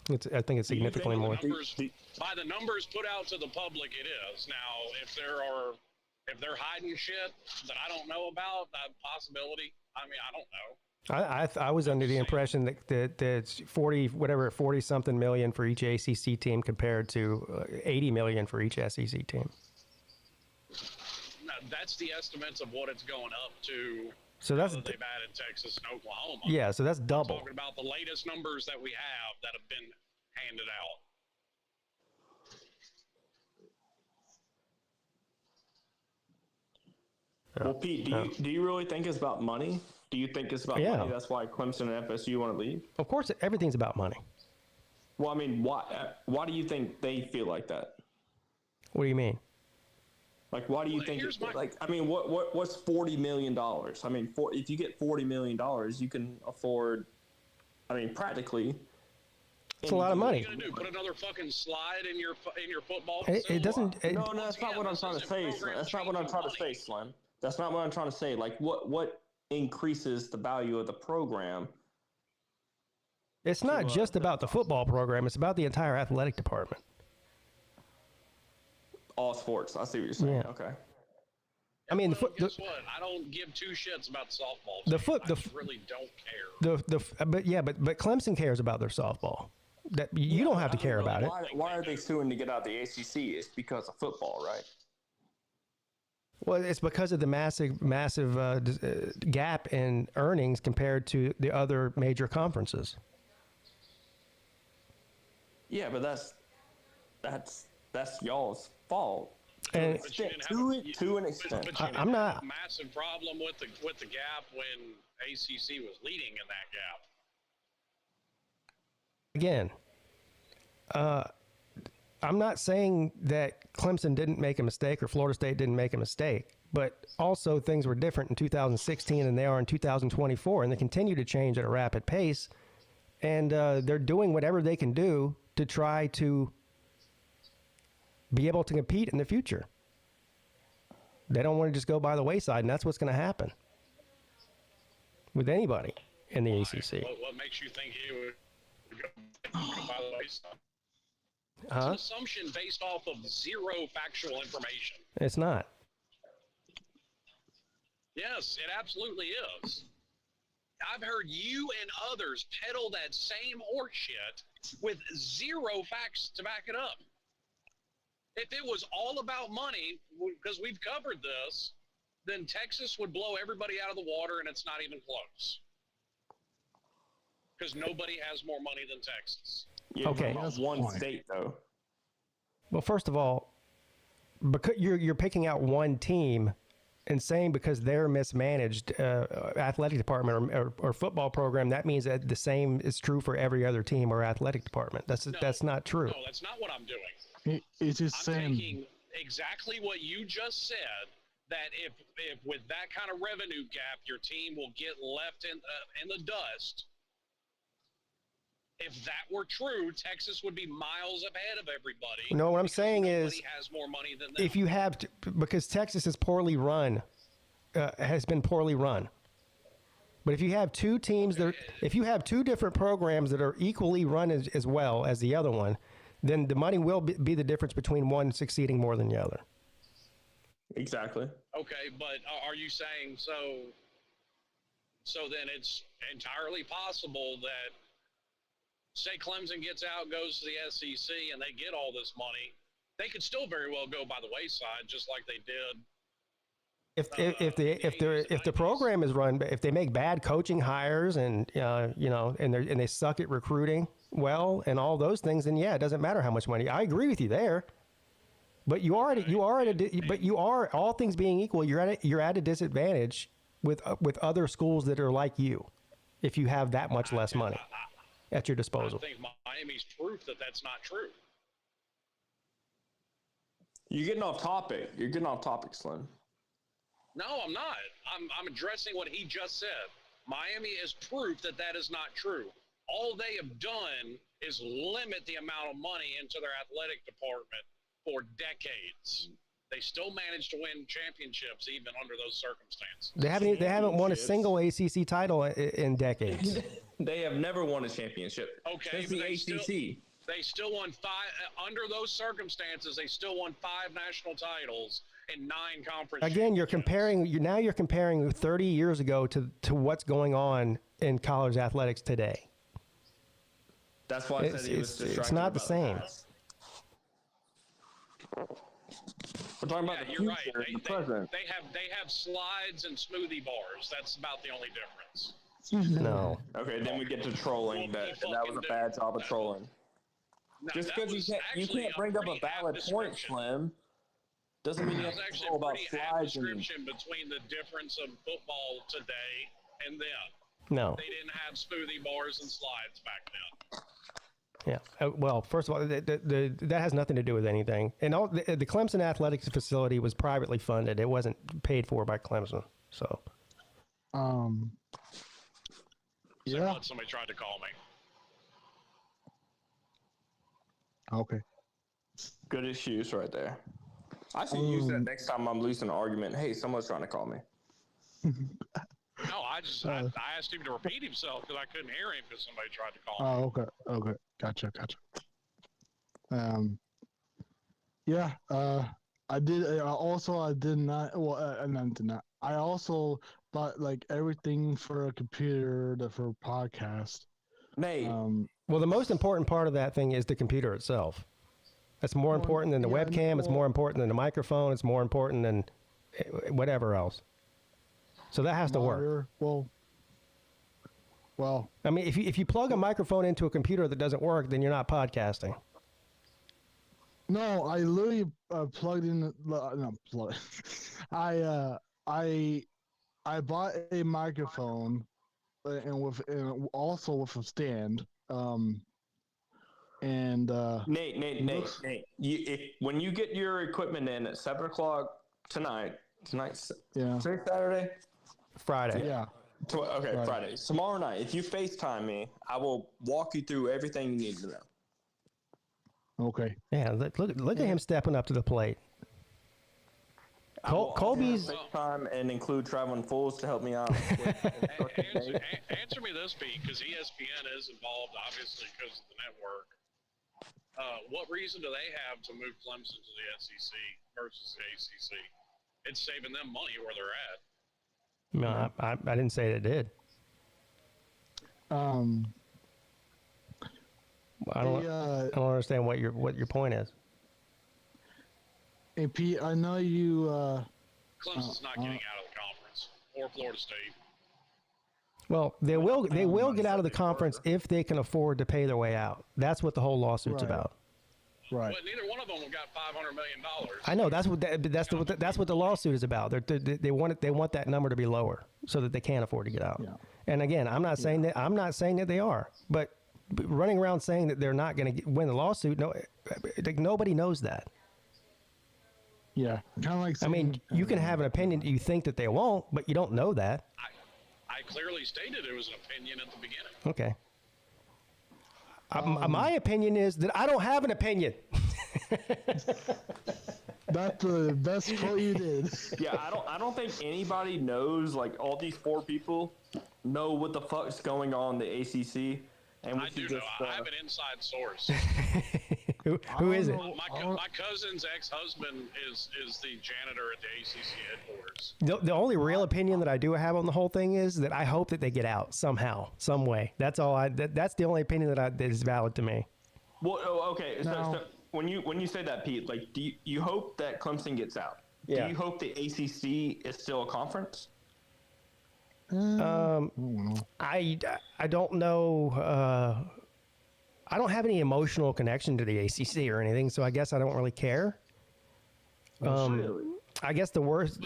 I think it's significantly more. By the numbers put out to the public, it is. Now, if they're hiding shit that I don't know about, that possibility, I mean, I don't know. I was under the impression that it's 40 something million for each ACC team compared to 80 million for each SEC team. Now, that's the estimates of what it's going up to. So that's they've added Texas and Oklahoma. Yeah, so that's double. We're talking about the latest numbers that we have that have been handed out. Well, Pete, do you really think it's about money? Do you think it's about money? That's why Clemson and FSU want to leave? Of course, everything's about money. Well, I mean, why do you think they feel like that? What do you mean? Like, why do you think? What's $40 million? I mean, if you get $40 million, you can afford. I mean, practically. It's a lot of money. What are you gonna do? Put another fucking slide in your football? It doesn't. No, that's not what I'm trying to say. That's not what I'm trying to say, Slim. That's not what I'm trying to say. Like, what increases the value of the program? It's not just about the football program. It's about the entire athletic department. All sports. I see what you're saying. Yeah. Okay. I mean, guess what? I don't give two shits about softball. I just really don't care. But Clemson cares about their softball. That you don't have to care about it. Why are they suing to get out of the ACC? It's because of football, right? Well, it's because of the massive gap in earnings compared to the other major conferences. Yeah, but that's y'all's fault. And to an extent. I'm not a massive problem with the gap when ACC was leading in that gap. Again, I'm not saying that Clemson didn't make a mistake or Florida State didn't make a mistake, but also things were different in 2016 than they are in 2024, and they continue to change at a rapid pace. And they're doing whatever they can do to try to be able to compete in the future. They don't want to just go by the wayside, and that's what's going to happen with anybody in the ACC. What makes you think he would go by the wayside? It's Huh? an assumption based off of zero factual information. It's not. Yes, it absolutely is. I've heard you and others peddle that same horseshit with zero facts to back it up. If it was all about money, because we've covered this, then Texas would blow everybody out of the water, and it's not even close. Because nobody has more money than Texas. Yeah, Okay. That's one state, though. Well, first of all, because you're picking out one team and saying because they're mismanaged athletic department or football program, that means that the same is true for every other team or athletic department. That's not true. No, that's not what I'm doing. It's just I'm saying. taking exactly what you just said, that if with that kind of revenue gap, your team will get left in the dust. If that were true, Texas would be miles ahead of everybody. No, what I'm saying is, nobody has more money than them. if you have to, because Texas is poorly run, has been poorly run. But if you have two teams if you have two different programs that are equally run as well as the other one, then the money will be the difference between one succeeding more than the other. Exactly. Okay, but are you saying so then it's entirely possible that, say Clemson gets out, goes to the SEC, and they get all this money, they could still very well go by the wayside, just like they did. If the program is run, if they make bad coaching hires and and they suck at recruiting well and all those things, then yeah, it doesn't matter how much money. I agree with you there, but you are all things being equal, you're at a disadvantage with other schools that are like you, if you have that much less money at your disposal. I think Miami's proof that that's not true. You're getting off topic. You're getting off topic, Slim. No, I'm not. I'm addressing what he just said. Miami is proof that that is not true. All they have done is limit the amount of money into their athletic department for decades. They still managed to win championships even under those circumstances. They haven't won a single ACC title in decades. They have never won a championship. Okay, Since the ACC. They still won 5 under those circumstances. They still won 5 national titles and 9 conference. Again, you're comparing 30 years ago to what's going on in college athletics today. That's why I said he was distracted. It's not the about same. past. We're talking about the you're future, right. the present. They have slides and smoothie bars. That's about the only difference. No. Okay, then we get to trolling. That was a bad job of trolling. No, Just because you can't bring up a valid point, Slim, doesn't mean you have to actually troll about pretty apt slides. description between the difference of football today and then. No. They didn't have smoothie bars and slides back then. Yeah. Well, first of all, that has nothing to do with anything. And the Clemson athletics facility was privately funded. It wasn't paid for by Clemson. So. Yeah. Somebody tried to call me. Okay. Good excuse right there. I should use that next time I'm losing an argument. Hey, someone's trying to call me. No, I asked him to repeat himself because I couldn't hear him because somebody tried to call me. Oh, okay. Gotcha. Yeah. I did. Also, I did not. Well, and I did not. I also bought like everything for a computer for a podcast. Nate. Well, the most important part of that thing is the computer itself. That's more important than the webcam. It's more important than the microphone. It's more important than whatever else. So that has to work. Well. I mean, if you plug a microphone into a computer that doesn't work, then you're not podcasting. No, I literally plugged in. I bought a microphone, and also with a stand. Nate. When you get your equipment in at 7:00 tonight's Saturday, Friday. Yeah. Friday. Tomorrow night, if you FaceTime me, I will walk you through everything you need to know. Okay. Yeah, look at him stepping up to the plate. Colby's FaceTime and include traveling fools to help me out. Answer me this, Pete, because ESPN is involved, obviously, because of the network. What reason do they have to move Clemson to the SEC versus the ACC? It's saving them money where they're at. No, I didn't say it did. I don't understand what your point is. Hey Pete, I know you. Clemson's not getting out of the conference, or Florida State. Well, they will get out of the conference if they can afford to pay their way out. That's what the whole lawsuit's about. Right. But neither one of them got $500 million. I know that's what the lawsuit is about. They want that number to be lower so that they can't afford to get out. Yeah. And again, I'm not saying that they are, but running around saying that they're not going to win the lawsuit, nobody knows that. Yeah, kind of like. I mean, you can have an opinion that you think that they won't, but you don't know that. I clearly stated it was an opinion at the beginning. Okay. My opinion is that I don't have an opinion. That's the best quote you did. Yeah, I don't think anybody knows. Like all these 4 people know what the fuck's going on in the ACC. And I do know. I have an inside source. Who is it? My cousin's ex-husband is the janitor at the ACC headquarters. The only real opinion that I do have on the whole thing is that I hope that they get out somehow, some way. That's all. That's the only opinion that is valid to me. Well, okay. So when you say that, Pete, like, do you hope that Clemson gets out? Yeah. Do you hope the ACC is still a conference? I don't know. I don't have any emotional connection to the ACC or anything, so I guess I don't really care. I guess the worst,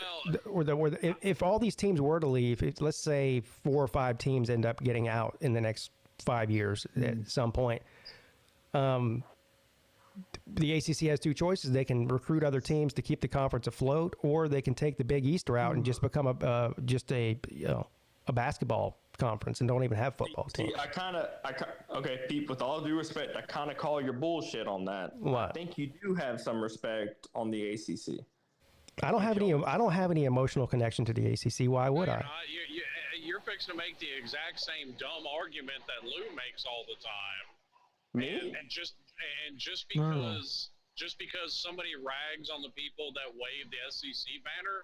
if all these teams were to leave, let's say 4 or 5 teams end up getting out in the next 5 years at some point, the ACC has two choices. They can recruit other teams to keep the conference afloat, or they can take the Big East route and just become a basketball conference and don't even have football teams. See, okay, Pete, with all due respect, I kind of call your bullshit on that. What? I think you do have some respect on the ACC. I don't have any emotional connection to the ACC. Why would I? You're fixing to make the exact same dumb argument that Lou makes all the time. Me? And just because somebody rags on the people that wave the SEC banner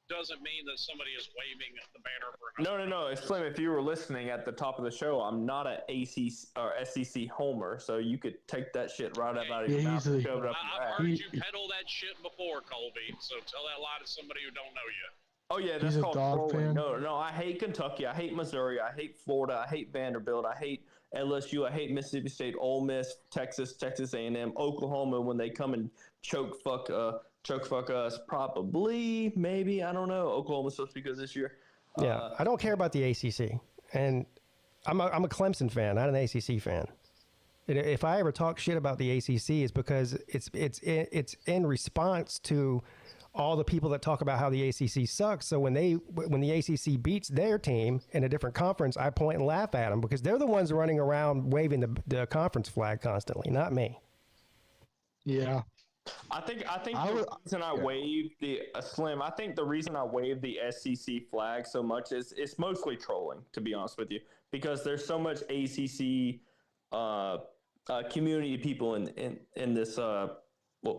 doesn't mean that somebody is waving the banner for No. Slim, if you were listening at the top of the show, I'm not an ACC or SEC homer, so you could take that shit right up out of your mouth and shove it up your ass. I've heard you peddle that shit before, Colby, so tell that lie to somebody who don't know you. Oh, yeah, that's called trolling. No, I hate Kentucky. I hate Missouri. I hate Florida. I hate Vanderbilt. I hate LSU. I hate Mississippi State, Ole Miss, Texas A&M, Oklahoma when they come and choke fuck us. Probably, maybe, I don't know. Oklahoma's supposed to be good this year. Yeah, I don't care about the ACC, and I'm a Clemson fan, not an ACC fan. If I ever talk shit about the ACC, it's because it's in response to all the people that talk about how the ACC sucks. So when the ACC beats their team in a different conference, I point and laugh at them because they're the ones running around waving the conference flag constantly, not me. Yeah. I think the reason I waved the Slim. I think the reason I waved the SEC flag so much is it's mostly trolling, to be honest with you, because there's so much ACC community people in this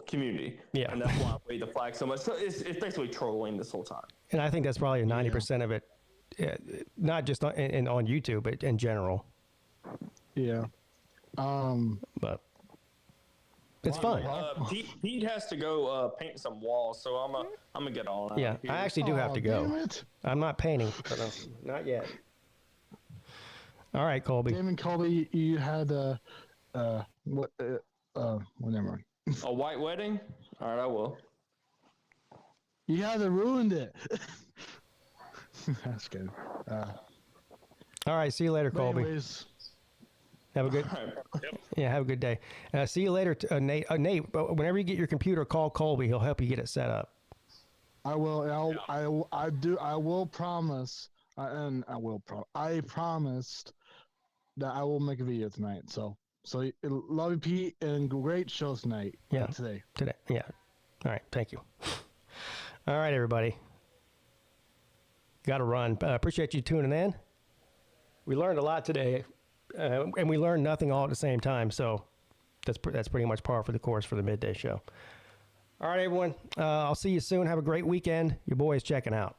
community. Yeah, and that's why I waved the flag so much. So it's basically trolling this whole time. And I think that's probably 90% of it, not just on YouTube, but in general. Yeah. But. It's fun. Pete has to go paint some walls, so I'm gonna get on that. Yeah, I actually do have to go. I'm not painting, not yet. All right, Colby. Damon, Colby, you had never mind. A white wedding? All right, I will. You haven't ruined it. That's good. All right, see you later, Colby. Anyways, have a good. Yeah, have a good day. See you later, Nate. Nate, whenever you get your computer, call Colby. He'll help you get it set up. I will. I will promise. I promised that I will make a video tonight. So love you, Pete, and great show tonight. Yeah, today. Yeah. All right. Thank you. All right, everybody. Got to run. Appreciate you tuning in. We learned a lot today. And we learned nothing all at the same time, so that's pretty much par for the course for the midday show. All right, everyone. I'll see you soon. Have a great weekend. Your boy is checking out.